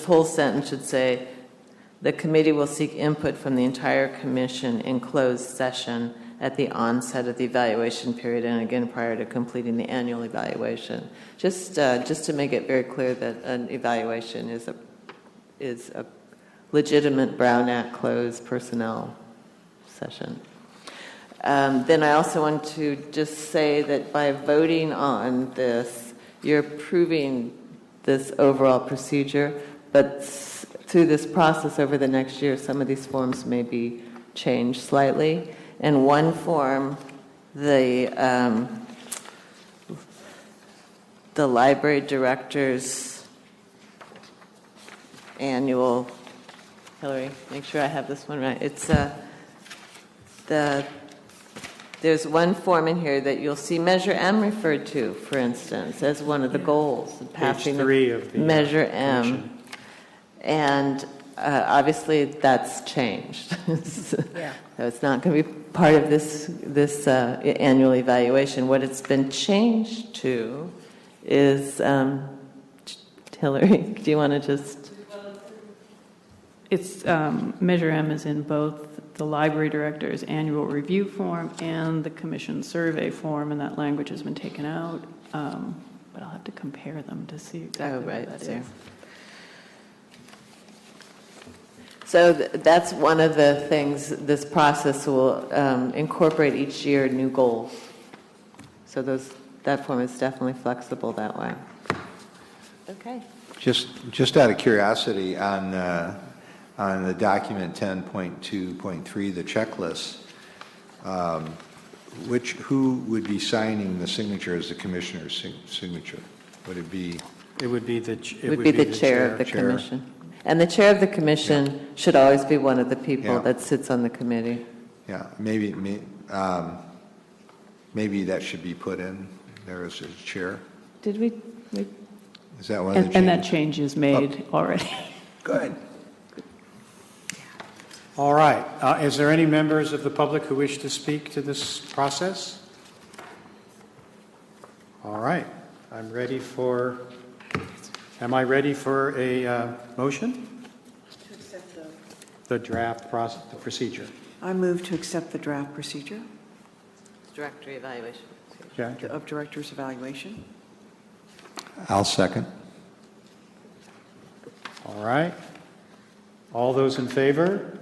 H: whole sentence should say, the committee will seek input from the entire commission in closed session at the onset of the evaluation period and again prior to completing the annual evaluation. Just to make it very clear that an evaluation is a legitimate Brown Act closed personnel session. Then I also want to just say that by voting on this, you're approving this overall procedure, but through this process over the next year, some of these forms may be changed slightly. In one form, the library director's annual, Hillary, make sure I have this one right. It's there's one form in here that you'll see Measure M referred to, for instance, as one of the goals of passing
A: Page 3 of the
H: Measure M.
A: commission.
H: And obviously that's changed. So it's not going to be part of this annual evaluation. What it's been changed to is, Hillary, do you want to just...
N: It's Measure M is in both the library director's annual review form and the commission survey form, and that language has been taken out. But I'll have to compare them to see exactly what that is.
H: So that's one of the things this process will incorporate each year, new goals. So that form is definitely flexible that way. Okay.
M: Just out of curiosity, on the document 10.2.3, the checklist, who would be signing the signature as the commissioner's signature? Would it be?
A: It would be the
H: chair of the commission. And the chair of the commission should always be one of the people that sits on the committee.
M: Yeah, maybe maybe that should be put in there as chair.
N: Did we?
M: Is that one of the changes?
N: And that change is made already.
M: Good.
A: All right. Is there any members of the public who wish to speak to this process? All right. Am I ready for a motion?
I: To accept
A: the draft process, the procedure.
I: I move to accept the draft procedure
H: Directory evaluation.
I: of director's evaluation.
M: I'll second.
A: All right. All those in favor?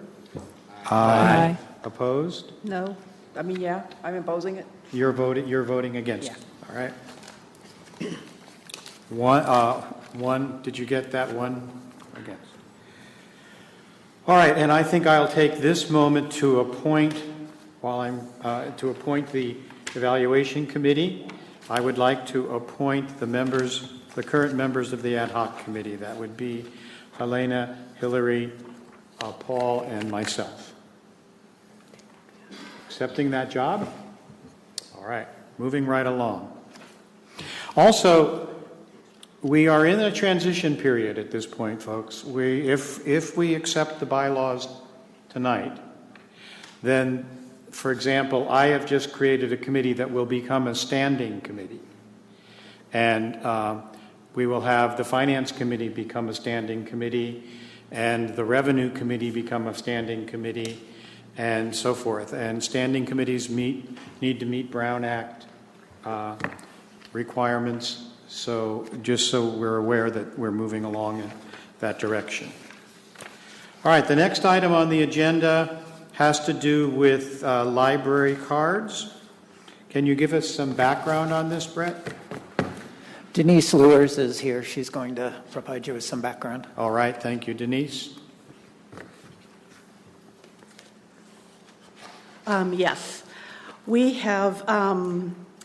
G: Aye.
A: Opposed?
L: No, I mean, yeah, I'm opposing it.
A: You're voting against
L: Yeah.
A: it. All right. One, did you get that one? Against. All right, and I think I'll take this moment to appoint, the evaluation committee. I would like to appoint the current members of the ad hoc committee. That would be Helena, Hillary, Paul, and myself. Accepting that job? All right, moving right along. Also, we are in a transition period at this point, folks. If we accept the bylaws tonight, then, for example, I have just created a committee that will become a standing committee. And we will have the Finance Committee become a standing committee, and the Revenue Committee become a standing committee, and so forth. And standing committees need to meet Brown Act requirements, so just so we're aware that we're moving along in that direction. All right, the next item on the agenda has to do with library cards. Can you give us some background on this, Brett?
K: Denise Lewis is here. She's going to provide you with some background.
A: All right, thank you, Denise.
P: Yes. We have,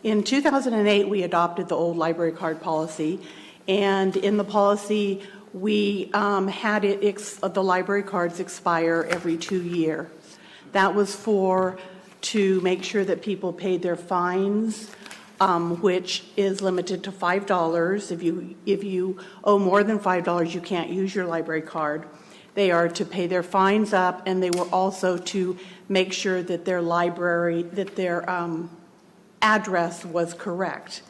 P: in 2008, we adopted the old library card policy, and in the policy, we had the library cards expire every 2 years. That was to make sure that people paid their fines, which is limited to $5. If you owe more than $5, you can't use your library card. They are to pay their fines up, and they were also to make sure that their address was correct.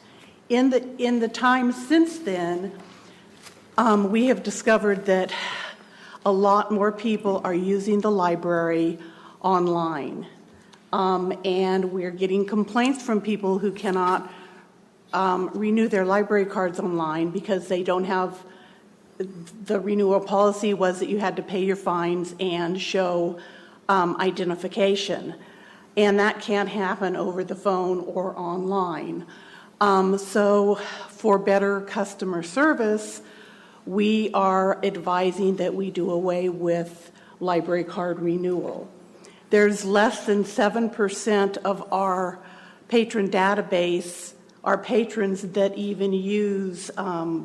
P: In the time since then, we have discovered that a lot more people are using the library online. And we're getting complaints from people who cannot renew their library cards online because they don't have, the renewal policy was that you had to pay your fines and show identification. And that can't happen over the phone or online. So for better customer service, we are advising that we do away with library card renewal. There's less than 7% of our patron database are patrons that even use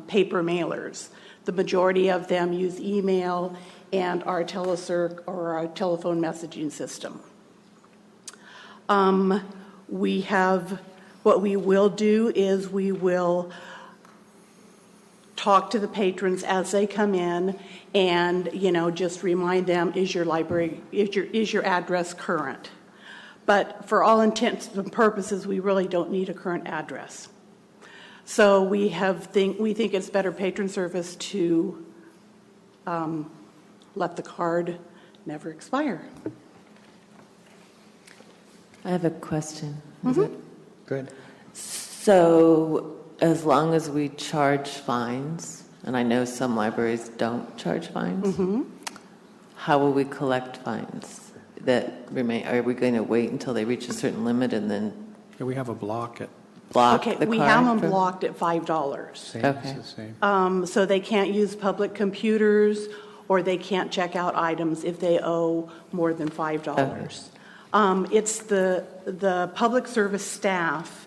P: paper mailers. The majority of them use email and our Telesur or our telephone messaging system. What we will do is we will talk to the patrons as they come in and, just remind them, is your address current? But for all intents and purposes, we really don't need a current address. So we think it's better patron service to let the card never expire.
H: I have a question.
P: Mm-hmm.
A: Good.
H: So as long as we charge fines, and I know some libraries don't charge fines,
P: Mm-hmm.
H: how will we collect fines that remain? Are we going to wait until they reach a certain limit and then
A: Yeah, we have a block at
H: block
P: Okay,
H: the
P: we
H: card
P: have them
H: for-
P: blocked at $5.
A: same.
H: Okay.
A: It's the same.
P: So they can't use public computers or they can't check out items if they owe more than $5. It's the public service staff,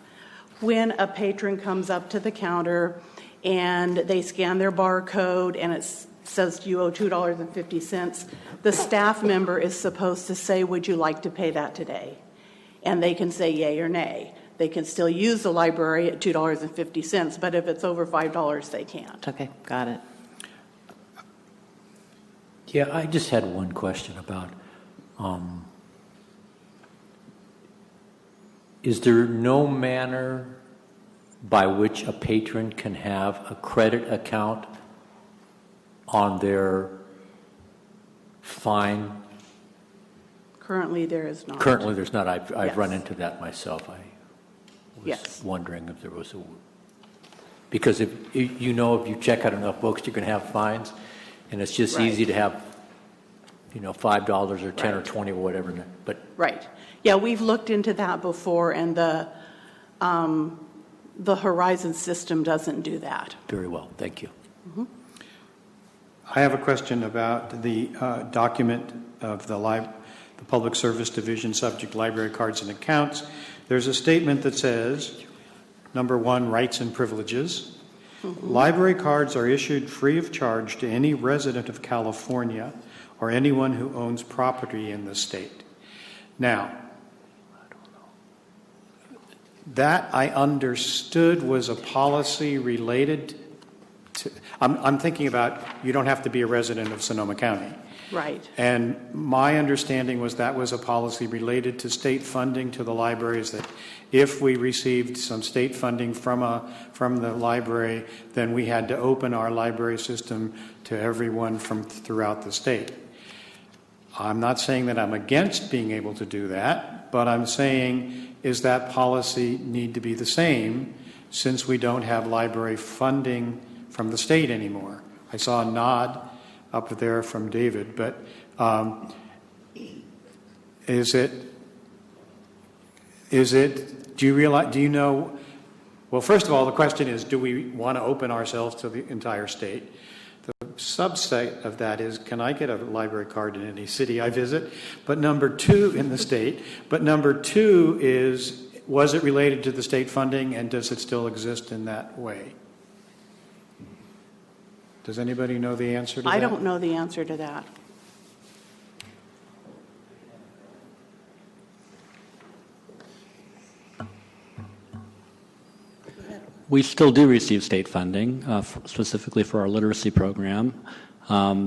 P: when a patron comes up to the counter and they scan their barcode and it says you owe $2.50, the staff member is supposed to say, would you like to pay that today? And they can say yay or nay. they can still use the library at $2.50, but if it's over $5, they can't.
H: Okay, got it.
E: Yeah, I just had one question about, is there no manner by which a patron can have a credit account on their fine?
P: Currently, there is not.
E: Currently, there's not. I've
P: Yes.
E: run into that myself. I was
P: Yes.
E: wondering if there was a... Because if you check out enough books, you can have fines, and it's just
P: Right.
E: easy to have, $5 or 10 or 20 or whatever. But
P: Right. Yeah, we've looked into that before, and the Horizon system doesn't do that.
E: very well, thank you.
A: I have a question about the document of the Public Service Division, subject library cards and accounts. There's a statement that says, number 1, rights and privileges. Library cards are issued free of charge to any resident of California or anyone who owns property in the state. Now, that I understood was a policy related to, I'm thinking about you don't have to be a resident of Sonoma County.
P: Right.
A: And my understanding was that was a policy related to state funding to the libraries, that if we received some state funding from the library, then we had to open our library system to everyone from throughout the state. I'm not saying that I'm against being able to do that, but I'm saying, is that policy need to be the same since we don't have library funding from the state anymore? I saw a nod up there from David, but do you know, well, first of all, the question is, do we want to open ourselves to the entire state? The subset of that is, can I get a library card in any city I visit? But number 2, in the state. But number 2 is, was it related to the state funding, and does it still exist in that way? Does anybody know the answer to that?
P: I don't know the answer to that.
Q: We still do receive state funding, specifically for our literacy program.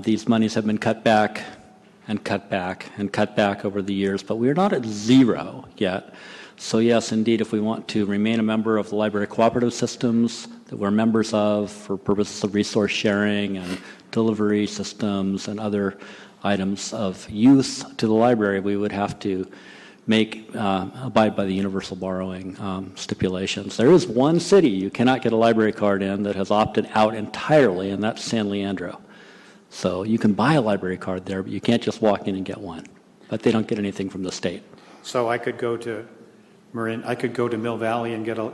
Q: These monies have been cut back and cut back and cut back over the years, but we're not at zero yet. So yes, indeed, if we want to remain a member of the library cooperative systems that we're members of for purposes of resource sharing and delivery systems and other items of use to the library, we would have to abide by the universal borrowing stipulations. There is one city you cannot get a library card in that has opted out entirely, and that's San Leandro. So you can buy a library card there, but you can't just walk in and get one. But they don't get anything from the state.
A: So I could go to Mill Valley and get a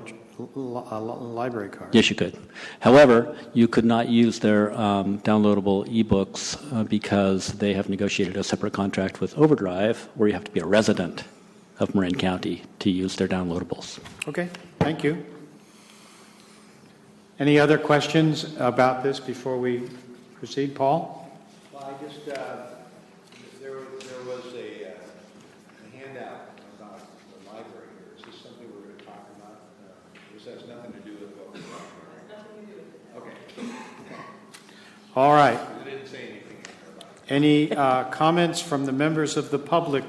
A: library card.
Q: Yes, you could. However, you could not use their downloadable ebooks because they have negotiated a separate contract with Overdrive where you have to be a resident of Marin County to use their downloadables.
A: Okay, thank you. Any other questions about this before we proceed? Paul?
M: Well, I just, there was a handout about the library here. Is this something we're going to talk about? This has nothing to do with what we're talking about. Nothing to do with it. Okay.
A: All right.
M: I didn't say anything about it.
A: Any comments from the members of the public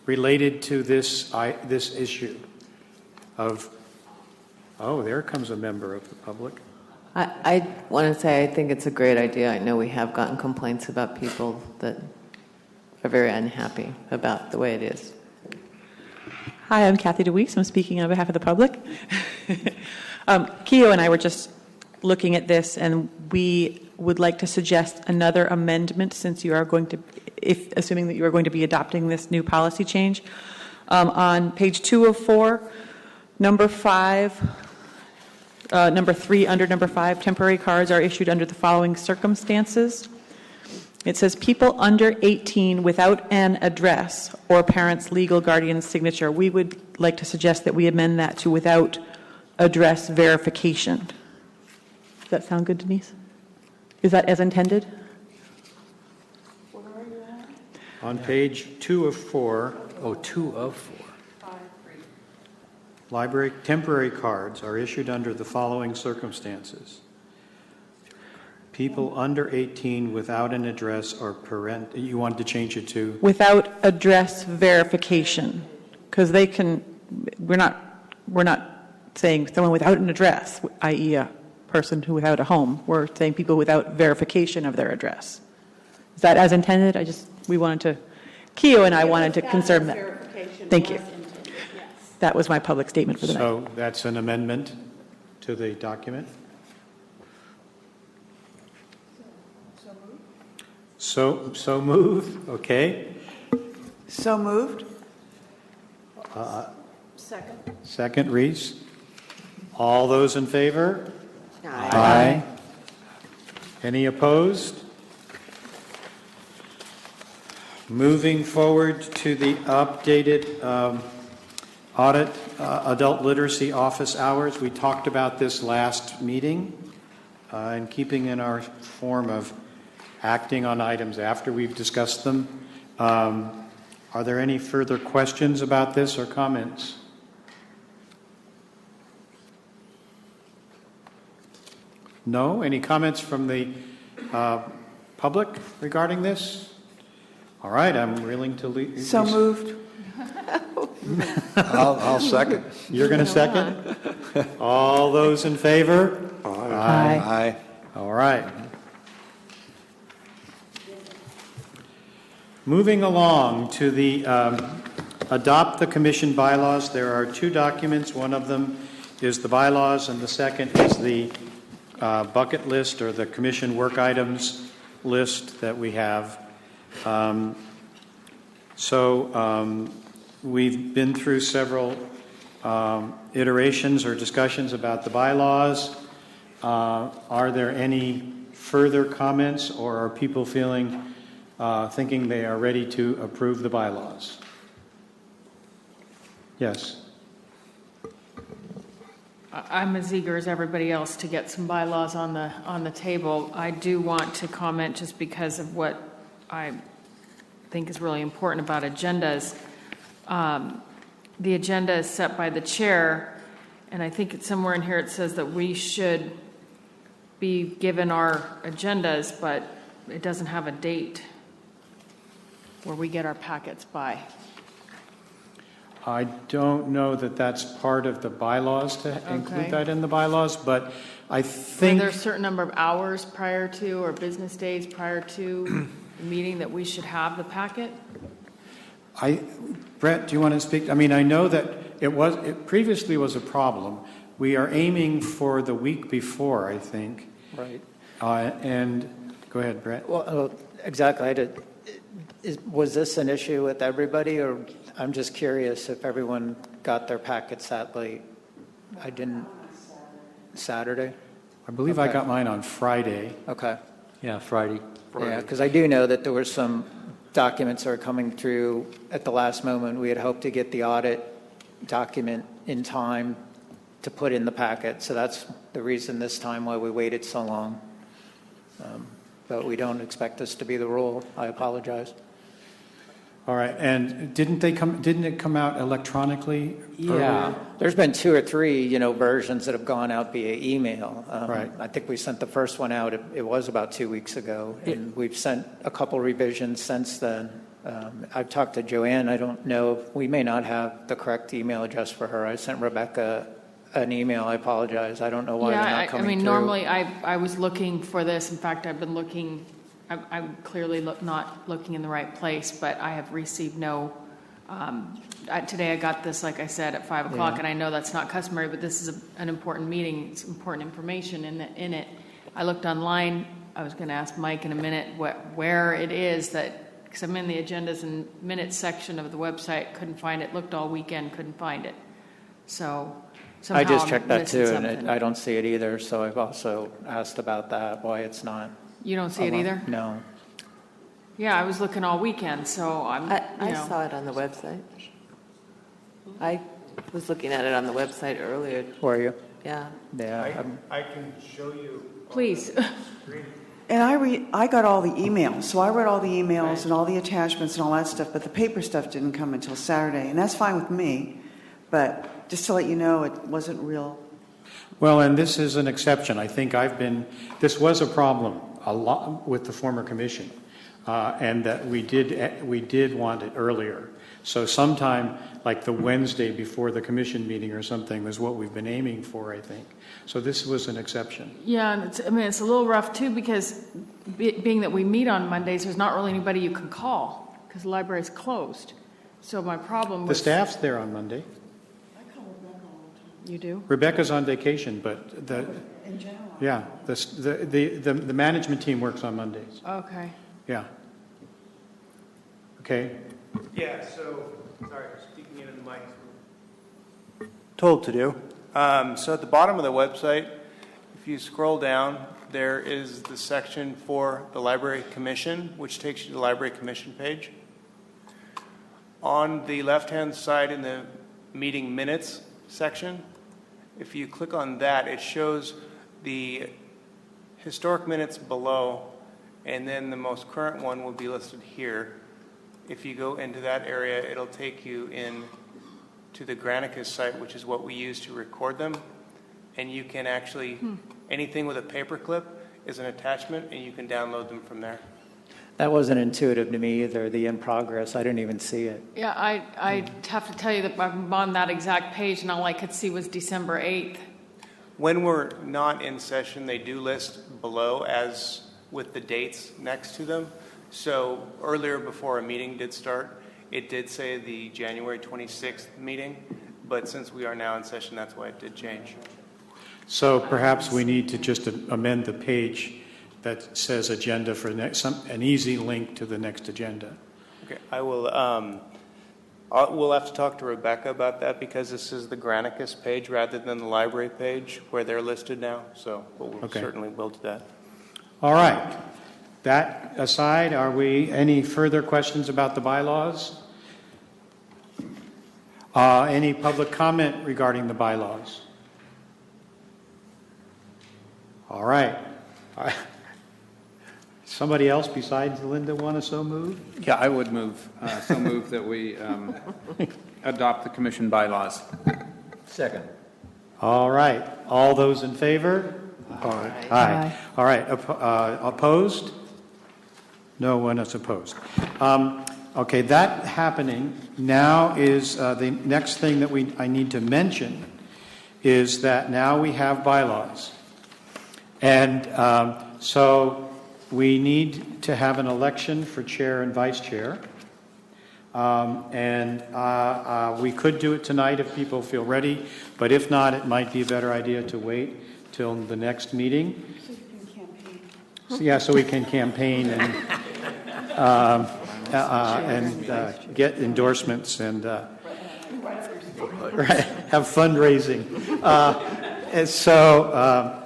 A: related to this issue of, there comes a member of the public.
H: I want to say I think it's a great idea. I know we have gotten complaints about people that are very unhappy about the way it is.
R: Hi, I'm Kathy DeWeese. I'm speaking on behalf of the public. Kiyo and I were just looking at this, and we would like to suggest another amendment since you are going to, assuming that you are going to be adopting this new policy change. On page 2 of 4, number 5, number 3 under number 5, temporary cards are issued under the following circumstances. It says people under 18 without an address or parent's legal guardian's signature. We would like to suggest that we amend that to without address verification. Does that sound good, Denise? Is that as intended?
A: On page 2 of 4.
E: Oh, 2 of 4.
A: Library temporary cards are issued under the following circumstances. People under 18 without an address or parent, you wanted to change it to?
R: Without address verification, because they can, we're not saying someone without an address, i.e. a person who without a home. We're saying people without verification of their address. Is that as intended? Kiyo and I wanted to confirm that. Thank you. That was my public statement for the night.
A: So that's an amendment to the document? So moved, okay.
I: So moved.
L: Second.
A: Second, Reese. All those in favor?
H: Aye.
A: Any opposed? Moving forward to the updated audit adult literacy office hours. We talked about this last meeting and keeping in our form of acting on items after we've discussed them. Are there any further questions about this or comments? No? Any comments from the public regarding this? All right, I'm willing to leave.
I: So moved.
M: I'll second.
A: You're going to second? All those in favor?
M: Aye.
A: All right. Moving along to the adopt the commission bylaws. There are two documents. One of them is the bylaws, and the second is the bucket list or the commission work items list that we have. We've been through several iterations or discussions about the bylaws. Are there any further comments, or are people thinking they are ready to approve the bylaws? Yes.
G: I'm as eager as everybody else to get some bylaws on the table. I do want to comment just because of what I think is really important about agendas. The agenda is set by the chair, and I think it's somewhere in here it says that we should be given our agendas, but it doesn't have a date where we get our packets by.
A: I don't know that that's part of the bylaws to include that in the bylaws, but I think...
G: Are there a certain number of hours prior to or business days prior to the meeting that we should have the packet?
A: Brett, do you want to speak? I mean, I know that it previously was a problem. We are aiming for the week before, I think.
K: Right.
A: And go ahead, Brett.
K: Well, exactly. Was this an issue with everybody, or I'm just curious if everyone got their packets that late? I didn't. Saturday?
A: I believe I got mine on Friday.
K: Okay.
B: Yeah, Friday.
K: Yeah, because I do know that there were some documents that are coming through at the last moment. We had hoped to get the audit document in time to put in the packet, so that's the reason this time why we waited so long. But we don't expect this to be the rule. I apologize.
A: All right, and didn't it come out electronically?
K: Yeah,
A: earlier?
K: there's been 2 or 3, versions that have gone out via email.
A: Right.
K: I think we sent the first one out. It was about 2 weeks ago, and we've sent a couple revisions since then. I've talked to Joanne. I don't know. We may not have the correct email address for her. I sent Rebecca an email. I apologize. I don't know why they're not coming through.
G: Normally I was looking for this. In fact, I've been looking. I'm clearly not looking in the right place, but I have received no. Today I got this, like I said, at 5 o'clock, and I know that's not customary, but this is an important meeting. It's important information in it. I looked online. I was going to ask Mike in a minute where it is because I'm in the agendas and minutes section of the website. Couldn't find it. Looked all weekend. Couldn't find it. So somehow
K: I just checked that too,
G: something.
K: and I don't see it either. So I've also asked about that, why it's not.
G: You don't see it either?
K: No.
G: Yeah, I was looking all weekend, so
H: I saw it on the website. I was looking at it on the website earlier.
K: Were you?
H: Yeah.
K: Yeah.
A: I can show you.
G: Please.
I: And I got all the emails, so I read all the emails and all the attachments and all that stuff, but the paper stuff didn't come until Saturday, and that's fine with me. But just to let you know, it wasn't real.
A: Well, and this is an exception. I think this was a problem a lot with the former commission, and that we did want it earlier. So sometime like the Wednesday before the commission meeting or something was what we've been aiming for, I think. So this was an exception.
G: Yeah, and it's a little rough too, because being that we meet on Mondays, there's not really anybody you can call because the library's closed. So my problem was...
A: The staff's there on Monday.
G: You do?
A: Rebecca's on vacation, but
L: in general.
A: yeah, the management team works on Mondays.
G: Okay.
A: Yeah. Okay.
S: Yeah, so, sorry, speaking into the mic. Told to do. So at the bottom of the website, if you scroll down, there is the section for the Library Commission, which takes you to the Library Commission page. On the left-hand side in the meeting minutes section, if you click on that, it shows the historic minutes below, and then the most current one will be listed here. If you go into that area, it'll take you in to the Granicus site, which is what we use to record them. And you can actually, anything with a paperclip is an attachment, and you can download them from there.
K: That wasn't intuitive to me either, the in progress. I didn't even see it.
G: Yeah, I have to tell you that I'm on that exact page, and all I could see was December 8th.
S: When we're not in session, they do list below as with the dates next to them. So earlier before a meeting did start, it did say the January 26th meeting, but since we are now in session, that's why it did change.
A: So perhaps we need to just amend the page that says agenda for an easy link to the next agenda.
S: Okay, I will. We'll have to talk to Rebecca about that because this is the Granicus page rather than the library page where they're listed now. So we'll certainly will do that.
A: All right. That aside, are we any further questions about the bylaws? Any public comment regarding the bylaws? All right. Somebody else besides Linda want to so move?
F: Yeah, I would move that we adopt the commission bylaws.
E: Second.
A: All right. All those in favor?
F: Aye.
A: Aye. All right. Opposed? No one is opposed. Okay, that happening now is the next thing that I need to mention is that now we have bylaws. And so we need to have an election for chair and vice chair. We could do it tonight if people feel ready, but if not, it might be a better idea to wait till the next meeting.
L: So you can campaign.
A: So we can campaign and get endorsements and have fundraising. And so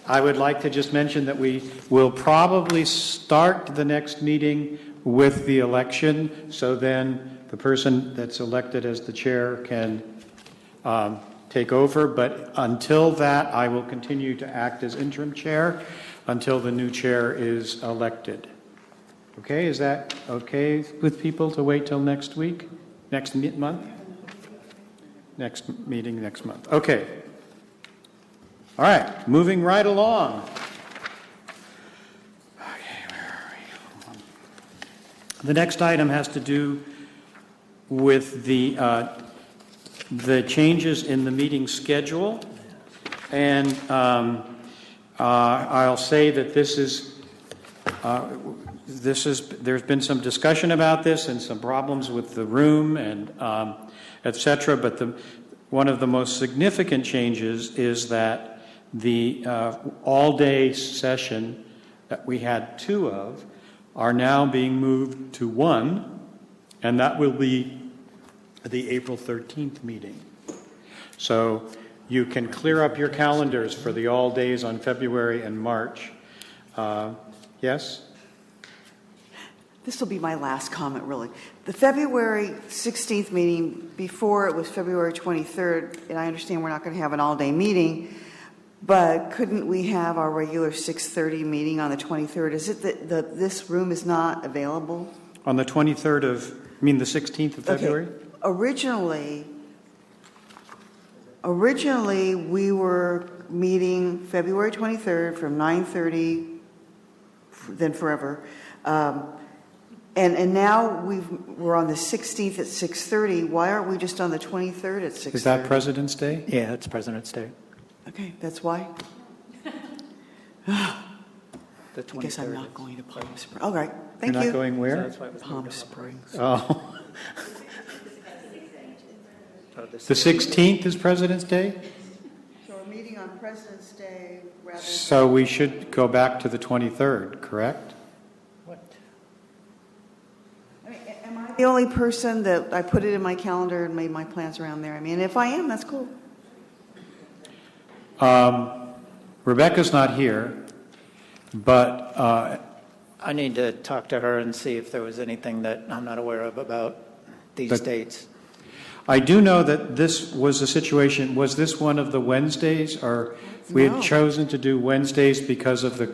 A: I would like to just mention that we will probably start the next meeting with the election, so then the person that's elected as the chair can take over. But until that, I will continue to act as interim chair until the new chair is elected. Okay, is that okay with people to wait till next week? Next month? Next meeting next month. Okay. All right, moving right along. Okay, where are we? The next item has to do with the changes in the meeting schedule. And I'll say that there's been some discussion about this and some problems with the room and et cetera, but one of the most significant changes is that the all-day session that we had 2 of are now being moved to 1, and that will be the April 13th meeting. So you can clear up your calendars for the all days on February and March. Yes?
I: This will be my last comment, really. The February 16th meeting, before it was February 23rd, and I understand we're not going to have an all-day meeting, but couldn't we have our regular 6:30 meeting on the 23rd? Is it that this room is not available?
A: On the 23rd of, the 16th of February?
I: Okay. Originally, Originally, we were meeting February 23rd from 9:30, then forever. And now we're on the 16th at 6:30. Why aren't we just on the 23rd at 6:30?
A: Is that President's Day?
K: Yeah, it's President's Day.
I: Okay, that's why?
K: The 23rd.
I: I guess I'm not going to Palm Springs. All right, thank
A: You're
I: you.
A: not going where?
K: So that's why it was
I: Palm
K: moved up.
I: Springs.
A: Oh. The 16th is President's Day?
I: So we're meeting on President's Day rather than...
A: So we should go back to the 23rd, correct?
I: Am I the only person that I put it in my calendar and made my plans around there? I mean, if I am, that's cool.
A: Rebecca's not here, but
K: I need to talk to her and see if there was anything that I'm not aware of about these dates.
A: I do know that this was a situation, was this one of the Wednesdays, or we had chosen to do Wednesdays because of the...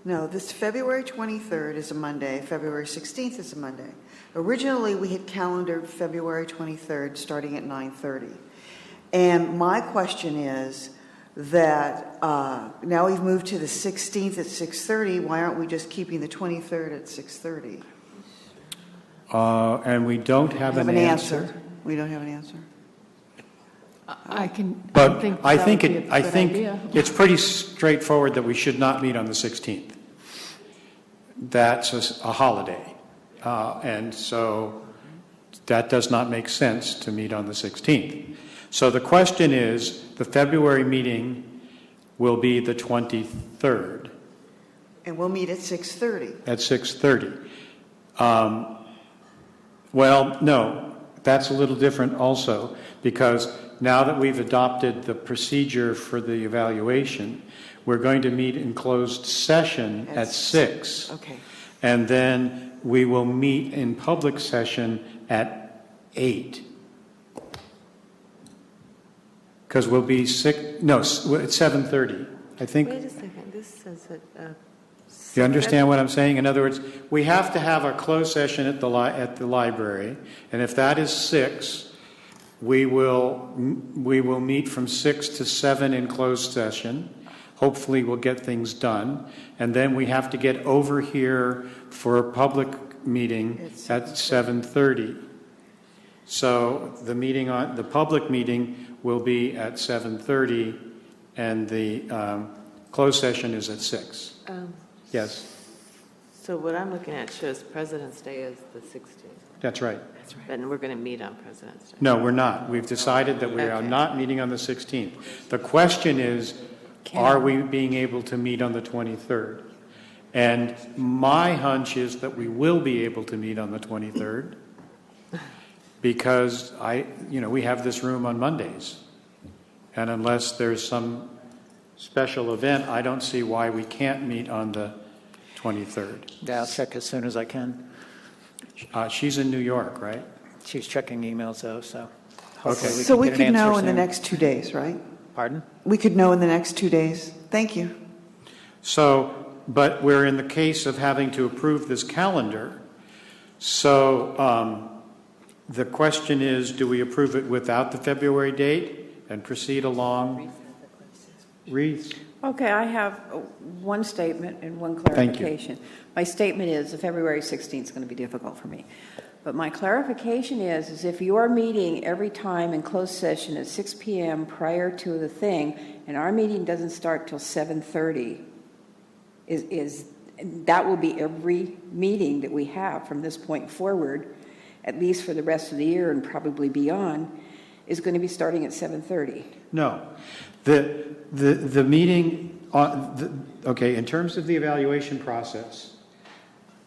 I: No, this February 23rd is a Monday, February 16th is a Monday. Originally, we had calendared February 23rd starting at 9:30. And my question is that now we've moved to the 16th at 6:30, why aren't we just keeping the 23rd at 6:30?
A: And we don't have an answer.
I: We don't have an answer.
G: I can.
A: But
G: think
A: I
G: that
A: think
G: would be a good idea.
A: it's pretty straightforward that we should not meet on the 16th. That's a holiday, and so that does not make sense to meet on the 16th. So the question is, the February meeting will be the 23rd.
I: And we'll meet at 6:30.
A: At 6:30. Well, no, that's a little different also, because now that we've adopted the procedure for the evaluation, we're going to meet in closed session at 6.
I: Okay.
A: And then we will meet in public session at 8. Because we'll be it's 7:30. I think.
H: Wait a second, this says that...
A: You understand what I'm saying? In other words, we have to have a closed session at the library, and if that is 6, we will meet from 6 to 7 in closed session. Hopefully, we'll get things done, and then we have to get over here for a public meeting at 7:30. So the public meeting will be at 7:30, and the closed session is at 6. Yes.
H: So what I'm looking at shows President's Day is the 16th.
A: That's right.
H: That's right. And we're going to meet on President's Day.
A: No, we're not. We've decided that we are not meeting on the 16th. The question is, are we being able to meet on the 23rd? And my hunch is that we will be able to meet on the 23rd because we have this room on Mondays. And unless there's some special event, I don't see why we can't meet on the 23rd.
K: Yeah, I'll check as soon as I can.
A: She's in New York, right?
K: She's checking emails, though, so
A: Okay.
I: So we
K: get an
I: could know
K: answer
I: in the
K: soon.
I: next 2 days, right?
K: Pardon?
I: We could know in the next 2 days. Thank you.
A: So, but we're in the case of having to approve this calendar. So the question is, do we approve it without the February date and proceed along? Reese?
L: Okay, I have one statement and one
A: Thank you.
L: clarification. My statement is the February 16th is going to be difficult for me. But my clarification is if you are meeting every time in closed session at 6 p.m. prior to the thing, and our meeting doesn't start till 7:30, that will be every meeting that we have from this point forward, at least for the rest of the year and probably beyond, is going to be starting at 7:30.
A: No. The meeting, in terms of the evaluation process,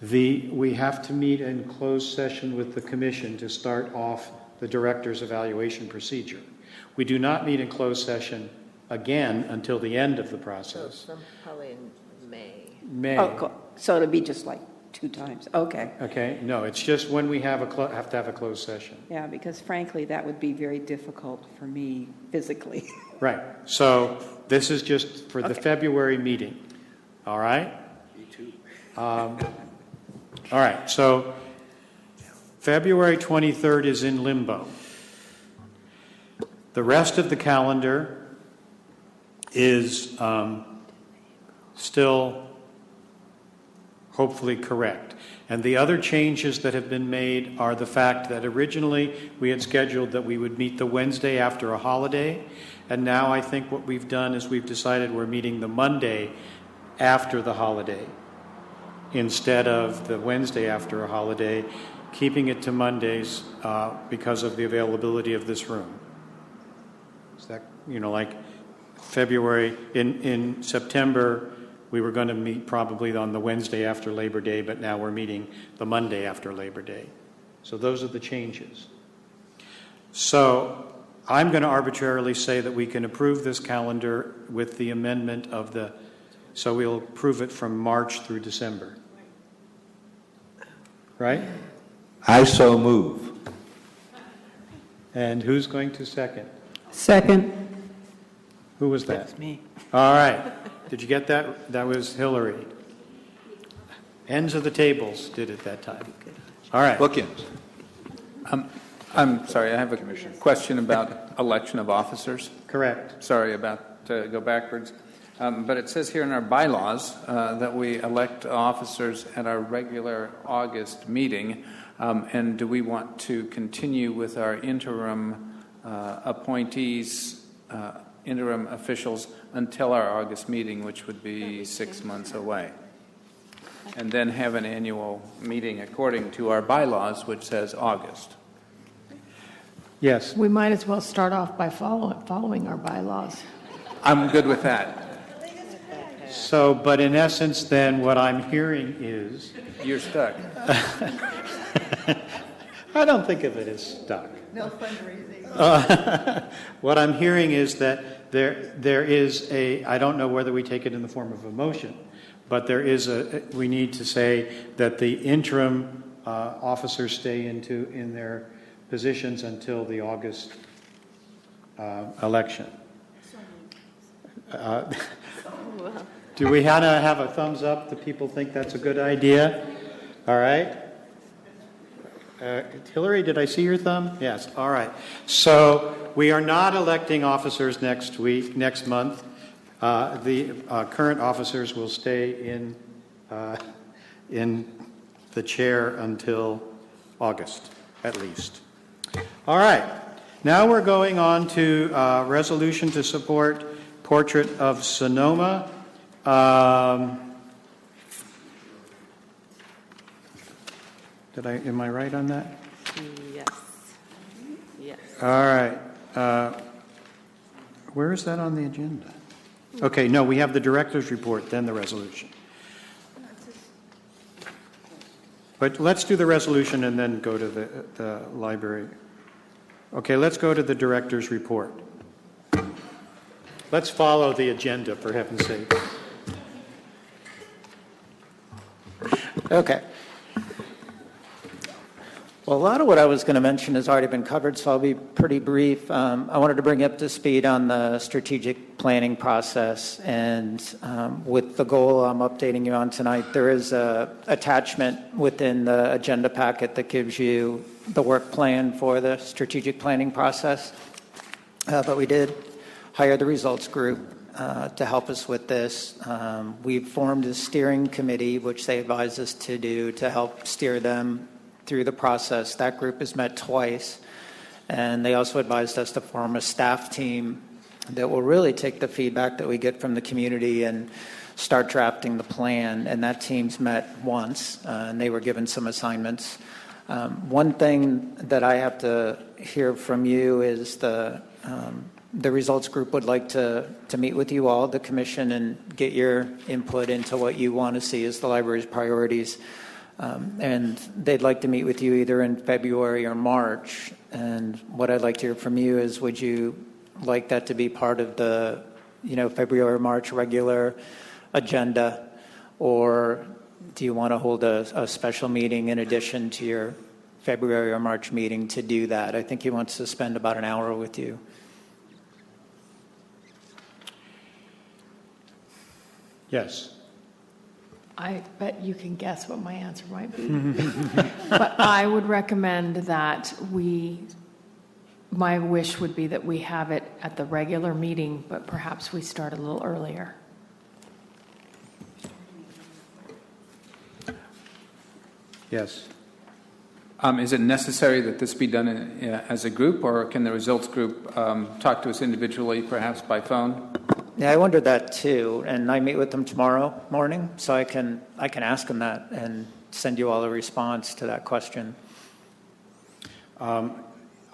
A: we have to meet in closed session with the commission to start off the director's evaluation procedure. We do not meet in closed session again until the end of the process.
H: So probably in May.
L: Oh, cool. So it'll be just like 2 times. Okay.
A: Okay. No, it's just when we have to have a closed session.
L: Yeah, because frankly, that would be very difficult for me physically.
A: Right. So this is just for the February meeting. All right?
M: Me too.
A: All right. So February 23rd is in limbo. The rest of the calendar is still hopefully correct. And the other changes that have been made are the fact that originally we had scheduled that we would meet the Wednesday after a holiday, and now I think what we've done is we've decided we're meeting the Monday after the holiday instead of the Wednesday after a holiday, keeping it to Mondays because of the availability of this room. Is that, like February, in September, we were going to meet probably on the Wednesday after Labor Day, but now we're meeting the Monday after Labor Day. So those are the changes. So I'm going to arbitrarily say that we can approve this calendar with the amendment of so we'll approve it from March through December. Right?
M: I so move.
A: And who's going to second?
L: Second.
A: Who was that?
L: That's me.
A: All right. Did you get that? That was Hillary. Ends of the tables did it that time. All right.
M: Bookends.
F: I'm sorry, I have a question about election of officers.
A: Correct.
F: Sorry about to go backwards. But it says here in our bylaws that we elect officers at our regular August meeting. And do we want to continue with our interim appointees, interim officials, until our August meeting, which would be 6 months away? And then have an annual meeting according to our bylaws, which says August.
A: Yes.
L: We might as well start off by following our bylaws.
F: I'm good with that.
A: So, but in essence, then, what I'm hearing is...
F: You're stuck.
A: I don't think of it as stuck.
L: No fundraising.
A: What I'm hearing is that there is I don't know whether we take it in the form of a motion, but we need to say that the interim officers stay in their positions until the August election. Do we have to have a thumbs up? Do people think that's a good idea? All right. Hillary, did I see your thumb? Yes. All right. So we are not electing officers next month. The current officers will stay in the chair until August, at least. All right. Now we're going on to resolution to support Portrait of Sonoma. Am I right on that?
H: Yes. Yes.
A: All right. Where is that on the agenda? Okay, no, we have the director's report, then the resolution. But let's do the resolution and then go to the library. Okay, let's go to the director's report. Let's follow the agenda, for heaven's sake.
K: Okay. Well, a lot of what I was going to mention has already been covered, so I'll be pretty brief. I wanted to bring you up to speed on the strategic planning process, and with the goal I'm updating you on tonight, there is an attachment within the agenda packet that gives you the work plan for the strategic planning process. But we did hire the results group to help us with this. We've formed a steering committee, which they advised us to do to help steer them through the process. That group has met twice, and they also advised us to form a staff team that will really take the feedback that we get from the community and start drafting the plan. And that team's met once, and they were given some assignments. One thing that I have to hear from you is the results group would like to meet with you all, the commission, and get your input into what you want to see as the library's priorities. And they'd like to meet with you either in February or March. And what I'd like to hear from you is, would you like that to be part of the, February or March regular agenda? Or do you want to hold a special meeting in addition to your February or March meeting to do that? I think he wants to spend about an hour with you.
A: Yes.
G: I bet you can guess what my answer might be. But I would recommend that we my wish would be that we have it at the regular meeting, but perhaps we start a little earlier.
A: Yes.
F: Is it necessary that this be done as a group, or can the results group talk to us individually, perhaps by phone?
K: Yeah, I wondered that too, and I meet with them tomorrow morning, so I can ask them that and send you all a response to that question.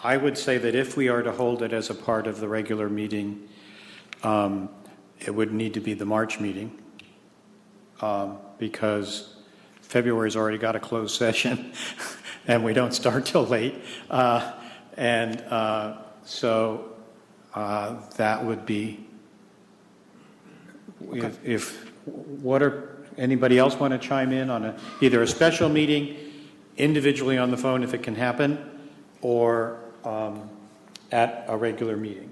A: I would say that if we are to hold it as a part of the regular meeting, it would need to be the March meeting, because February's already got a closed session, and we don't start till late, so that would be.
K: Okay.
A: If what are anybody else want to chime in on either a special meeting, individually on the phone if it can happen, or at a regular meeting?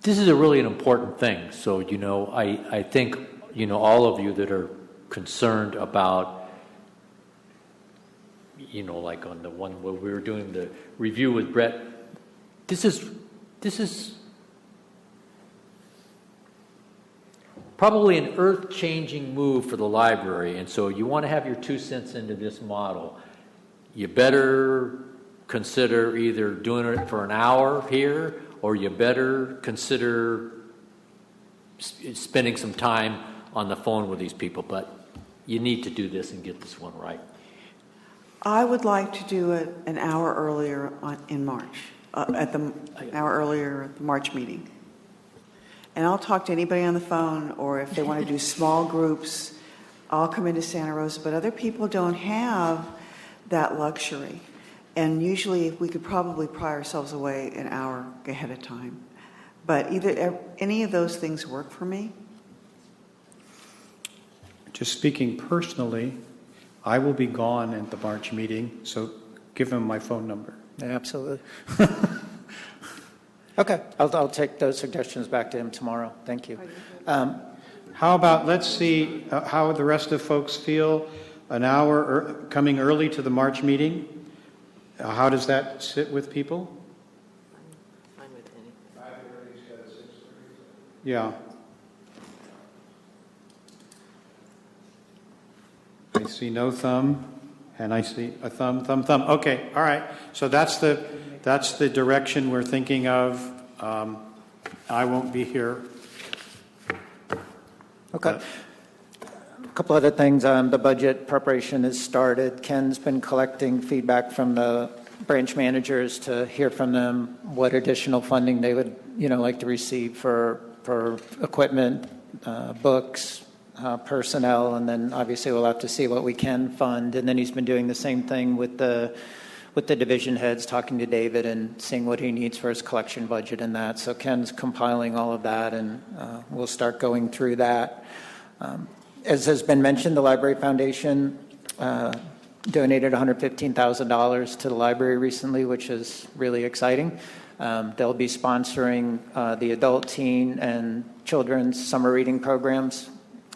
E: This is really an important thing. So, I think, all of you that are concerned about, like on the one where we were doing the review with Brett, this is probably an earth-changing move for the library, and so you want to have your 2 cents into this model. You better consider either doing it for an hour here, or you better consider spending some time on the phone with these people, but you need to do this and get this one right.
I: I would like to do it an hour earlier in March, at the March meeting. And I'll talk to anybody on the phone, or if they want to do small groups, I'll come into Santa Rosa. But other people don't have that luxury. And usually we could probably pry ourselves away an hour ahead of time. But any of those things work for me.
A: Just speaking personally, I will be gone at the March meeting, so give them my phone number.
K: Yeah, absolutely. Okay, I'll take those suggestions back to him tomorrow. Thank you.
A: How about, let's see how the rest of folks feel an hour coming early to the March meeting. How does that sit with people?
H: Fine with anything.
A: Yeah. I see no thumb, and I see a thumb. Okay, all right. So that's the direction we're thinking of. I won't be here.
K: Okay. A couple other things. The budget preparation has started. Ken's been collecting feedback from the branch managers to hear from them what additional funding they would, like to receive for equipment, books, personnel, and then obviously we'll have to see what we can fund. And then he's been doing the same thing with the division heads, talking to David and seeing what he needs for his collection budget and that. So Ken's compiling all of that, and we'll start going through that. As has been mentioned, the Library Foundation donated $115,000 to the library recently, which is really exciting. They'll be sponsoring the adult, teen, and children's summer reading programs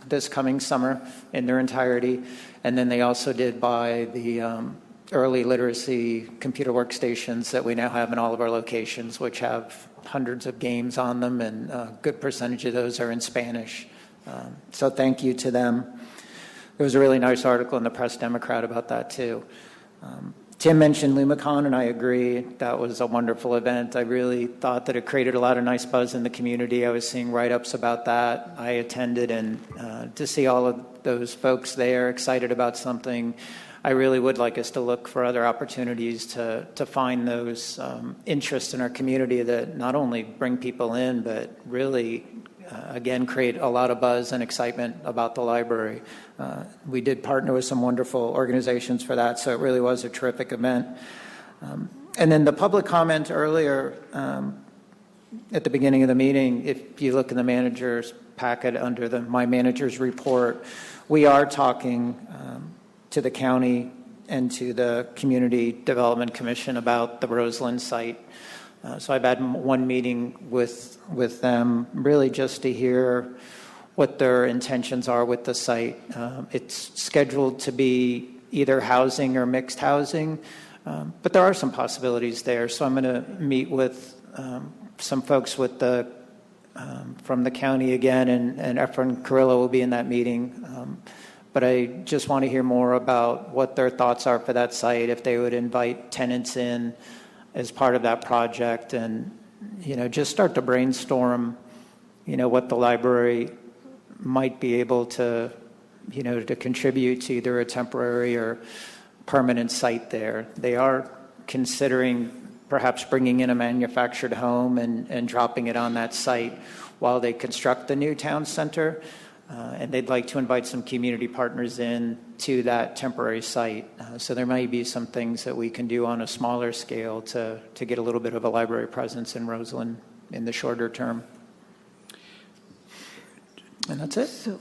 K: this coming summer in their entirety. And then they also did buy the early literacy computer workstations that we now have in all of our locations, which have hundreds of games on them, and a good percentage of those are in Spanish. So thank you to them. There was a really nice article in the Press Democrat about that too. Tim mentioned LumaCon, and I agree. That was a wonderful event. I really thought that it created a lot of nice buzz in the community. I was seeing write-ups about that. I attended, and to see all of those folks there excited about something, I really would like us to look for other opportunities to find those interests in our community that not only bring people in, but really, again, create a lot of buzz and excitement about the library. We did partner with some wonderful organizations for that, so it really was a terrific event. And then the public comment earlier at the beginning of the meeting, if you look in the manager's packet under the My Manager's Report, we are talking to the county and to the Community Development Commission about the Roseland site. So I've had one meeting with them, really just to hear what their intentions are with the site. It's scheduled to be either housing or mixed housing. But there are some possibilities there. So I'm going to meet with some folks with from the county again, and Efren Carrillo will be in that meeting. But I just want to hear more about what their thoughts are for that site, if they would invite tenants in as part of that project, and just start to brainstorm, what the library might be able to, to contribute to either a temporary or permanent site there. They are considering perhaps bringing in a manufactured home and dropping it on that site while they construct the new town center. And they'd like to invite some community partners in to that temporary site. So there might be some things that we can do on a smaller scale to get a little bit of a library presence in Roseland in the shorter term. And that's it.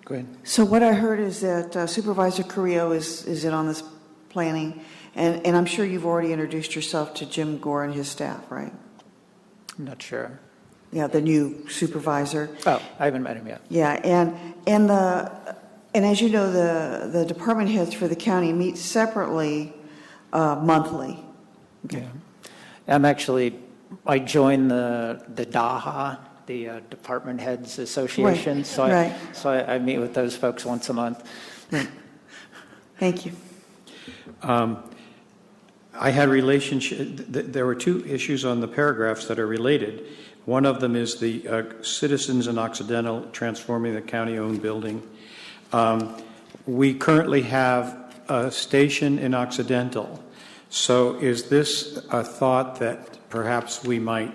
K: Go ahead.
I: So what I heard is that Supervisor Carrillo is in on this planning, and I'm sure you've already introduced yourself to Jim Gore and his staff, right?
K: I'm not sure.
I: Yeah, the new supervisor.
K: Oh, I haven't met him yet.
I: Yeah, and as you know, the department heads for the county meet separately monthly.
K: Okay. Yeah. I joined the DAHA, the Department Heads Association.
I: Right.
K: So I meet with those folks once a month.
I: Right. Thank you.
A: I had there were two issues on the paragraphs that are related. One of them is the citizens in Occidental transforming the county-owned building. We currently have a station in Occidental. So is this a thought that perhaps we might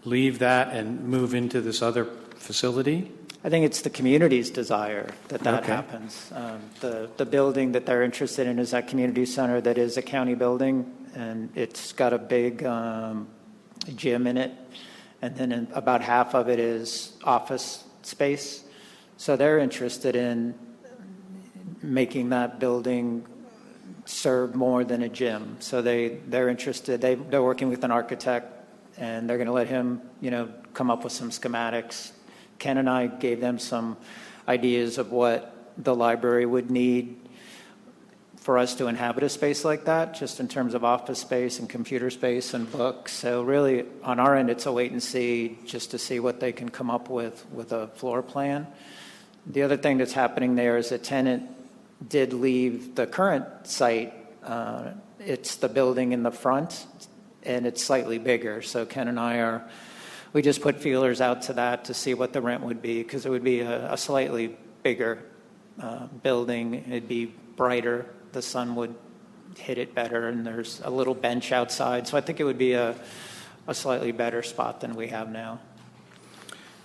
A: leave that and move into this other facility?
K: I think it's the community's desire that
A: Okay.
K: happens. The building that they're interested in is that community center that is a county building, and it's got a big gym in it, and then about half of it is office space. So they're interested in making that building serve more than a gym. So they're interested. They're working with an architect, and they're going to let him, come up with some schematics. Ken and I gave them some ideas of what the library would need for us to inhabit a space like that, just in terms of office space and computer space and books. So really, on our end, it's a wait and see, just to see what they can come up with a floor plan. The other thing that's happening there is a tenant did leave the current site. It's the building in the front, and it's slightly bigger. So Ken and I we just put feelers out to that to see what the rent would be, because it would be a slightly bigger building. It'd be brighter. The sun would hit it better, and there's a little bench outside. So I think it would be a slightly better spot than we have now.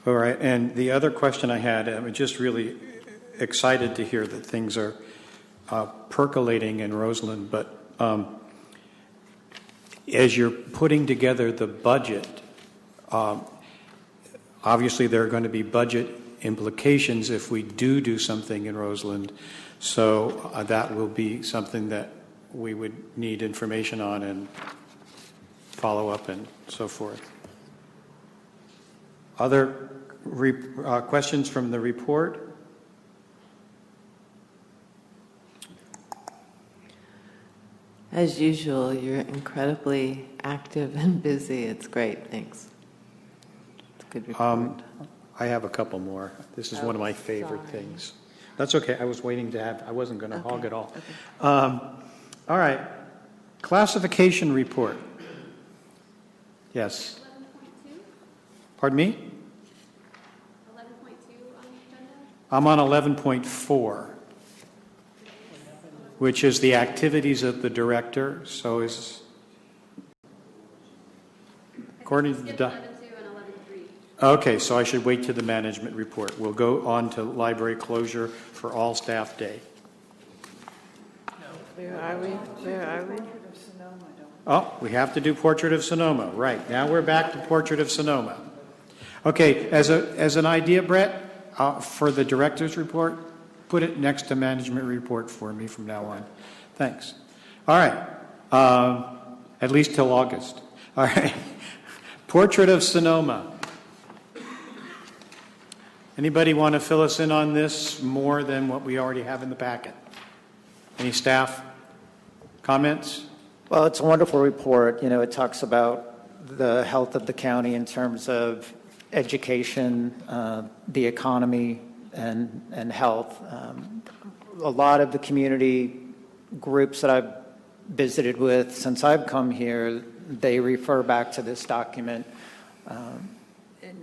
A: All right. And the other question I had, I'm just really excited to hear that things are percolating in Roseland, but as you're putting together the budget, obviously there are going to be budget implications if we do something in Roseland. So that will be something that we would need information on and follow up and so forth. Other questions from the report?
H: As usual, you're incredibly active and busy. It's great. Thanks. It's a good report.
A: I have a couple more. This is one of my favorite things. That's okay. I was waiting I wasn't going to hog it all.
H: Okay.
A: All right. Classification report. Yes.
T: 11.2?
A: Pardon me?
T: 11.2 on the agenda?
A: I'm on 11.4, which is the activities of the director. So is, according to the...
T: 11.2 and 11.3.
A: Okay, so I should wait to the management report. We'll go on to library closure for all staff day.
H: Where are we?
A: Oh, we have to do Portrait of Sonoma. Right, now we're back to Portrait of Sonoma. Okay, as an idea, Brett, for the director's report, put it next to management report for me from now on. Thanks. All right, at least till August. All right, Portrait of Sonoma. Anybody want to fill us in on this more than what we already have in the packet? Any staff? Comments?
K: Well, it's a wonderful report. You know, it talks about the health of the county in terms of education, the economy, and health. A lot of the community groups that I've visited with since I've come here, they refer back to this document.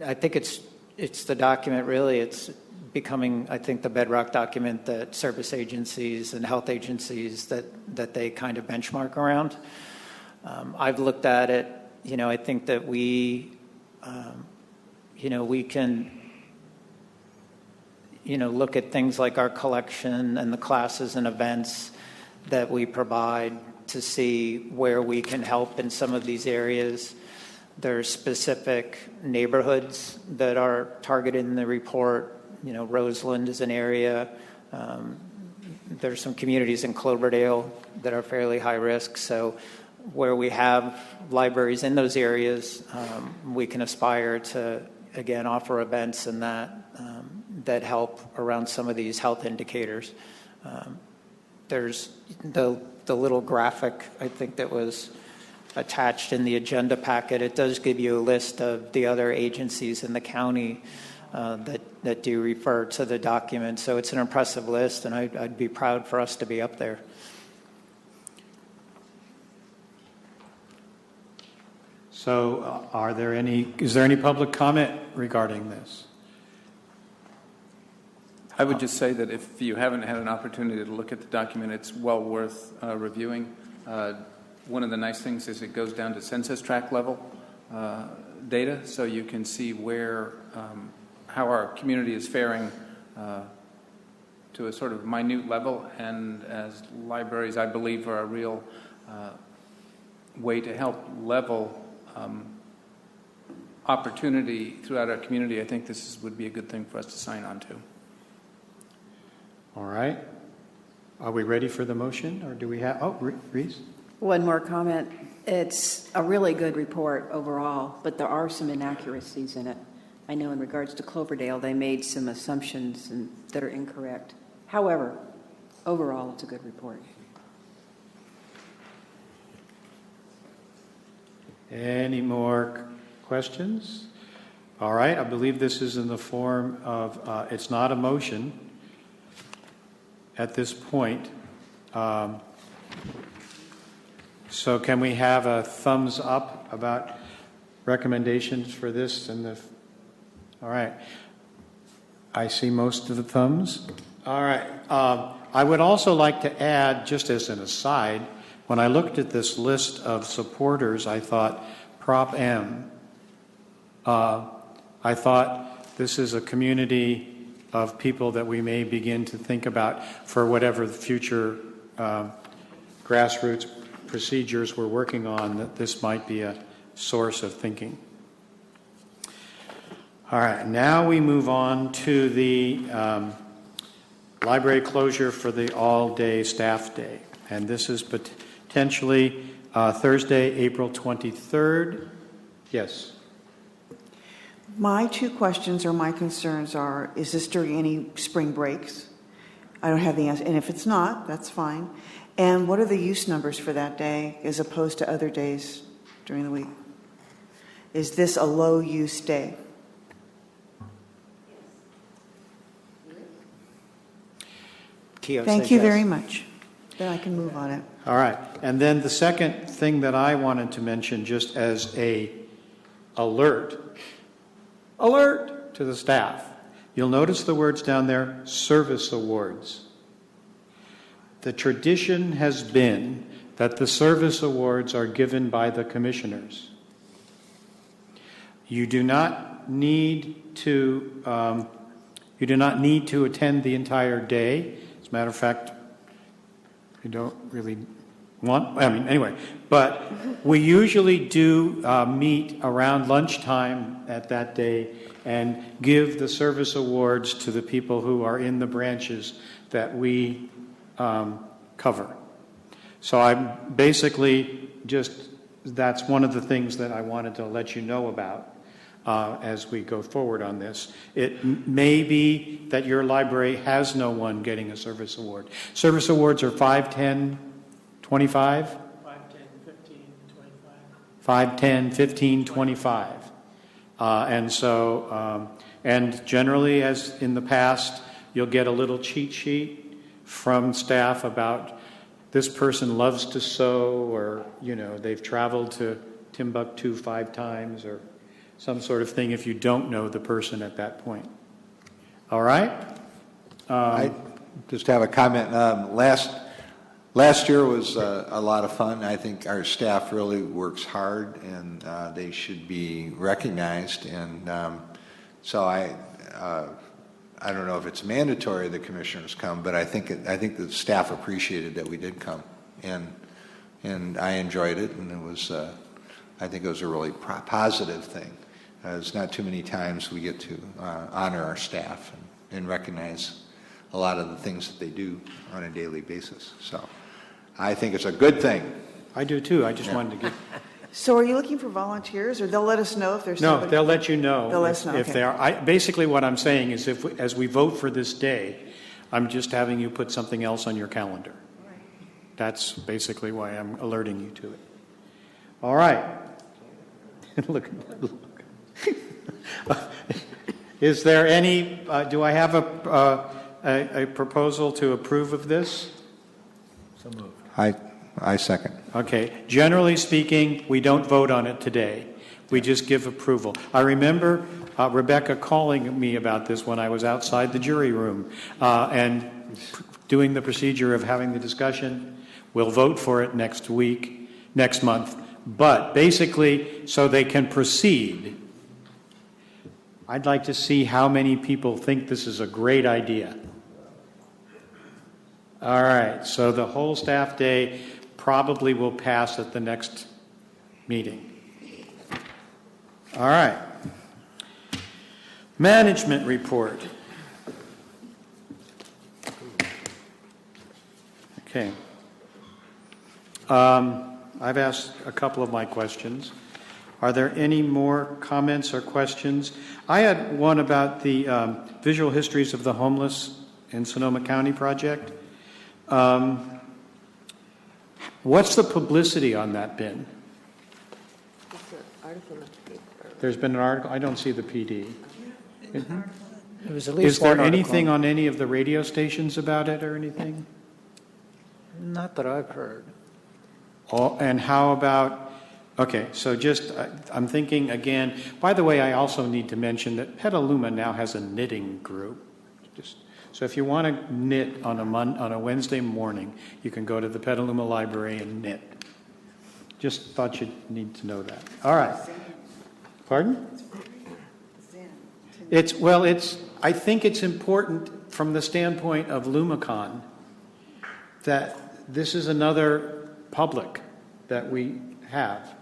K: I think it's the document, really. It's becoming, I think, the bedrock document that service agencies and health agencies that they kind of benchmark around. I've looked at it. You know, I think that we can, look at things like our collection and the classes and events that we provide to see where we can help in some of these areas. There's specific neighborhoods that are targeted in the report. You know, Roseland is an area. There's some communities in Cloverdale that are fairly high risk. So where we have libraries in those areas, we can aspire to, again, offer events and that help around some of these health indicators. There's the little graphic, I think, that was attached in the agenda packet. It does give you a list of the other agencies in the county that do refer to the document. So it's an impressive list, and I'd be proud for us to be up there.
A: So is there any public comment regarding this?
F: I would just say that if you haven't had an opportunity to look at the document, it's well worth reviewing. One of the nice things is it goes down to census tract level data, so you can see where how our community is faring to a sort of minute level. And as libraries, I believe, are a real way to help level opportunity throughout our community, I think this would be a good thing for us to sign on to.
A: All right. Are we ready for the motion, or do we have? Oh, Reese.
L: One more comment. It's a really good report overall, but there are some inaccuracies in it. I know in regards to Cloverdale, they made some assumptions that are incorrect. However, overall, it's a good report.
A: Any more questions? All right. I believe this is in the form of, it's not a motion at this point. So can we have a thumbs up about recommendations for this? All right. I see most of the thumbs. All right. I would also like to add, just as an aside, when I looked at this list of supporters, I thought Prop M. I thought this is a community of people that we may begin to think about for whatever the future grassroots procedures we're working on, that this might be a source of thinking. All right, now we move on to the library closure for the all-day staff day. And this is potentially Thursday, April 23rd. Yes.
I: My two questions or my concerns are, is this during any spring breaks? I don't have the answer. And if it's not, that's fine. And what are the use numbers for that day as opposed to other days during the week? Is this a low-use day?
K: Keough
I: Thank you very much. Then I can move on it.
A: All right. And then the second thing that I wanted to mention, just as a alert to the staff. You'll notice the words down there, service awards. The tradition has been that the service awards are given by the commissioners. You do not need to attend the entire day. As a matter of fact, you don't really anyway. But we usually do meet around lunchtime at that day and give the service awards to the people who are in the branches that we cover. So I'm basically that's one of the things that I wanted to let you know about as we go forward on this. It may be that your library has no one getting a service award. Service awards are $5, $10, 25?
U: 5, 10, 15, 25.
A: 5, 10, 15, 25. And so, and generally, as in the past, you'll get a little cheat sheet from staff about this person loves to sew, or, you know, they've traveled to Timbuktu 5 times, or some sort of thing if you don't know the person at that point. All right?
M: I just have a comment. Last year was a lot of fun. I think our staff really works hard, and they should be recognized. And so I don't know if it's mandatory the commissioners come, but I think the staff appreciated that we did come, and I enjoyed it, and it was I think it was a really positive thing. There's not too many times we get to honor our staff and recognize a lot of the things that they do on a daily basis. So I think it's a good thing.
A: I do too. I just wanted to get.
I: So are you looking for volunteers, or they'll let us know if there's
A: No,
I: somebody?
A: they'll let you know.
I: They'll let us know,
A: if
I: okay.
A: they are. Basically, what I'm saying is, as we vote for this day, I'm just having you put something else on your calendar. That's basically why I'm alerting you to it. All right. Look. Is there any? Do I have a proposal to approve of this?
M: So moved. I second.
A: Okay. Generally speaking, we don't vote on it today. We just give approval. I remember Rebecca calling me about this when I was outside the jury room and doing the procedure of having the discussion. We'll vote for it next month. But basically, so they can proceed, I'd like to see how many people think this is a great idea. All right, so the whole staff day probably will pass at the next meeting. All right. Management report. Okay. I've asked a couple of my questions. Are there any more comments or questions? I had one about the visual histories of the homeless in Sonoma County project. What's the publicity on that been? There's been an article. I don't see the PD.
K: It was at least
A: Is there
K: one
A: anything
K: article.
A: on any of the radio stations about it or anything?
K: Not that I've heard.
A: Oh, and how about, okay, so just, I'm thinking again, by the way, I also need to mention that Petaluma now has a knitting group. So if you want to knit on a Wednesday morning, you can go to the Petaluma Library and knit. Just thought you'd need to know that. All right. Pardon? I think it's important from the standpoint of Lumicon that this is another public that we have.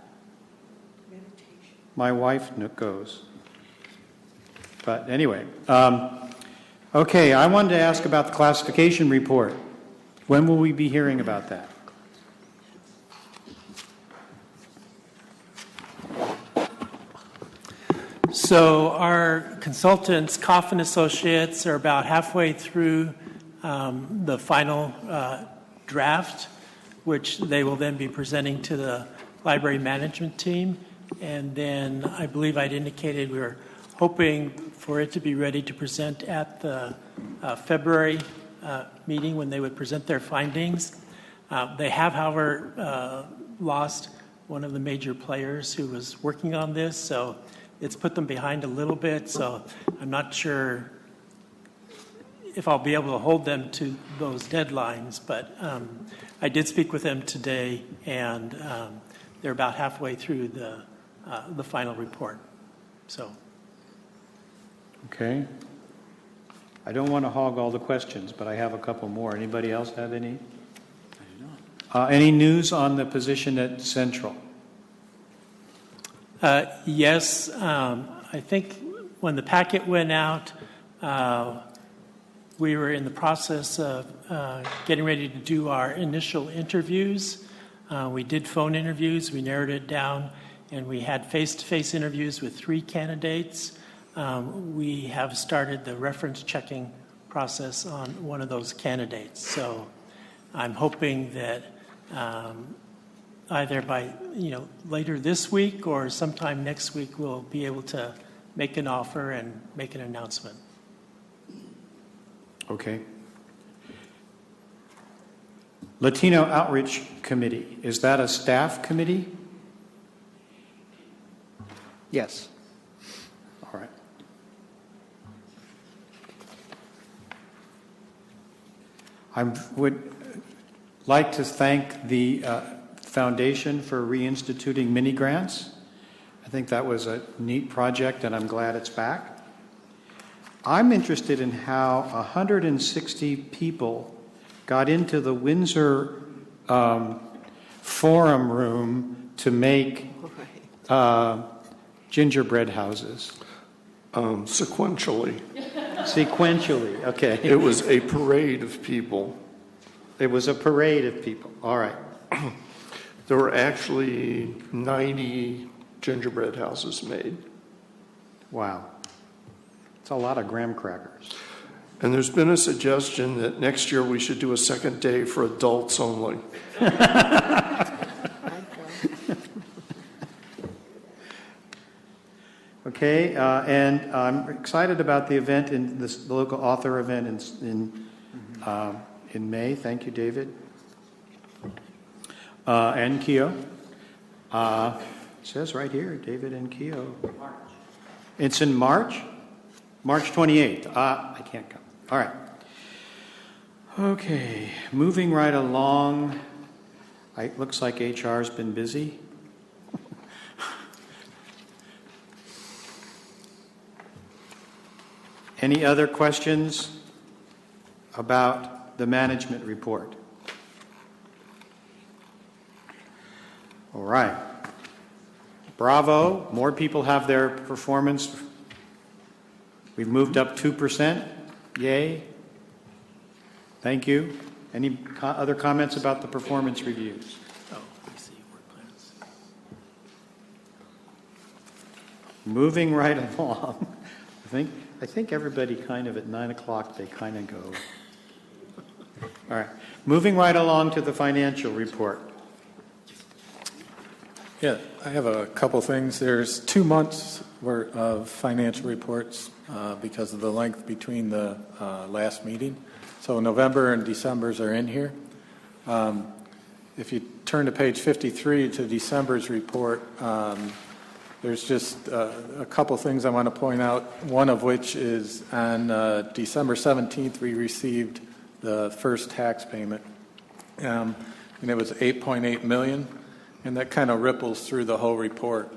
A: My wife goes. But anyway, okay, I wanted to ask about the classification report. When will we be hearing about that?
U: So our consultants, Coffin Associates, are about halfway through the final draft, which they will then be presenting to the library management team. And then I believe I'd indicated we were hoping for it to be ready to present at the February meeting when they would present their findings. They have, however, lost one of the major players who was working on this, so it's put them behind a little bit. So I'm not sure if I'll be able to hold them to those deadlines, but I did speak with them today, and they're about halfway through the final report. So.
A: Okay. I don't want to hog all the questions, but I have a couple more. Anybody else have any? I do not. Any news on the position at Central?
U: Yes. I think when the packet went out, we were in the process of getting ready to do our initial interviews. We did phone interviews. We narrowed it down, and we had face-to-face interviews with 3 candidates. We have started the reference checking process on one of those candidates. So I'm hoping that either by, later this week or sometime next week, we'll be able to make an offer and make an announcement.
A: Okay. Latino Outreach Committee, is that a staff committee?
K: Yes.
A: All right. I would like to thank the Foundation for reinstituting mini grants. I think that was a neat project, and I'm glad it's back. I'm interested in how 160 people got into the Windsor Forum room to make gingerbread houses.
O: Sequentially.
A: Sequentially, okay.
O: It was a parade of people.
A: It was a parade of people. All right.
O: There were actually 90 gingerbread houses made.
A: Wow. It's a lot of graham crackers.
O: And there's been a suggestion that next year we should do a second day for adults only.
A: Okay, and I'm excited about the event in this the local author event in May. Thank you, David. And Kiyo. It says right here, David and Kiyo. March. It's in March? March 28th. I can't come. All right. Okay, moving right along. It looks like HR's been busy. Any other questions about the management report? All right. Bravo. More people have their performance. We've moved up 2%. Yay. Thank you. Any other comments about the performance reviews? Moving right along. I think everybody kind of at 9 o'clock, they kind of go. All right. Moving right along to the financial report.
J: Yeah, I have a couple things. There's 2 months worth of financial reports because of the length between the last meeting. So November and December's are in here. If you turn to page 53 to December's report, there's just a couple things I want to point out, one of which is on December 17th, we received the first tax payment, and it was $8.8 million, and that kind of ripples through the whole report.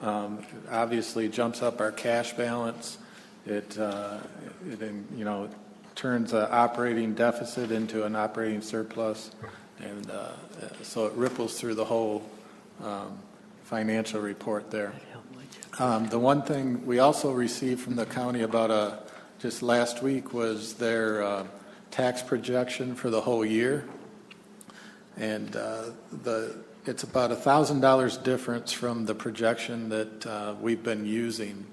J: Obviously jumps up our cash balance. It turns an operating deficit into an operating surplus, and so it ripples through the whole financial report there. The one thing we also received from the county about just last week was their tax projection for the whole year, and it's about $1,000 difference from the projection that we've been using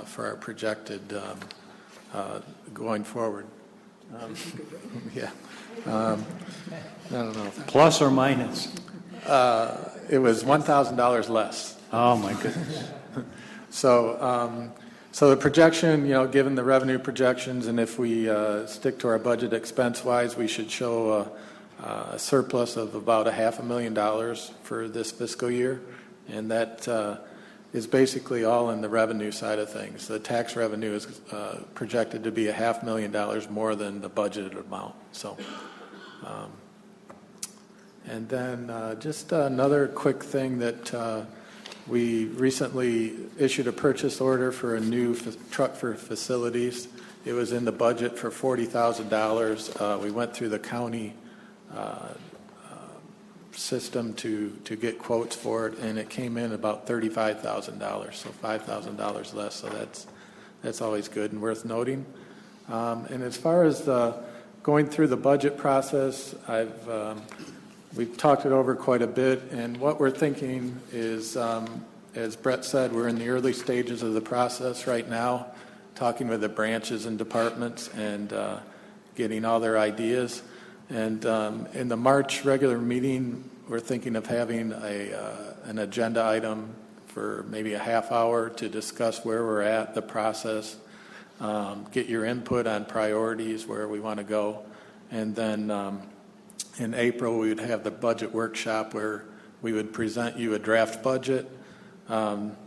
J: for our projected going forward. Yeah, I don't know.
A: Plus or minus?
J: It was $1,000 less.
A: Oh my goodness.
J: So the projection, given the revenue projections, and if we stick to our budget expense-wise, we should show a surplus of about $500,000 for this fiscal year, and that is basically all in the revenue side of things. The tax revenue is projected to be $500,000 more than the budgeted amount. So, and then just another quick thing that. We recently issued a purchase order for a new truck for facilities. It was in the budget for $40,000. We went through the county system to get quotes for it, and it came in about $35,000, so $5,000 less. So that's always good and worth noting. And as far as going through the budget process, we've talked it over quite a bit, and what we're thinking is, as Brett said, we're in the early stages of the process right now, talking with the branches and departments and getting all their ideas. And in the March regular meeting, we're thinking of having an agenda item for maybe a half hour to discuss where we're at, the process, get your input on priorities, where we want to go. And then in April, we would have the budget workshop where we would present you a draft budget,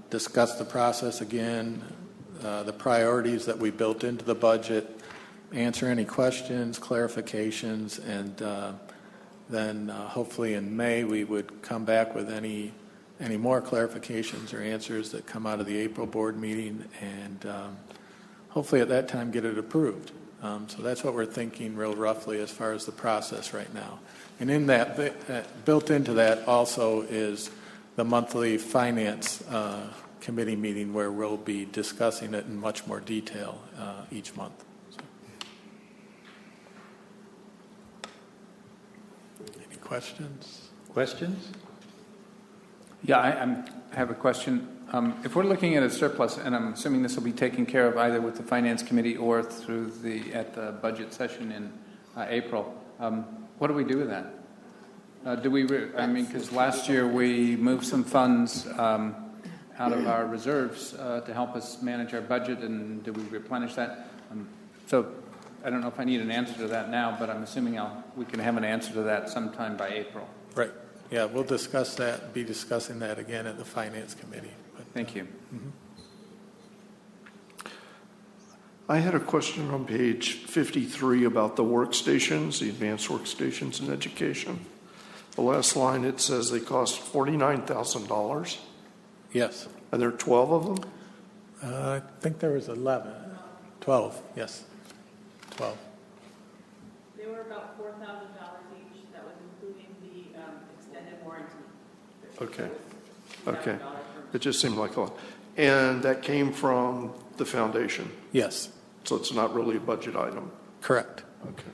J: discuss the process again, the priorities that we built into the budget, answer any questions, clarifications, and then hopefully in May we would come back with any more clarifications or answers that come out of the April board meeting, and hopefully at that time get it approved. So that's what we're thinking real roughly as far as the process right now. And in that, built into that also is the monthly finance committee meeting where we'll be discussing it in much more detail each month. So. Any questions?
A: Questions?
F: Yeah, I have a question. If we're looking at a surplus, and I'm assuming this will be taken care of either with the Finance Committee or through at the budget session in April, what do we do with that? Because last year we moved some funds out of our reserves to help us manage our budget, and do we replenish that? So I don't know if I need an answer to that now, but I'm assuming we can have an answer to that sometime by April.
J: Right. Yeah, we'll discuss that, be discussing that again at the Finance Committee. But,
F: thank you.
J: Mm-hmm.
O: I had a question on page 53 about the workstations, the advanced workstations in education. The last line, it says they cost $49,000.
J: Yes.
O: Are there 12 of them?
J: I think there was 11. 12, yes. 12.
R: They were about $4,000 each. That was including the extended warranty.
O: Okay. Okay. It just seemed like a lot. And that came from the foundation?
J: Yes.
O: So it's not really a budget item?
J: Correct.
O: Okay.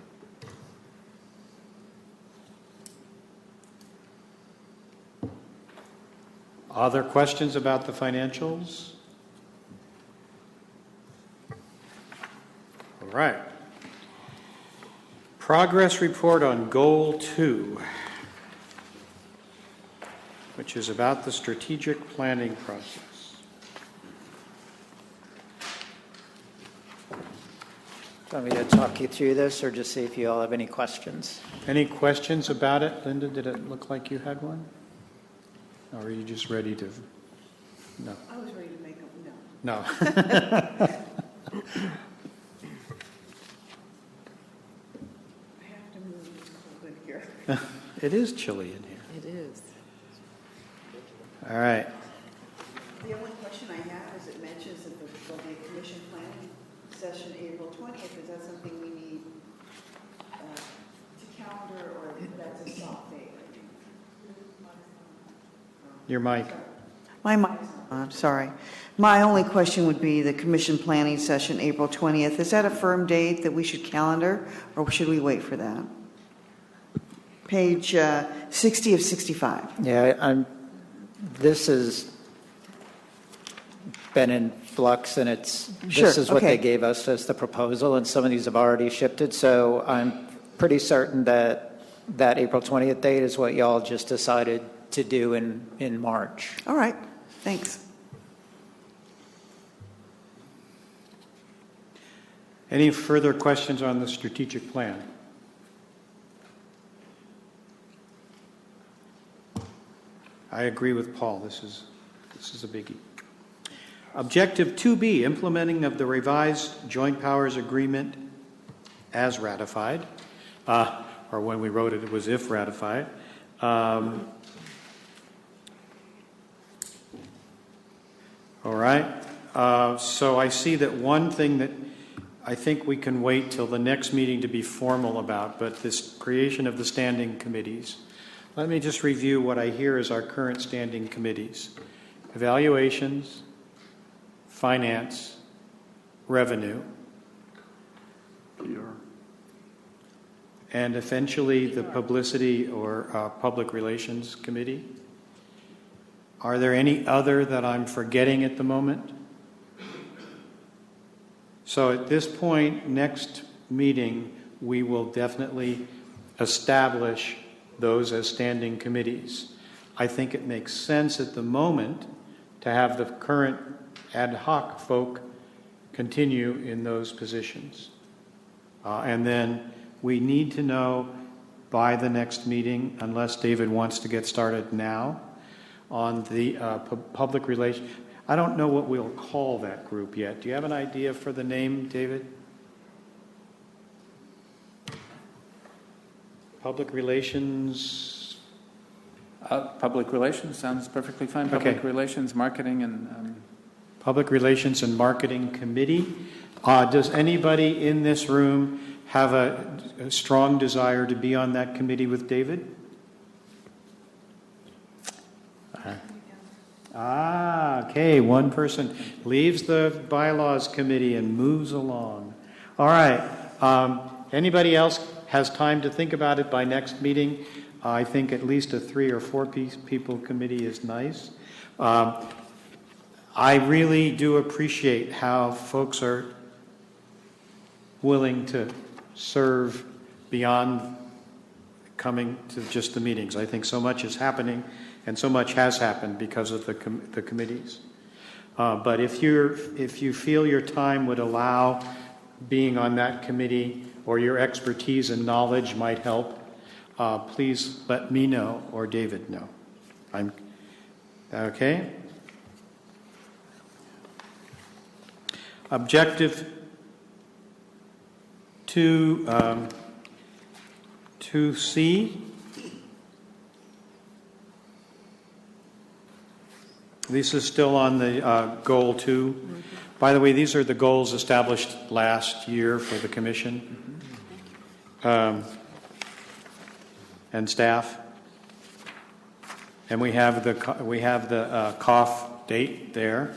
A: Other questions about the financials? All right. Progress report on Goal 2, which is about the strategic planning process.
K: Do you want me to talk you through this, or just see if you all have any questions?
A: Any questions about it? Linda, did it look like you had one? Or are you just ready to? No.
I: I was ready to make them,
A: No.
I: I have to move this a little bit here.
A: It is chilly in here.
H: It is.
A: All right.
I: The only question I have is it mentions that there'll be a commission planning session April 20th. Is that something we need to calendar, or that's a soft date?
A: Your mic.
I: My mic. I'm sorry. My only question would be the commission planning session April 20th. Is that a firm date that we should calendar, or should we wait for that? Page 60 of 65.
K: Yeah, this has been in flux, and this is what they gave us as the proposal, and some of these have already shifted. So I'm pretty certain that April 20th date is what y'all just decided to do in March.
I: All right. Thanks.
A: Any further questions on the strategic plan? I agree with Paul. This is a biggie. Objective 2B, implementing of the revised joint powers agreement as ratified, or when we wrote it, it was if ratified. All right. So I see that one thing that I think we can wait till the next meeting to be formal about, but this creation of the standing committees. Let me just review what I hear as our current standing committees. Evaluations, finance, revenue, and eventually the publicity or public relations committee. Are there any other that I'm forgetting at the moment? So at this point, next meeting, we will definitely establish those as standing committees. I think it makes sense at the moment to have the current ad hoc folk continue in those positions. And then we need to know by the next meeting, unless David wants to get started now, on the public relations. I don't know what we'll call that group yet. Do you have an idea for the name, David? Public relations?
F: Public relations sounds perfectly fine. Public relations, marketing, and...
A: Public Relations and Marketing Committee. Does anybody in this room have a strong desire to be on that committee with David? Okay. One person leaves the Bylaws Committee and moves along. All right. Anybody else has time to think about it by next meeting? I think at least a 3 or 4 people committee is nice. I really do appreciate how folks are willing to serve beyond coming to just the meetings. I think so much is happening, and so much has happened because of the committees. But if you feel your time would allow being on that committee, or your expertise and knowledge might help, please let me know or David know. I'm okay. Objective 2C. This is still on the goal 2. By the way, these are the goals established last year for the commission and staff. And we have the COF date there.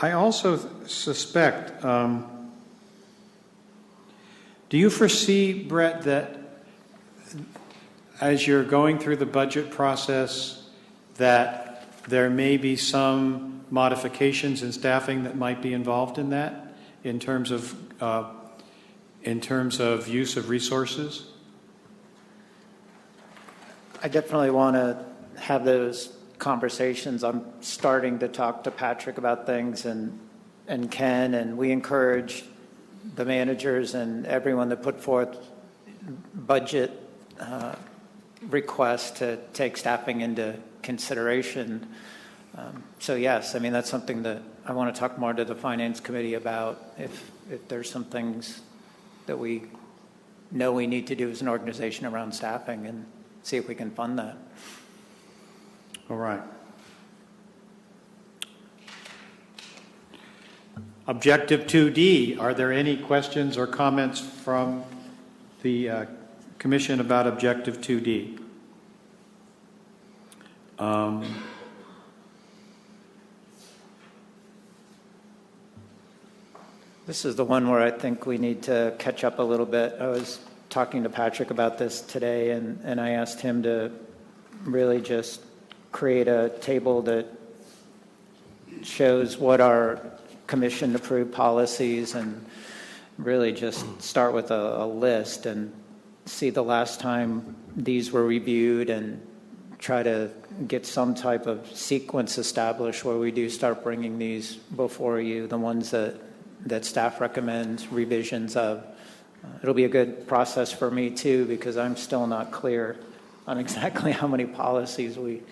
A: I also suspect, do you foresee, Brett, that as you're going through the budget process, that there may be some modifications in staffing that might be involved in that, in terms of use of resources?
K: I definitely want to have those conversations. I'm starting to talk to Patrick about things and Ken, and we encourage the managers and everyone that put forth budget requests to take staffing into consideration. So yes, I mean, that's something that I want to talk more to the Finance Committee about, if there's some things that we know we need to do as an organization around staffing, and see if we can fund that.
A: All right. Objective 2D, are there any questions or comments from the Commission about Objective 2D?
K: This is the one where I think we need to catch up a little bit. I was talking to Patrick about this today, and I asked him to really just create a table that shows what our commission approved policies, and really just start with a list and see the last time these were reviewed, and try to get some type of sequence established where we do start bringing these before you, the ones that staff recommends revisions of. It'll be a good process for me too, because I'm still not clear on exactly how many policies we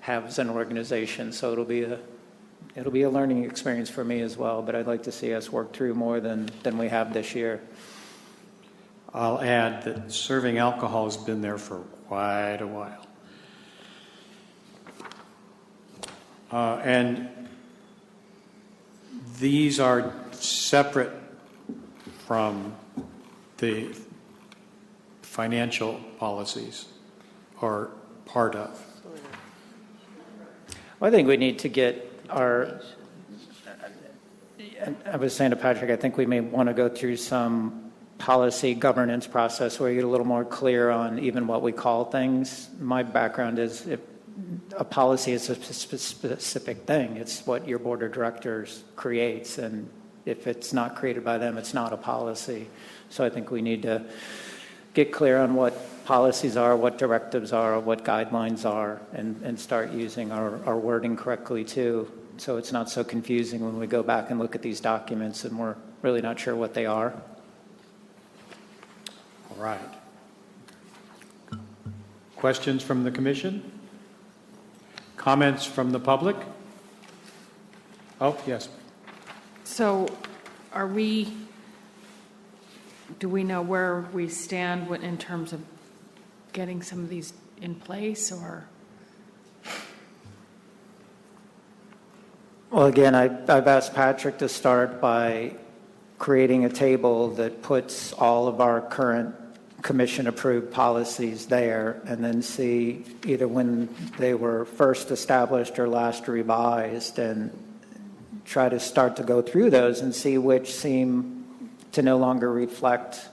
K: have as an organization. So it'll be a learning experience for me as well, but I'd like to see us work through more than we have this year.
A: I'll add that serving alcohol has been there for quite a while. And these are separate from the financial policies, or part of.
K: Well, I think we need to get I was saying to Patrick, I think we may want to go through some policy governance process where you get a little more clear on even what we call things. My background is if a policy is a specific thing. It's what your board of directors creates, and if it's not created by them, it's not a policy. So I think we need to get clear on what policies are, what directives are, what guidelines are, and start using our wording correctly too, so it's not so confusing when we go back and look at these documents and we're really not sure what they are.
A: All right. Questions from the commission? Comments from the public? Oh, yes.
G: So do we know where we stand in terms of getting some of these in place, or?
K: Well, again, I've asked Patrick to start by creating a table that puts all of our current commission-approved policies there, and then see either when they were first established or last revised, and try to start to go through those and see which seem to no longer reflect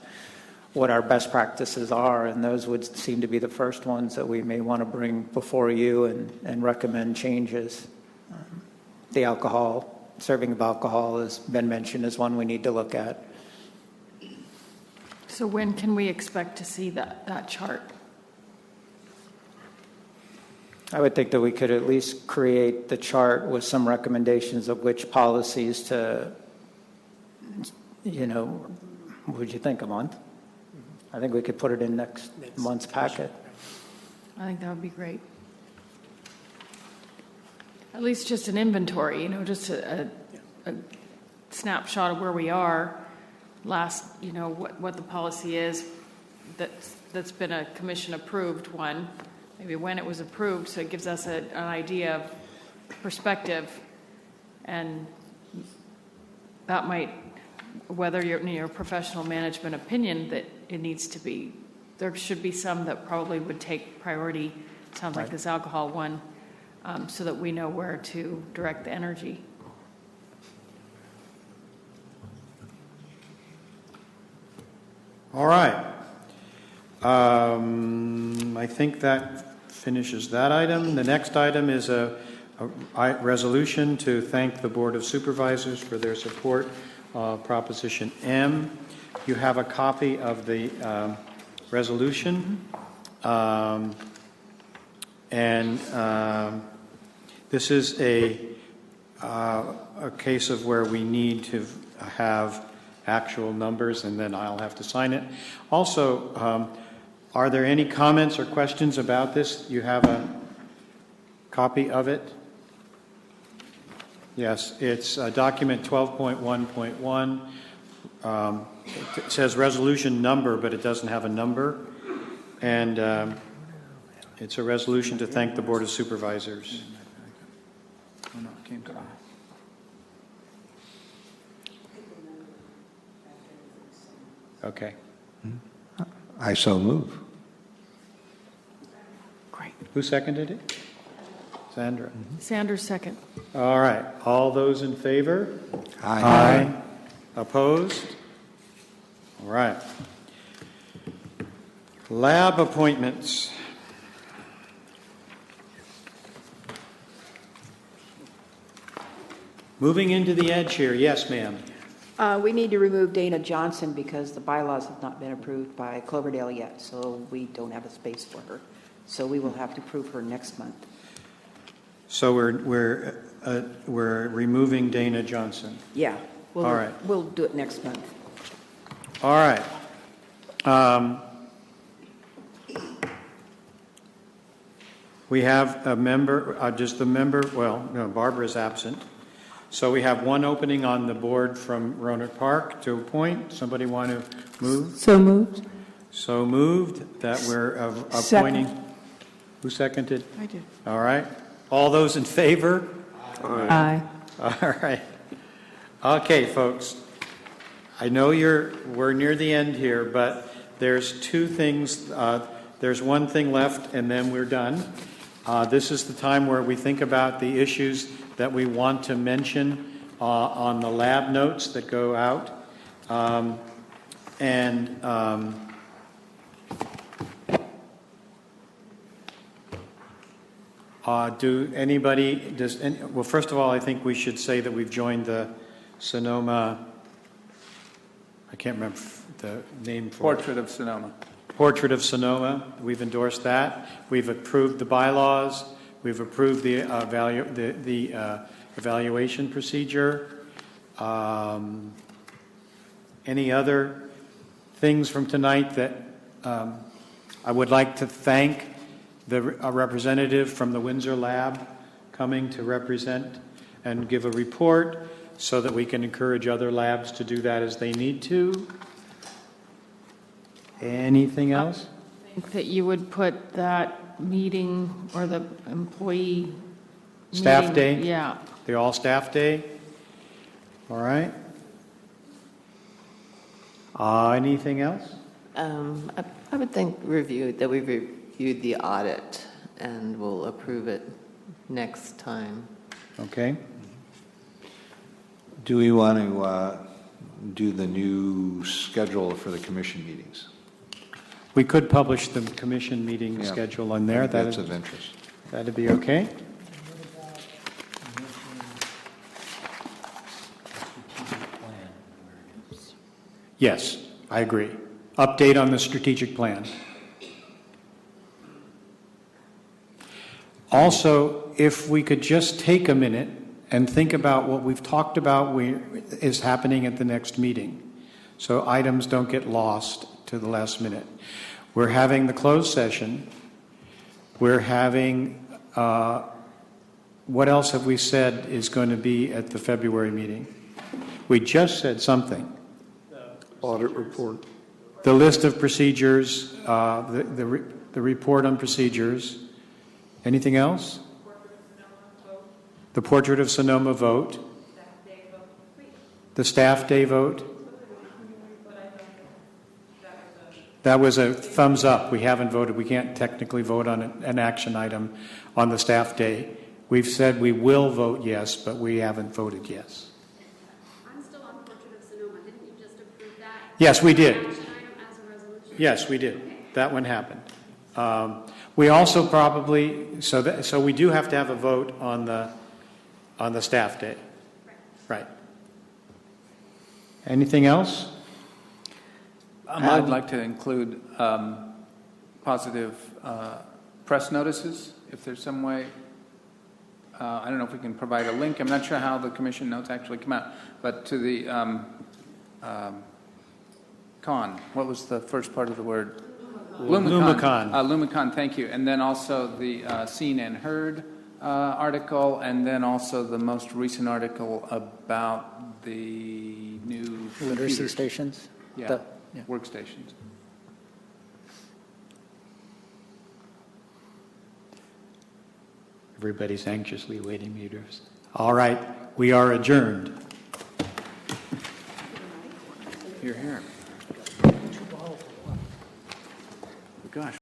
K: what our best practices are, and those would seem to be the first ones that we may want to bring before you and recommend changes. The alcohol, serving of alcohol has been mentioned as one we need to look at.
G: So when can we expect to see that chart?
K: I would think that we could at least create the chart with some recommendations of which policies to, what would you think, a month? I think we could put it in next month's packet.
G: I think that would be great. At least just an inventory, just a snapshot of where we are, what the policy is that's been a commission-approved one, maybe when it was approved, so it gives us an idea of perspective, and that might, whether your professional management opinion that it needs to be, there should be some that probably would take priority, sounds like this alcohol one, so that we know where to direct the energy.
A: All right. I think that finishes that item. The next item is a resolution to thank the Board of Supervisors for their support of Proposition M. You have a copy of the resolution. This is a case of where we need to have actual numbers, and then I'll have to sign it. Also, are there any comments or questions about this? You have a copy of it? Yes, it's document 12.1.1. It says resolution number, but it doesn't have a number. And it's a resolution to thank the Board of Supervisors. Okay.
M: I so move.
G: Great.
A: Who seconded it? Sandra.
G: Sanders, second.
A: All right. All those in favor?
M: Aye.
A: Opposed? All right. Lab appointments. Moving into the edge here. Yes, ma'am.
L: We need to remove Dana Johnson because the bylaws have not been approved by Cloverdale yet, so we don't have a space for her. So we will have to approve her next month.
A: So we're removing Dana Johnson.
L: Yeah.
A: All right.
L: We'll do it next month.
A: All right. We have a member, Barbara's absent. So we have one opening on the board from Roanoke Park to appoint. Somebody want to move?
R: So moved.
A: So moved that we're appointing.
R: Second.
A: Who seconded?
R: I did.
A: All right. All those in favor?
R: Aye.
A: All right. Okay, folks. I know we're near the end here, but there's two things. There's one thing left, and then we're done. This is the time where we think about the issues that we want to mention on the lab notes that go out. And well, first of all, I think we should say that we've joined the Sonoma, I can't remember the name for it.
F: Portrait of Sonoma.
A: Portrait of Sonoma. We've endorsed that. We've approved the bylaws. We've approved the evaluation procedure. Any other things from tonight that I would like to thank a representative from the Windsor Lab coming to represent and give a report so that we can encourage other labs to do that as they need to. Anything else?
G: I think that you would put that meeting or the employee
A: Staff
G: meeting,
A: day?
G: yeah.
A: The all-staff day? All right. Anything else?
H: I would think that we reviewed the audit and we'll approve it next time.
A: Okay.
M: Do we want to do the new schedule for the commission meetings?
A: We could publish the commission meeting schedule on there.
M: That's of interest.
A: That'd be okay. Yes, I agree. Update on the strategic plan. Also, if we could just take a minute and think about what we've talked about is happening at the next meeting, so items don't get lost to the last minute. We're having the closed session. We're having, what else have we said is going to be at the February meeting? We just said something.
O: Audit report.
A: The list of procedures, the report on procedures. Anything else? The Portrait of Sonoma vote. The staff day vote. That was a thumbs up. We haven't voted. We can't technically vote on an action item on the staff day. We've said we will vote yes, but we haven't voted yes.
T: I'm still on Portrait of Sonoma. Didn't you just approve that?
A: Yes, we did.
T: Action item as a resolution?
A: Yes, we did. Okay. That one happened. We also probably, so we do have to have a vote on the staff day. Right. Anything else?
F: I'd like to include positive press notices, if there's some way. I don't know if we can provide a link. I'm not sure how the commission notes actually come out, but to the con. What was the first part of the word?
A: Lumicon.
F: Lumicon, thank you. And then also the Seen and Heard article, and then also the most recent article about the new
K: literacy
F: computers.
K: stations?
F: Yeah, workstations.
A: Everybody's anxiously waiting meters. All right, we are adjourned.
F: Here. Gosh.